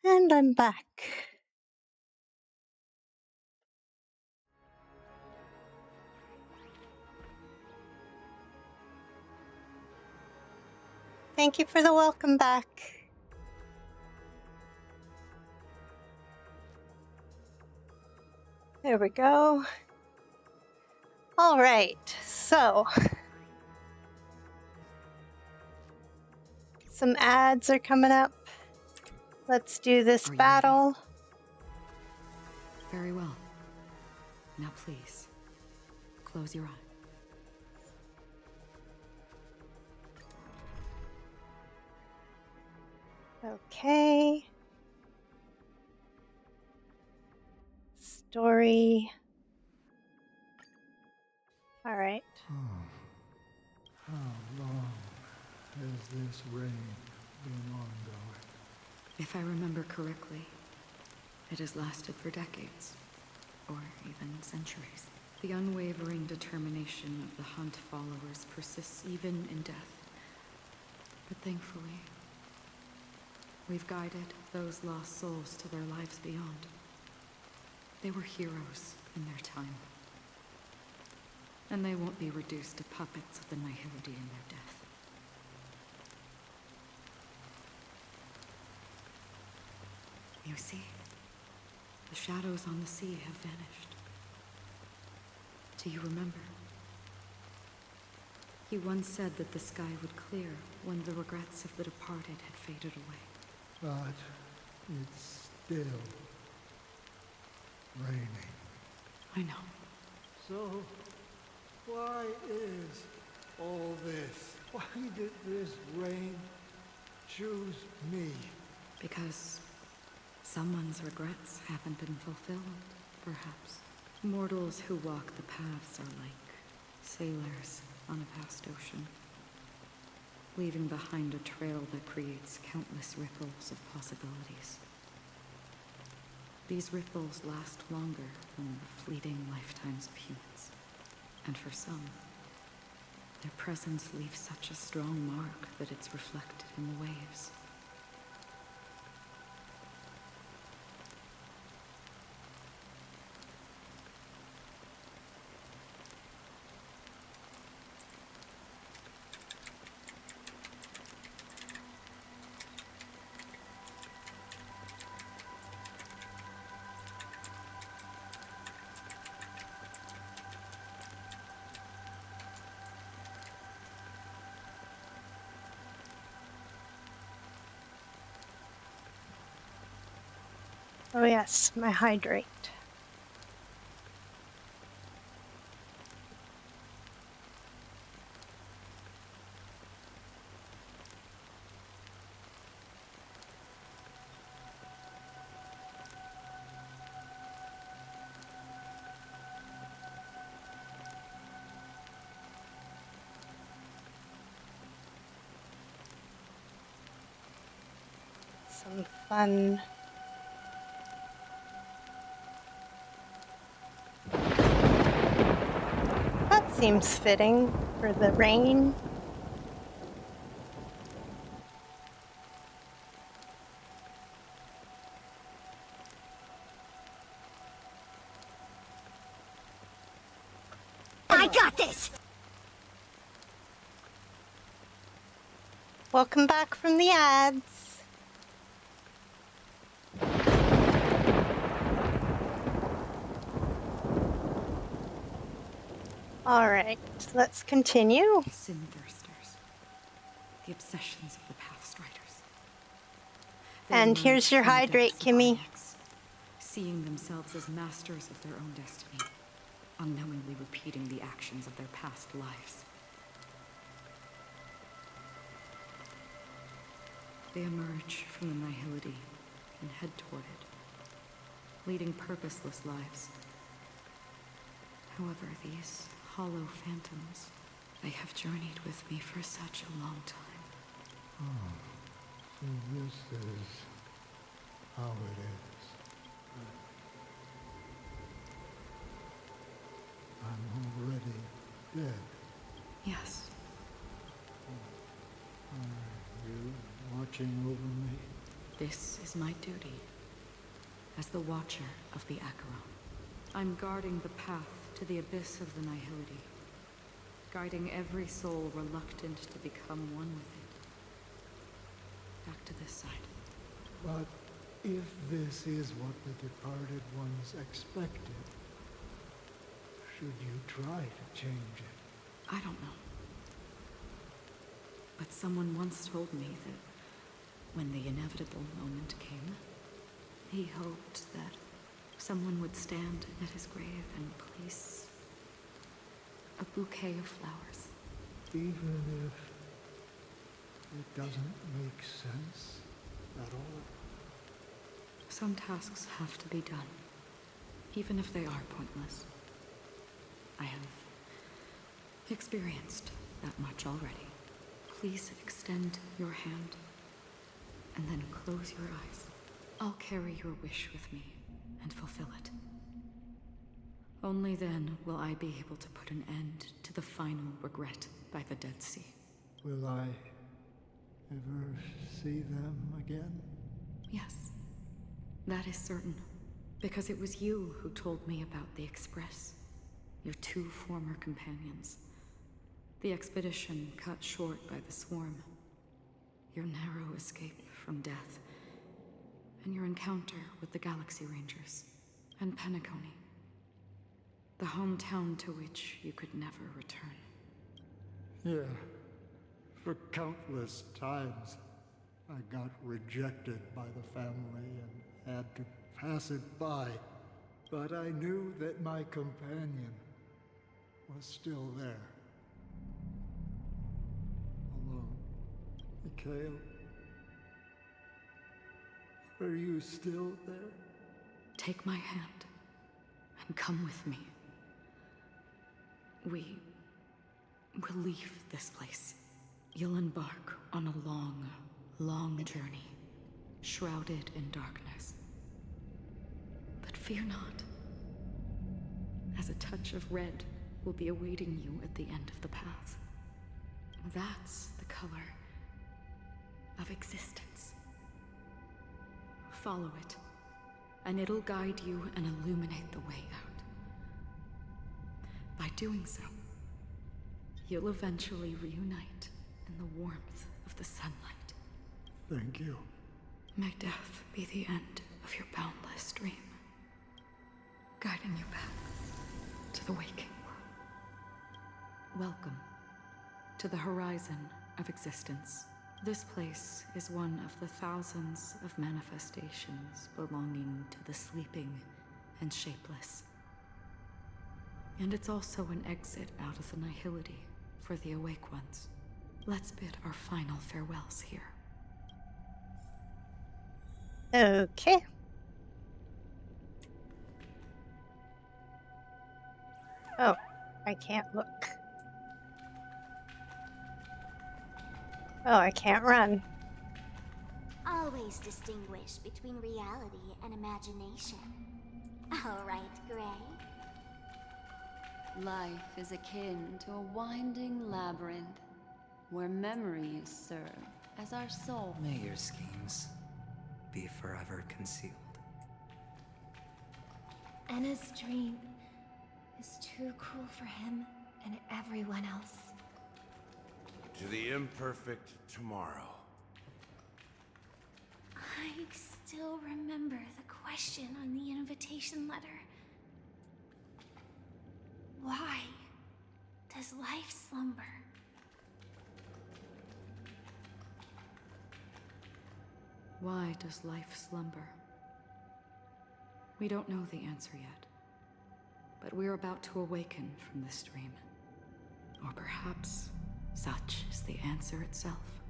Speaker 1: And I'm back. Thank you for the welcome back. There we go. All right, so some ads are coming up. Let's do this battle.
Speaker 14: Very well. Now please, close your eye.
Speaker 1: Okay. Story. All right.
Speaker 18: How long has this reign been ongoing?
Speaker 14: If I remember correctly, it has lasted for decades, or even centuries. The unwavering determination of the Hunt followers persists even in death. But thankfully, we've guided those lost souls to their lives beyond. They were heroes in their time. And they won't be reduced to puppets of the Nihility in their death. You see, the shadows on the sea have vanished. Do you remember? He once said that the sky would clear when the regrets of the departed had faded away.
Speaker 18: But it's still raining.
Speaker 14: I know.
Speaker 18: So, why is all this? Why did this rain choose me?
Speaker 14: Because someone's regrets haven't been fulfilled, perhaps. Mortals who walk the paths are like sailors on a vast ocean, leaving behind a trail that creates countless ripples of possibilities. These ripples last longer than the fleeting lifetimes of humans. And for some, their presence leaves such a strong mark that it's reflected in the waves.
Speaker 1: Oh yes, my hydrate. Some fun that seems fitting for the rain.
Speaker 8: I got this!
Speaker 1: Welcome back from the ads. All right, let's continue.
Speaker 14: Sin-thirsters. The obsessions of the Pathstriders.
Speaker 1: And here's your hydrate, Kimmy.
Speaker 14: Seeing themselves as masters of their own destiny, unknowingly repeating the actions of their past lives. They emerge from the Nihility and head toward it, leading purposeless lives. However, these hollow phantoms, they have journeyed with me for such a long time.
Speaker 18: Oh, so this is how it is. I'm already dead.
Speaker 14: Yes.
Speaker 18: Are you watching over me?
Speaker 14: This is my duty as the Watcher of the Acheron. I'm guarding the path to the abyss of the Nihility, guiding every soul reluctant to become one with it. Back to this side.
Speaker 18: But if this is what the departed ones expected, should you try to change it?
Speaker 14: I don't know. But someone once told me that when the inevitable moment came, he hoped that someone would stand at his grave and place a bouquet of flowers.
Speaker 18: Even if it doesn't make sense at all?
Speaker 14: Some tasks have to be done, even if they are pointless. I have experienced that much already. Please extend your hand, and then close your eyes. I'll carry your wish with me and fulfill it. Only then will I be able to put an end to the final regret by the Dead Sea.
Speaker 18: Will I ever see them again?
Speaker 14: Yes, that is certain. Because it was you who told me about the Express, your two former companions. The expedition cut short by the swarm. Your narrow escape from death. And your encounter with the Galaxy Rangers. And Penacony. The hometown to which you could never return.
Speaker 18: Yeah. For countless times, I got rejected by the family and had to pass it by. But I knew that my companion was still there. Alone. Mikhail, are you still there?
Speaker 14: Take my hand and come with me. We will leave this place. You'll embark on a long, long journey, shrouded in darkness. But fear not, as a touch of red will be awaiting you at the end of the path. That's the color of existence. Follow it, and it'll guide you and illuminate the way out. By doing so, you'll eventually reunite in the warmth of the sunlight.
Speaker 18: Thank you.
Speaker 14: May death be the end of your boundless dream, guiding you back to the waking world. Welcome to the horizon of existence. This place is one of the thousands of manifestations belonging to the sleeping and shapeless. And it's also an exit out of the Nihility for the awake ones. Let's bid our final farewells here.
Speaker 1: Okay. Oh, I can't look. Oh, I can't run.
Speaker 12: Always distinguish between reality and imagination. All right, Gray.
Speaker 11: Life is akin to a winding labyrinth, where memories serve as our soul.
Speaker 4: May your schemes be forever concealed.
Speaker 16: Anna's dream is too cruel for him and everyone else.
Speaker 15: To the imperfect tomorrow.
Speaker 12: I still remember the question on the invitation letter. Why does life slumber?
Speaker 14: Why does life slumber? We don't know the answer yet, but we're about to awaken from this dream. Or perhaps such is the answer itself.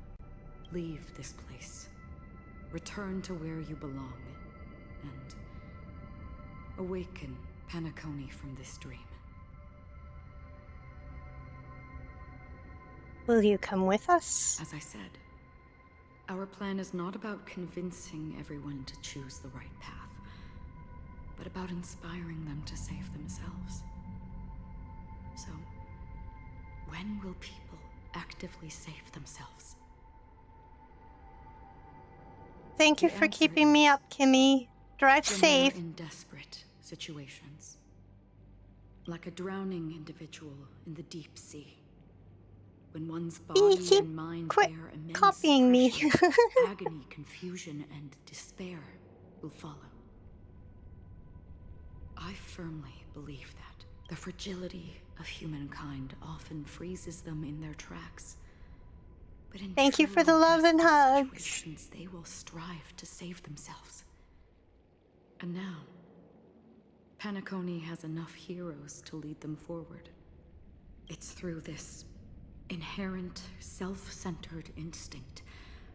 Speaker 14: Leave this place. Return to where you belong, and awaken Penacony from this dream.
Speaker 1: Will you come with us?
Speaker 14: As I said, our plan is not about convincing everyone to choose the right path, but about inspiring them to save themselves. So, when will people actively save themselves?
Speaker 1: thank you
Speaker 14: The
Speaker 1: for
Speaker 14: answer
Speaker 1: keeping me
Speaker 14: is
Speaker 1: up, Kimmy. Drive
Speaker 14: when
Speaker 1: safe.
Speaker 14: we're in desperate situations. Like a drowning individual in the deep sea. When one's body
Speaker 1: Keep
Speaker 14: and mind
Speaker 1: quit
Speaker 14: bear immense
Speaker 1: copying me.
Speaker 14: pressure, agony, confusion, and despair will follow. I firmly believe that the fragility of humankind often freezes them in their tracks. But in
Speaker 1: Thank you for the
Speaker 14: truly
Speaker 1: love and
Speaker 14: desperate
Speaker 1: hugs.
Speaker 14: situations, they will strive to save themselves. And now, Penacony has enough heroes to lead them forward. It's through this inherent, self-centered instinct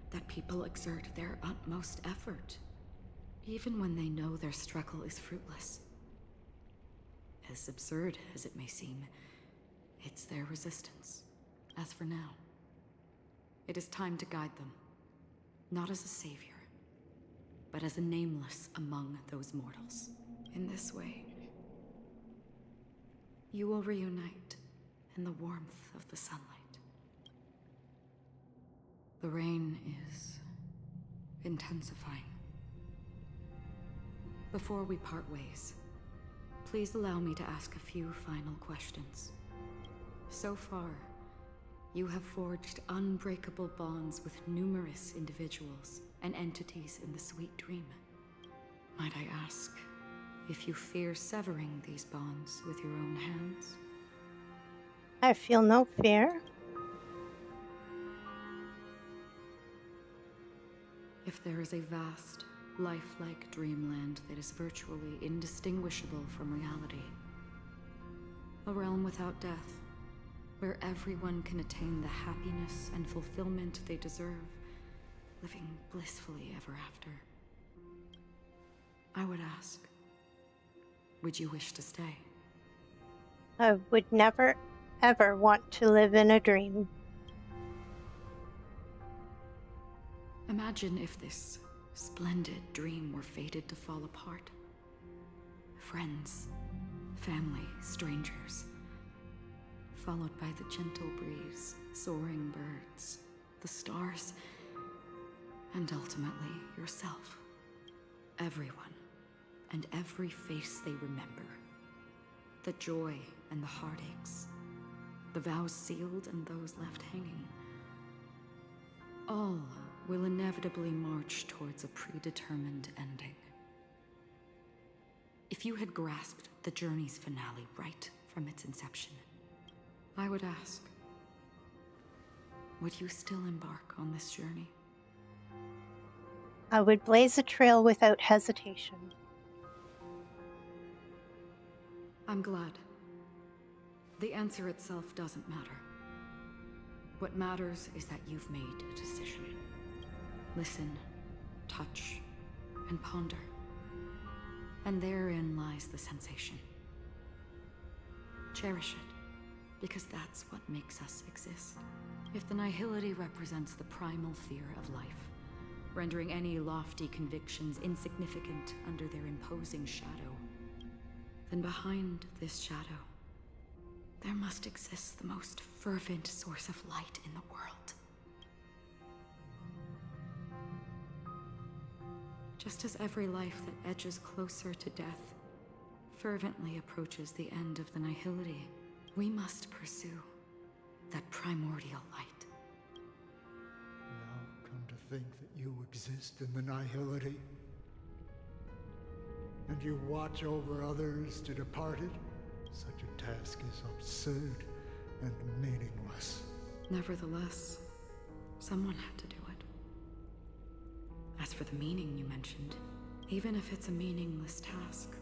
Speaker 14: that people exert their utmost effort, even when they know their struggle is fruitless. As absurd as it may seem, it's their resistance. As for now, it is time to guide them, not as a savior, but as a nameless among those mortals. In this way, you will reunite in the warmth of the sunlight. The rain is intensifying. Before we part ways, please allow me to ask a few final questions. So far, you have forged unbreakable bonds with numerous individuals and entities in the Sweet Dream. Might I ask if you fear severing these bonds with your own hands?
Speaker 1: I feel no fear.
Speaker 14: If there is a vast, lifelike dreamland that is virtually indistinguishable from reality, a realm without death, where everyone can attain the happiness and fulfillment they deserve, living blissfully ever after, I would ask, would you wish to stay?
Speaker 1: I would never, ever want to live in a dream.
Speaker 14: Imagine if this splendid dream were fated to fall apart. Friends, family, strangers, followed by the gentle breeze, soaring birds, the stars, and ultimately yourself. Everyone, and every face they remember. The joy and the heartaches, the vows sealed and those left hanging. All will inevitably march towards a predetermined ending. If you had grasped the journey's finale right from its inception, I would ask, would you still embark on this journey?
Speaker 1: I would blaze a trail without hesitation.
Speaker 14: I'm glad. The answer itself doesn't matter. What matters is that you've made a decision. Listen, touch, and ponder. And therein lies the sensation. Cherish it, because that's what makes us exist. If the nihility represents the primal fear of life, rendering any lofty convictions insignificant under their imposing shadow, then behind this shadow, there must exist the most fervent source of light in the world. Just as every life that edges closer to death fervently approaches the end of the nihility, we must pursue that primordial light.
Speaker 18: Now come to think that you exist in the nihility, and you watch over others to depart it, such a task is absurd and meaningless.
Speaker 14: Nevertheless, someone had to do it. As for the meaning you mentioned, even if it's a meaningless task,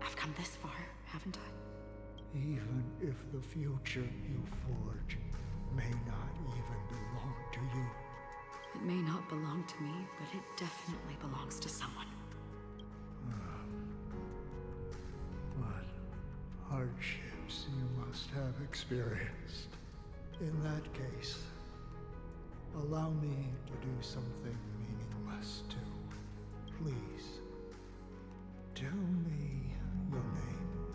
Speaker 14: I've come this far, haven't I?
Speaker 18: Even if the future you forge may not even belong to you.
Speaker 14: It may not belong to me, but it definitely belongs to someone.
Speaker 18: What hardships you must have experienced. In that case, allow me to do something meaningless too. Please, tell me your name.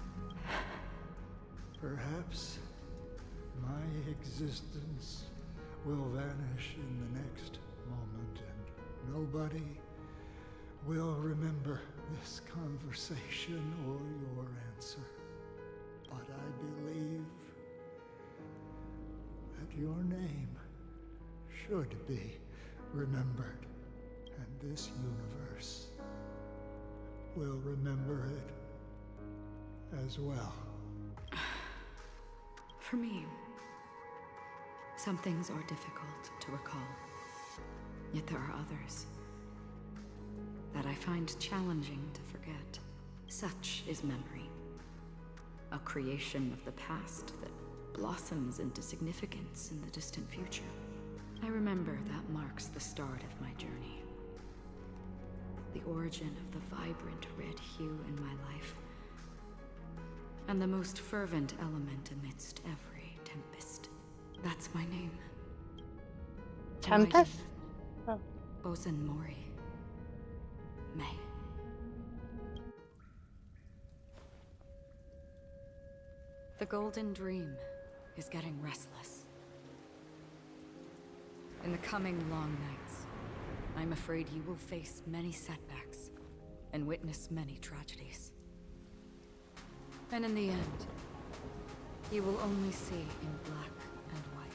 Speaker 18: Perhaps my existence will vanish in the next moment, and Nobody will remember this conversation or your answer, but I believe that your name should be remembered, and this universe will remember it as well.
Speaker 14: For me, some things are difficult to recall. Yet there are others that I find challenging to forget. Such is memory, a creation of the past that blossoms into significance in the distant future. I remember that marks the start of my journey. The origin of the vibrant red hue in my life, and the most fervent element amidst every tempest. That's my name.
Speaker 1: Tempest? Oh.
Speaker 14: Bosun Mori. May. The Golden Dream is getting restless. In the coming long nights, I'm afraid you will face many setbacks and witness many tragedies. And in the end, you will only see in black and white.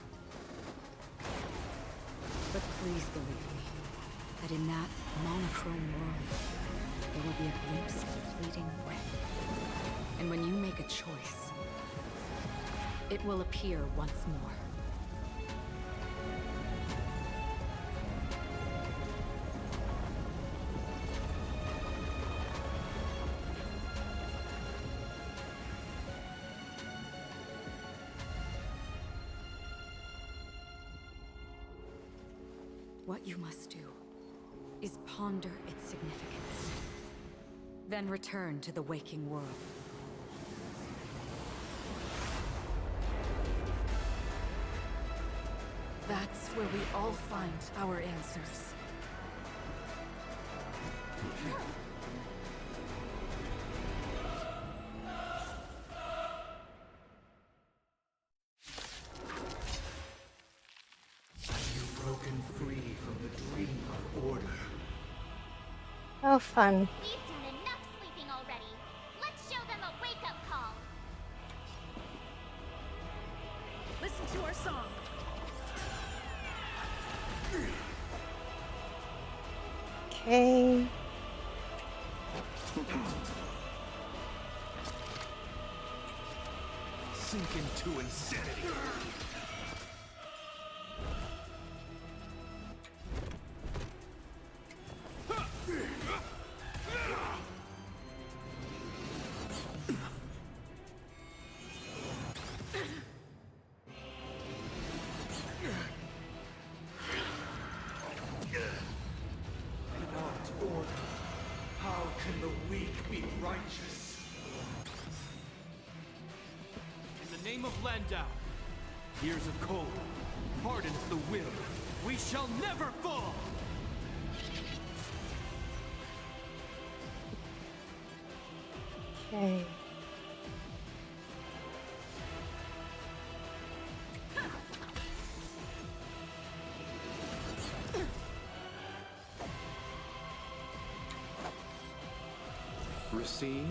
Speaker 14: But please believe me, that in that monochrome world, there will be a glimpse of fleeting red. And when you make a choice, it will appear once more. What you must do is ponder its significance, then return to the waking world. That's where we all find our answers.
Speaker 1: Oh, fun.
Speaker 12: We've done enough sleeping already. Let's show them a wake-up call.
Speaker 19: Listen to our song.
Speaker 1: Okay.
Speaker 6: Sink into insanity.
Speaker 10: Without order, how can the weak be righteous?
Speaker 7: In the name of Landau, years of cold hardens the will. We shall never fall!
Speaker 1: Okay.
Speaker 6: Receive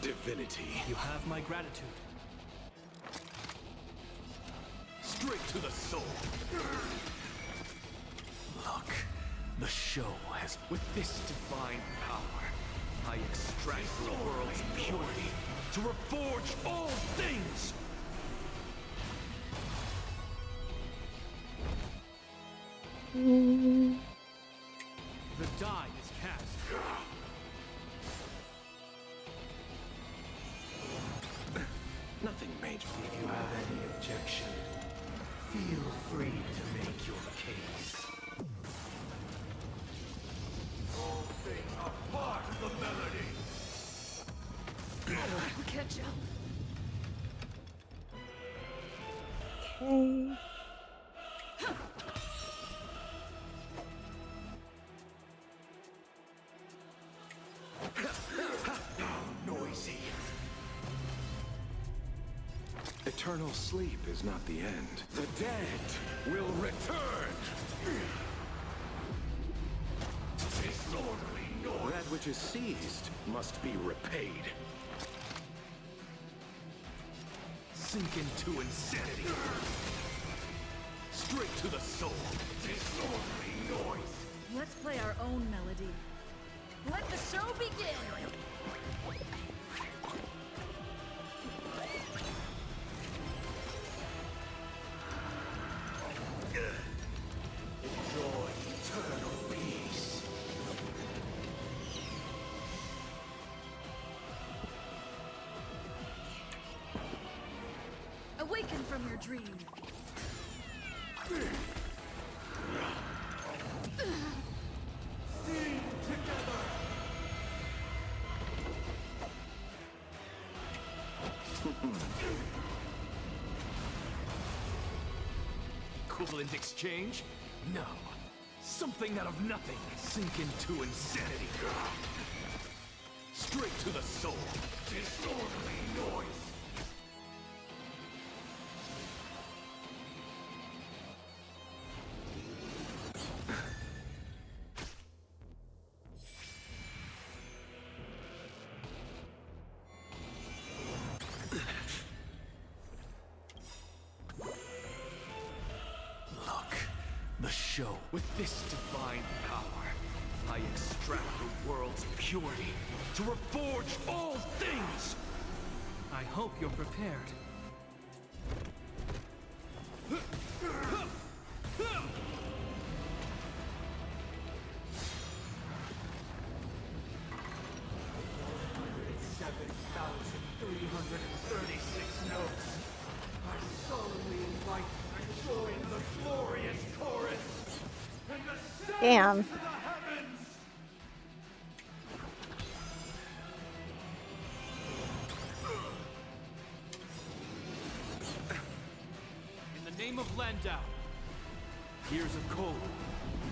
Speaker 6: divinity.
Speaker 7: You have my gratitude.
Speaker 6: Straight to the soul. Look, the show has... With this divine power, I extract the world's purity to reforge all things!
Speaker 7: The die is cast.
Speaker 6: Nothing major.
Speaker 10: If you have any objection, feel free to make your case. All things are part of the melody.
Speaker 19: I'll catch up.
Speaker 1: Okay.
Speaker 10: Noisy.
Speaker 15: Eternal sleep is not the end.
Speaker 6: The dead will return!
Speaker 15: That which is seized must be repaid.
Speaker 6: Sink into insanity. Straight to the soul. Disorderly noise.
Speaker 19: Let's play our own melody. Let the show begin!
Speaker 10: Enjoy eternal peace.
Speaker 19: Awaken from your dream.
Speaker 6: Sing together. Equivalent exchange? No. Something out of nothing. Sink into insanity. Straight to the soul. Disorderly noise. The show. With this divine power, I extract the world's purity to reforge all things!
Speaker 7: I hope you're prepared.
Speaker 6: Notes. I solemnly invite you to join the glorious chorus and the
Speaker 1: Damn.
Speaker 6: sounds of the heavens.
Speaker 7: In the name of Landau,
Speaker 6: Years of cold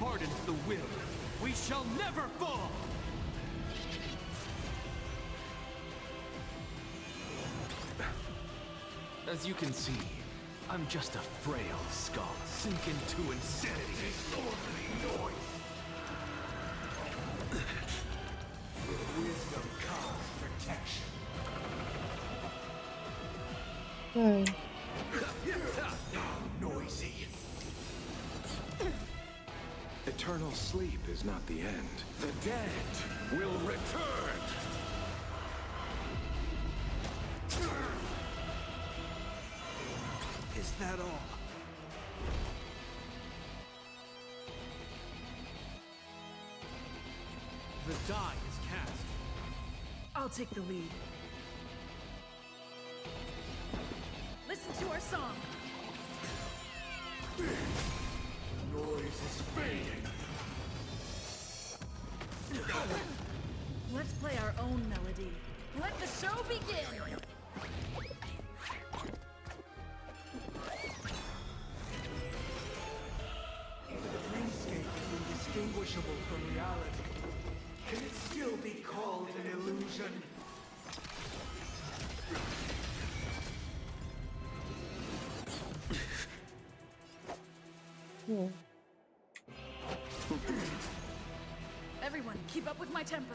Speaker 6: hardens the will.
Speaker 7: we shall never fall!
Speaker 6: As you can see, I'm just a frail skull. Sink into insanity. Disorderly noise. With wisdom comes protection. How noisy.
Speaker 15: Eternal sleep is not the end. The dead will return.
Speaker 7: Is that all? The die is cast.
Speaker 19: I'll take the lead. Listen to our song.
Speaker 6: Noise is fading.
Speaker 19: Let's play our own melody. Let the show begin!
Speaker 10: The dreamscape is indistinguishable from reality. Can it still be called an illusion?
Speaker 19: Everyone, keep up with my tempo.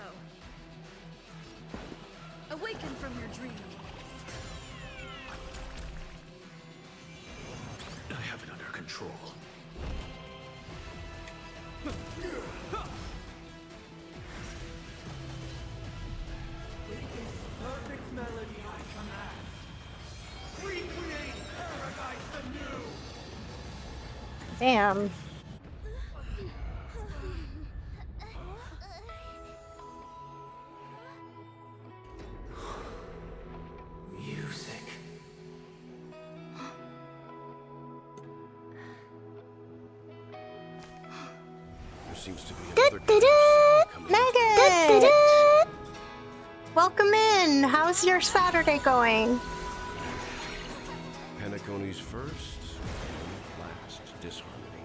Speaker 19: Awaken from your dream.
Speaker 6: I have it under control.
Speaker 10: With this perfect melody I command, recreate paradise anew!
Speaker 1: Damn.
Speaker 10: Music.
Speaker 5: There seems to be another coming.
Speaker 1: Megan! Welcome in. How's your Saturday going?
Speaker 5: Penacony's first and last disharmony.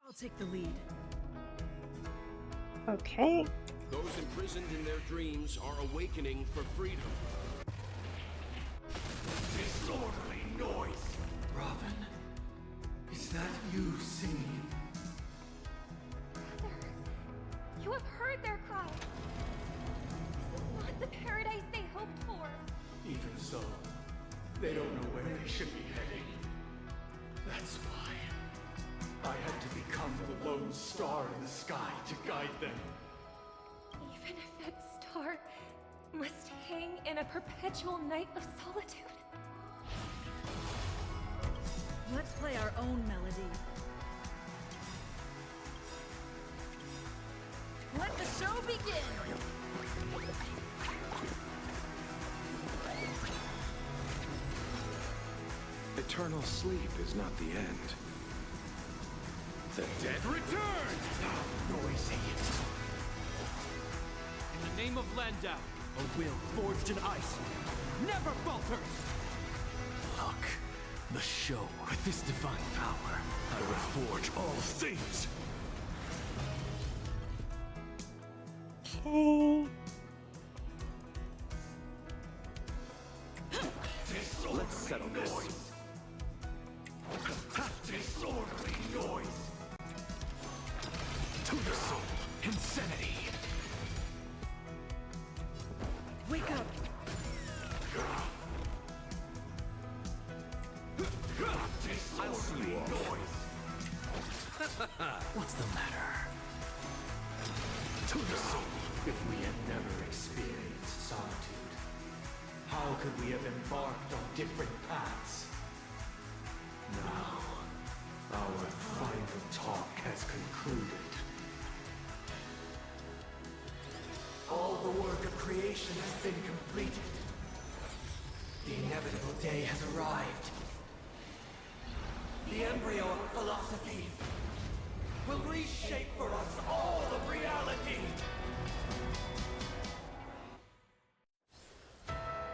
Speaker 19: I'll take the lead.
Speaker 1: Okay.
Speaker 5: Those imprisoned in their dreams are awakening for freedom.
Speaker 10: Disorderly noise! Robin, is that you singing?
Speaker 6: They don't know where they should be heading. That's why I had to become the lone star in the sky to guide them.
Speaker 16: Even if that star must hang in a perpetual night of solitude.
Speaker 19: Let's play our own melody. Let the show begin!
Speaker 15: Eternal sleep is not the end.
Speaker 6: The dead return! Noisy.
Speaker 7: In the name of Landau, a will forged in ice never falters!
Speaker 6: Look, the show with this divine power, I reforge all things.
Speaker 1: Okay.
Speaker 6: Let's settle this. Disorderly noise. To the soul, insanity.
Speaker 19: Wake up!
Speaker 6: I'll see you all. What's the matter? To the soul.
Speaker 10: If we had never experienced solitude, how could we have embarked on different paths? Now, our final talk has concluded. All the work of creation has been completed. The inevitable day has arrived. The embryo of philosophy will reshape for us all of reality.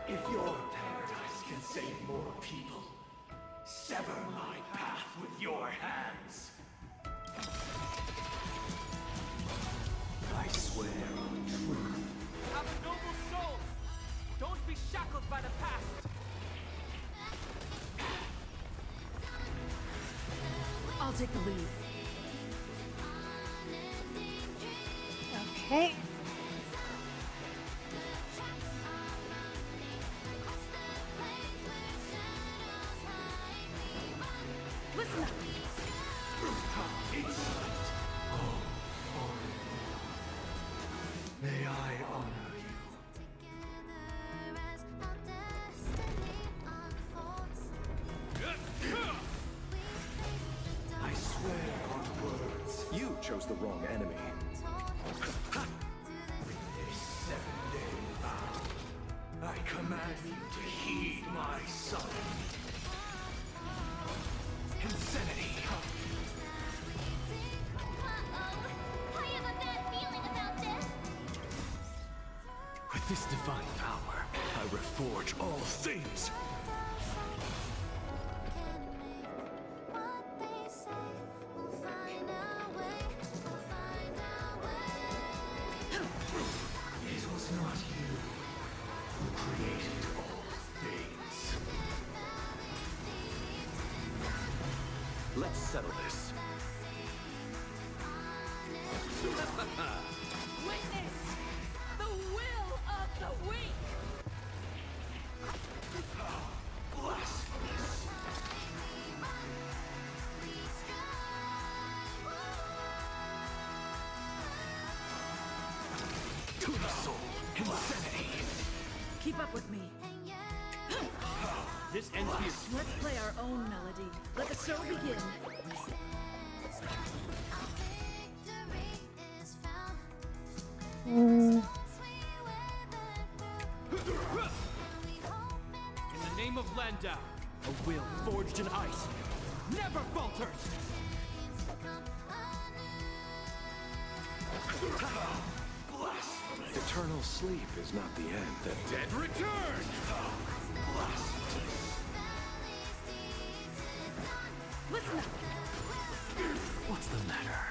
Speaker 10: If your paradise can save more people, sever my path with your hands. I swear on truth.
Speaker 7: Have a noble soul! Don't be shackled by the past!
Speaker 19: I'll take the lead.
Speaker 1: Okay.
Speaker 19: Listen up.
Speaker 10: Insolent. Oh, foreign. May I honor you? I swear on words.
Speaker 15: You chose the wrong enemy.
Speaker 10: This 7-day vow, I command you to heed my summons. Insanity.
Speaker 12: I have a bad feeling about this.
Speaker 6: With this divine power, I reforge all things.
Speaker 10: It was not you who created all things.
Speaker 6: Let's settle this.
Speaker 19: Witness the will of the weak!
Speaker 10: Blasphemous.
Speaker 6: To the soul, insanity.
Speaker 19: Keep up with me.
Speaker 7: This ends here.
Speaker 19: Let's play our own melody. Let the show begin.
Speaker 7: In the name of Landau, a will forged in ice never falters!
Speaker 10: Blasphemous.
Speaker 15: Eternal sleep is not the end.
Speaker 6: The dead return!
Speaker 10: Blasphemous.
Speaker 19: Listen up.
Speaker 6: What's the matter?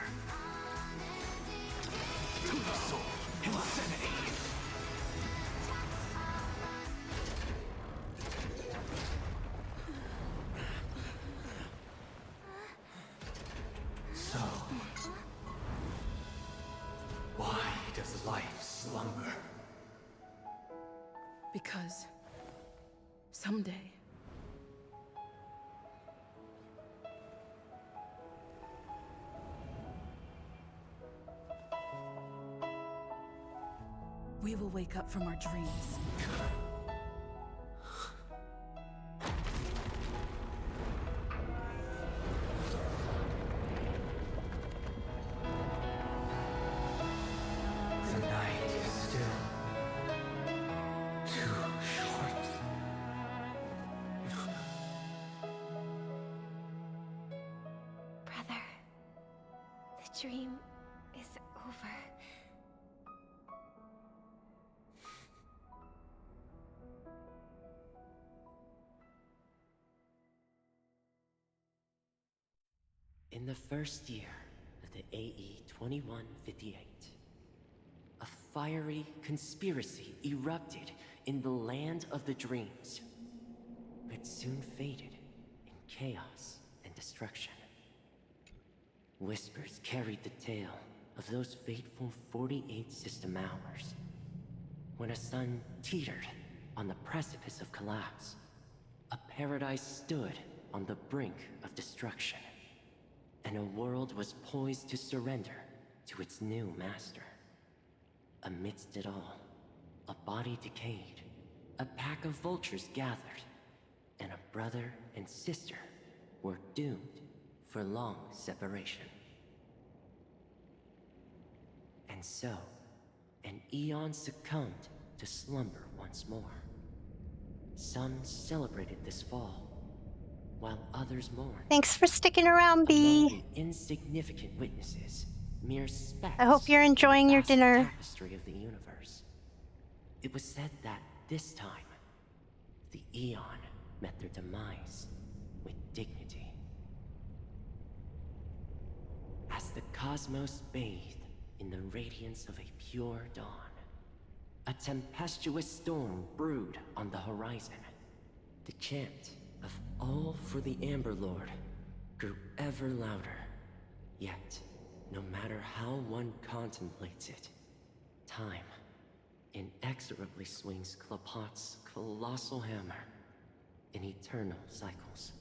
Speaker 6: To the soul, insanity.
Speaker 10: So, why does life slumber?
Speaker 9: Because someday
Speaker 19: wake up from our dreams.
Speaker 10: The night is still too short.
Speaker 16: Brother, the dream is over.
Speaker 20: In the first year of the AE 2158, a fiery conspiracy erupted in the land of the dreams, but soon faded in chaos and destruction. Whispers carried the tale of those fateful 48 system hours, when a sun teetered on the precipice of collapse. A paradise stood on the brink of destruction, and a world was poised to surrender to its new master. Amidst it all, a body decayed, a pack of vultures gathered, and a brother and sister were doomed for long separation. And so, an eon succumbed to slumber once more. Some celebrated this fall, while others mourned.
Speaker 1: Thanks for sticking around,
Speaker 20: Among
Speaker 1: B.
Speaker 20: the insignificant witnesses, mere specks
Speaker 1: I hope you're
Speaker 20: in the
Speaker 1: enjoying your
Speaker 20: vast
Speaker 1: dinner.
Speaker 20: tapestry of the universe. It was said that this time, the Eon met their demise with dignity. As the cosmos bathed in the radiance of a pure dawn, a tempestuous storm brewed on the horizon. The chant of all for the Amber Lord grew ever louder. Yet, no matter how one contemplates it, time inexorably swings Klapot's colossal hammer in eternal cycles.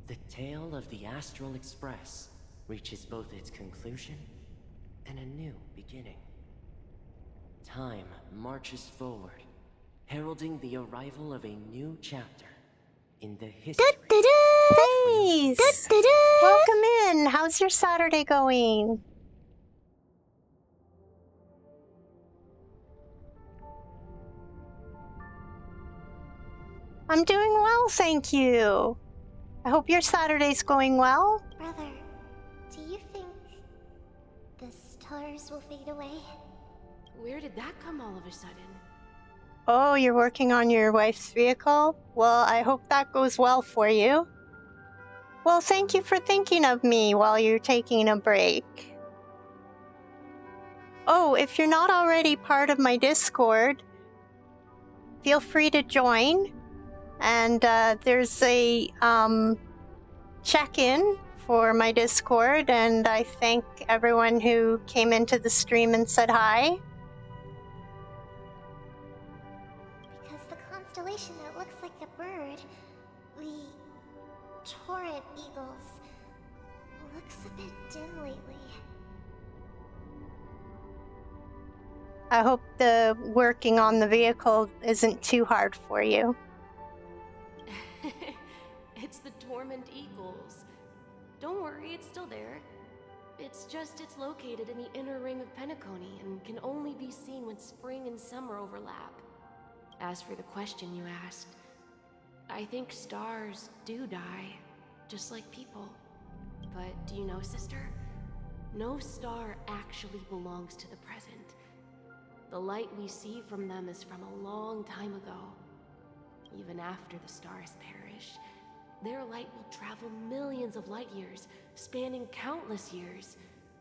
Speaker 20: The tale of the Astral Express reaches both its conclusion and a new beginning. Time marches forward, heralding the arrival of a new chapter in the history.
Speaker 1: Hey, welcome in. How's your Saturday going? I'm doing well, thank you. I hope your Saturday's going well.
Speaker 12: Brother, do you think the stars will fade away?
Speaker 17: Where did that come all of a sudden?
Speaker 1: Oh, you're working on your wife's vehicle? Well, I hope that goes well for you. Well, thank you for thinking of me while you're taking a break. Oh, if you're not already part of my Discord, feel free to join. And there's a check-in for my Discord, and I thank everyone who came into the stream and said hi.
Speaker 12: Because the constellation that looks like a bird, the Torrent Eagles, looks a bit dim lately.
Speaker 1: I hope the working on the vehicle isn't too hard for you.
Speaker 17: It's the Torment Eagles. Don't worry, it's still there. It's just it's located in the inner ring of Penacony and can only be seen when spring and summer overlap. As for the question you asked, I think stars do die, just like people. But do you know, sister? No star actually belongs to the present. The light we see from them is from a long time ago. Even after the stars perish, their light will travel millions of light years, spanning countless years,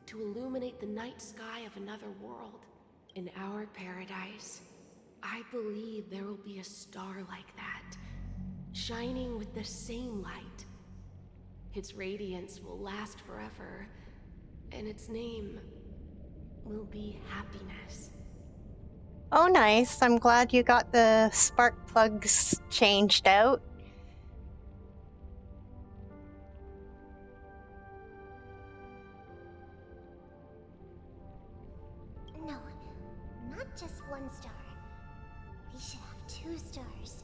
Speaker 17: to illuminate the night sky of another world. In our paradise, I believe there will be a star like that, shining with the same light. Its radiance will last forever, and its name will be Happiness.
Speaker 1: Oh, nice. I'm glad you got the spark plugs changed out.
Speaker 12: No, 2 stars.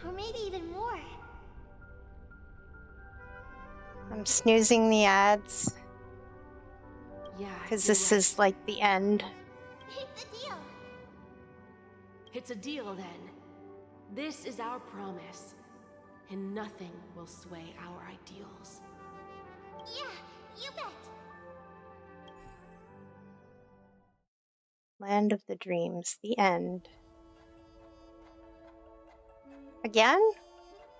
Speaker 12: Or maybe even more.
Speaker 1: I'm snoozing the ads
Speaker 17: Yeah,
Speaker 1: because
Speaker 17: you're
Speaker 1: this
Speaker 17: right.
Speaker 1: is like the end.
Speaker 12: It's a deal.
Speaker 17: It's a deal then. This is our promise. And nothing will sway our ideals.
Speaker 12: Yeah, you bet.
Speaker 1: Land of the Dreams, the end. Again?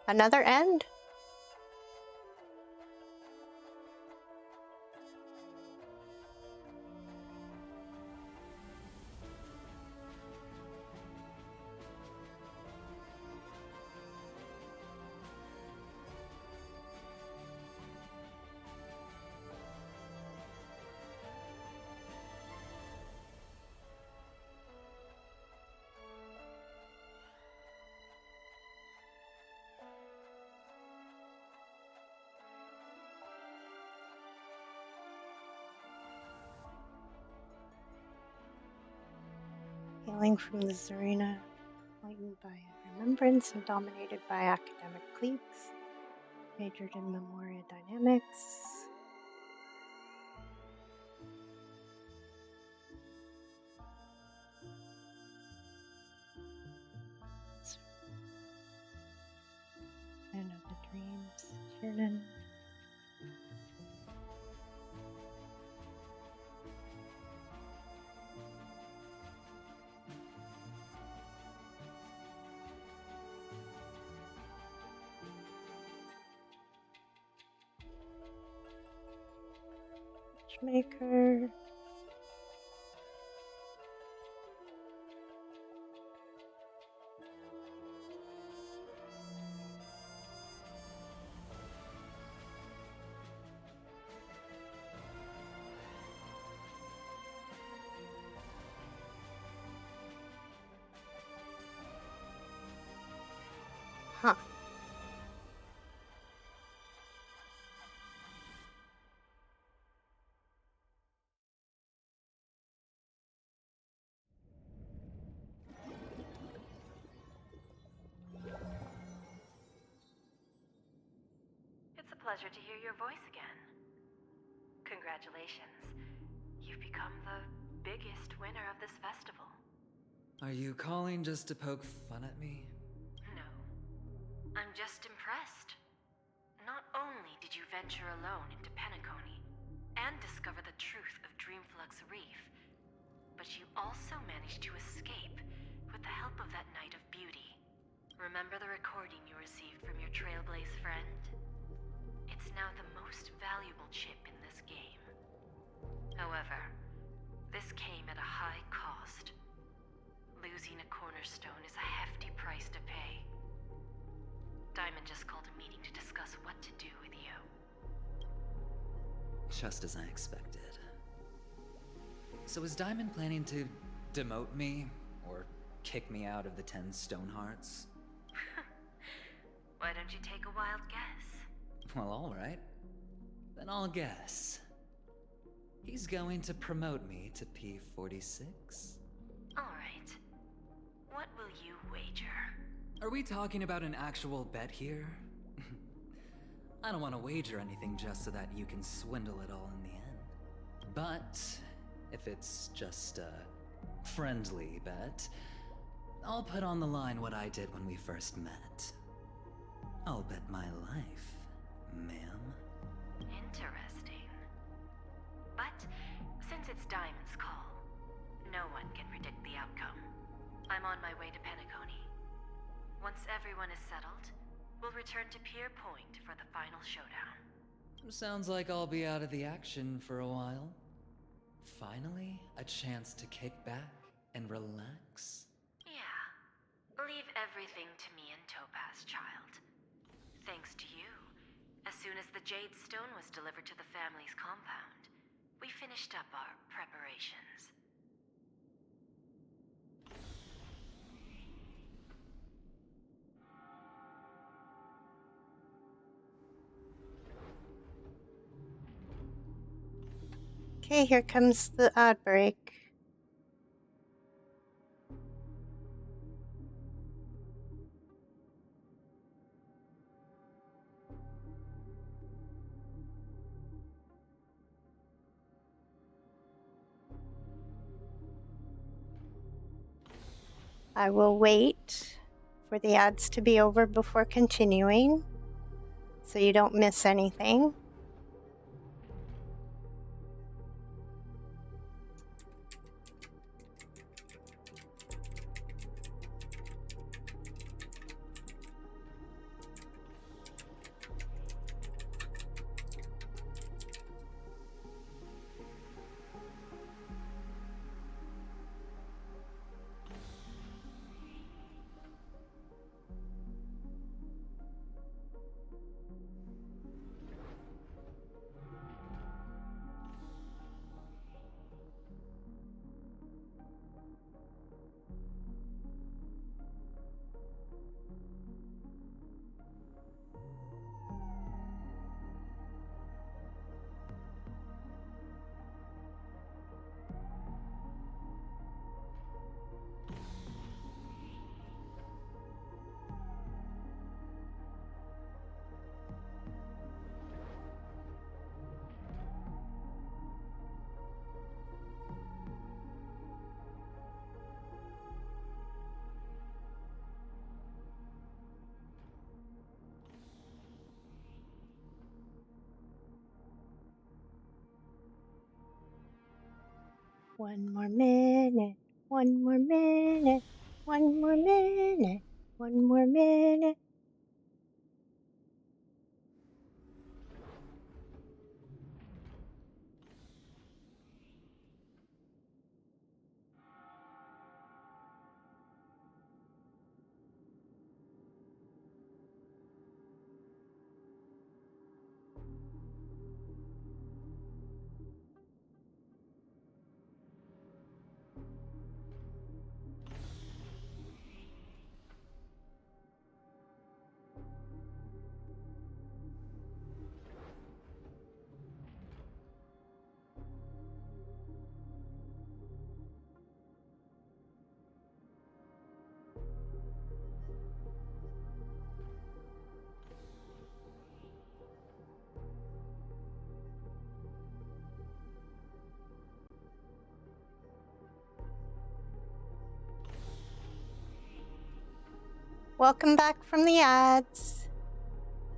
Speaker 1: Another end? Hailing from the Zarina, enlightened by remembrance and dominated by academic cliques, majored in memoria dynamics. Land of the Dreams, Tiernan. Maker. Huh.
Speaker 21: It's a pleasure to hear your voice again. Congratulations. You've become the biggest winner of this festival.
Speaker 22: Are you calling just to poke fun at me?
Speaker 21: No. I'm just impressed. Not only did you venture alone into Penacony and discover the truth of Dreamflux Reef, but you also managed to escape with the help of that Knight of Beauty. Remember the recording you received from your Trailblaze friend? It's now the most valuable chip in this game. However, this came at a high cost. Losing a cornerstone is a hefty price to pay. Diamond just called a meeting to discuss what to do with you.
Speaker 22: Just as I expected. So is Diamond planning to demote me? Or kick me out of the 10 Stonehearts?
Speaker 21: Why don't you take a wild guess?
Speaker 22: Well, alright. Then I'll guess. He's going to promote me to P46?
Speaker 21: Alright. What will you wager?
Speaker 22: Are we talking about an actual bet here? I don't want to wager anything just so that you can swindle it all in the end. But if it's just a friendly bet, I'll put on the line what I did when we first met. I'll bet my life, ma'am.
Speaker 21: Interesting. But since it's Diamond's call, no one can predict the outcome. I'm on my way to Penacony. Once everyone is settled, we'll return to Pier Point for the final showdown.
Speaker 22: Sounds like I'll be out of the action for a while. Finally, a chance to kick back and relax.
Speaker 21: Yeah. Leave everything to me and Topaz, child. Thanks to you, as soon as the Jade Stone was delivered to the family's compound, we finished up our preparations.
Speaker 1: Okay, here comes the ad break. I will wait for the ads to be over before continuing, so you don't miss anything. One more minute, one more minute, one more minute, one more minute. Welcome back from the ads.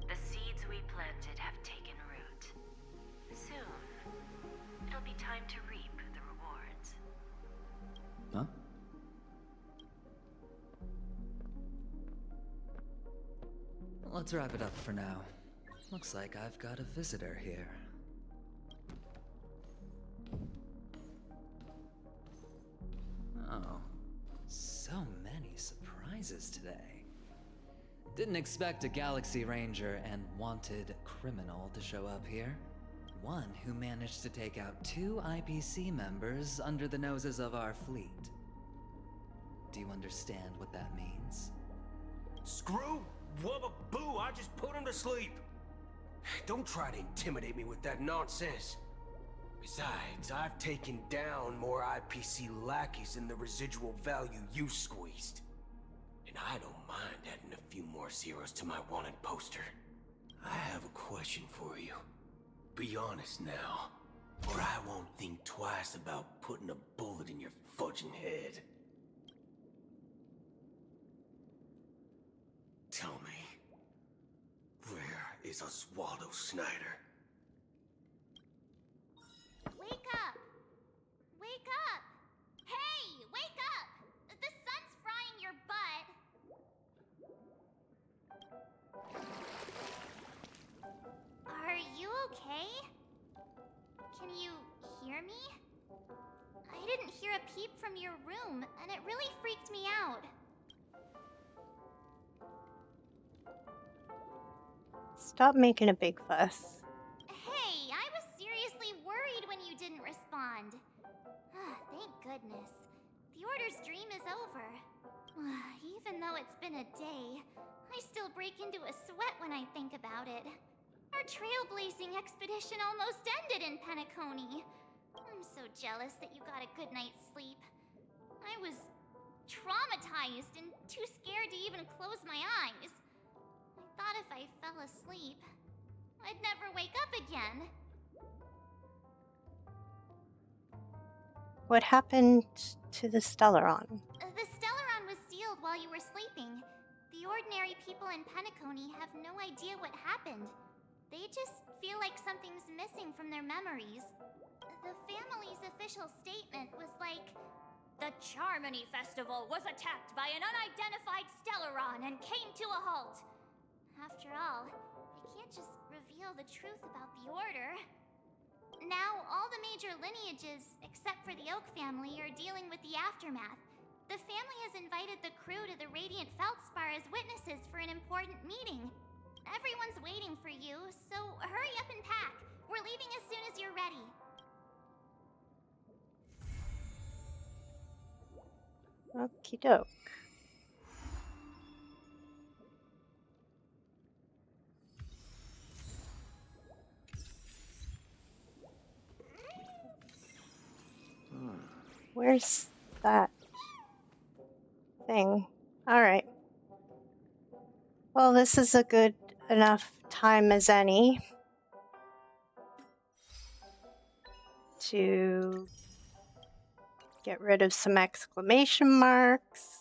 Speaker 21: The seeds we planted have taken root. Soon, it'll be time to reap the rewards.
Speaker 22: Huh? Let's wrap it up for now. Looks like I've got a visitor here. Oh, so many surprises today. Didn't expect a Galaxy Ranger and wanted criminal to show up here. One who managed to take out 2 IPC members under the noses of our fleet. Do you understand what that means?
Speaker 10: Screw wubba boo, I just put him to sleep. Don't try to intimidate me with that nonsense. Besides, I've taken down more IPC lackeys than the residual value you squeezed. And I don't mind adding a few more zeros to my wanted poster. I have a question for you. Be honest now, or I won't think twice about putting a bullet in your fudging head. Tell me, where is Oswaldo Snyder?
Speaker 12: Wake up! Wake up! Hey, wake up! The sun's frying your butt. Are you okay? Can you hear me? I didn't hear a peep from your room, and it really freaked me out.
Speaker 1: Stop making a big fuss.
Speaker 12: Hey, I was seriously worried when you didn't respond. Thank goodness. The Order's dream is over. Even though it's been a day, I still break into a sweat when I think about it. Our trailblazing expedition almost ended in Penacony. I'm so jealous that you got a good night's sleep. I was traumatized and too scared to even close my eyes. I thought if I fell asleep, I'd never wake up again.
Speaker 1: What happened to the Stellaron?
Speaker 12: The Stellaron was killed while you were sleeping. The ordinary people in Penacony have no idea what happened. They just feel like something's missing from their memories. The family's official statement was like, "The Charmony Festival was attacked by an unidentified Stellaron and came to a halt." After all, I can't just reveal the truth about the Order. Now, all the major lineages, except for the Oak family, are dealing with the aftermath. The family has invited the crew to the Radiant Feldspar as witnesses for an important meeting. Everyone's waiting for you, so hurry up and pack. We're leaving as soon as you're ready.
Speaker 1: Okie doke. Where's that thing? Alright. Well, this is a good enough time as any to get rid of some exclamation marks.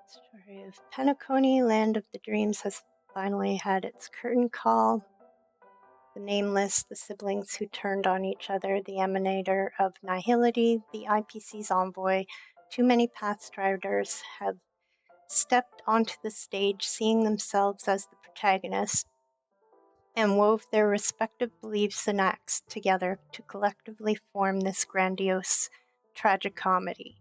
Speaker 1: Story of Penacony, Land of the Dreams, has finally had its curtain call. The Nameless, the siblings who turned on each other, the Emanator of Nihility, the IPC's envoy, too many Pathstriders have stepped onto the stage, seeing themselves as the protagonists, and wove their respective beliefs and acts together to collectively form this grandiose tragicomedy.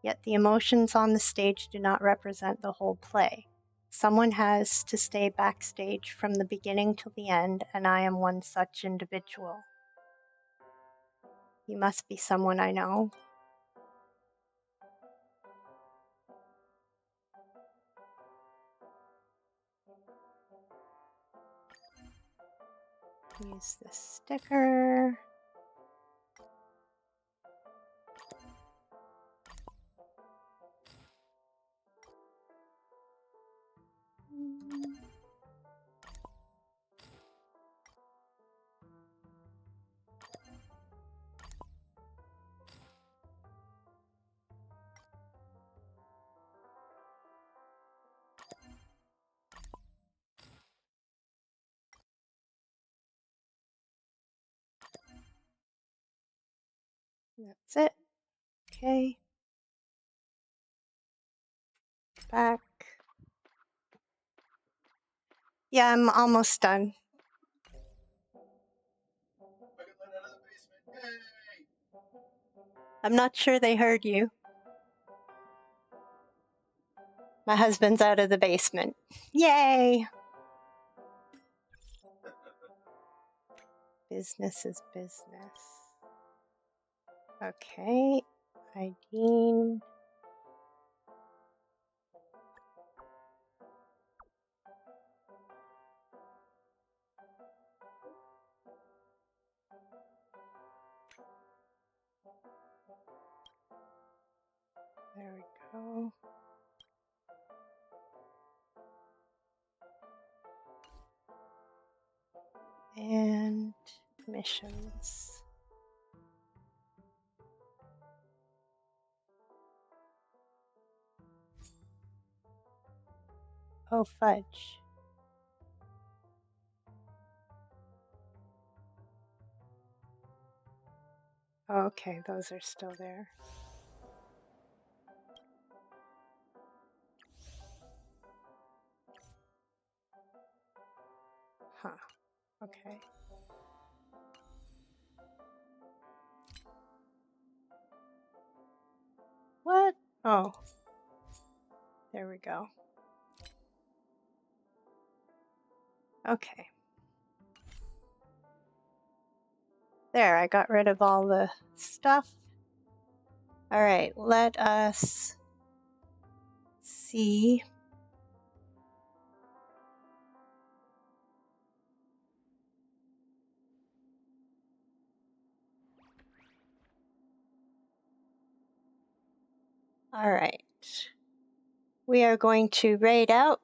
Speaker 1: Yet the emotions on the stage do not represent the whole play. Someone has to stay backstage from the beginning till the end, and I am one such individual. You must be someone I know. Use this sticker. That's it. Okay. Back. Yeah, I'm almost done. I'm not sure they heard you. My husband's out of the basement. Yay! Business is business. Okay. ID. There we go. And missions. Oh, fudge. Okay, those are still there. Huh. Okay. What? Oh. There we go. Okay. There, I got rid of all the stuff. All right, let us see. All right. We are going to raid out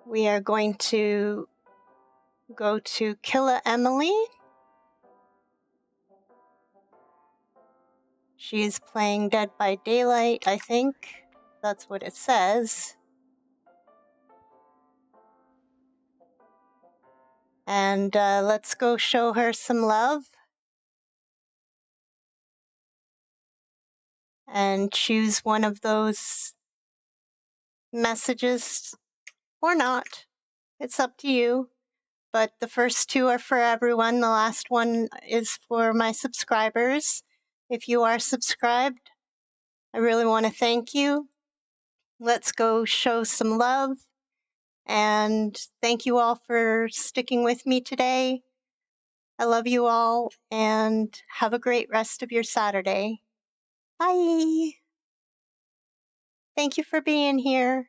Speaker 1: we are going to go to Killa Emily. She is playing Dead by Daylight, I think. That's what it says. And let's go show her some love. And choose one of those messages or not. It's up to you. But the first two are for everyone. The last one is for my subscribers. If you are subscribed, I really want to thank you. Let's go show some love. And thank you all for sticking with me today. I love you all and have a great rest of your Saturday. Bye. Thank you for being here.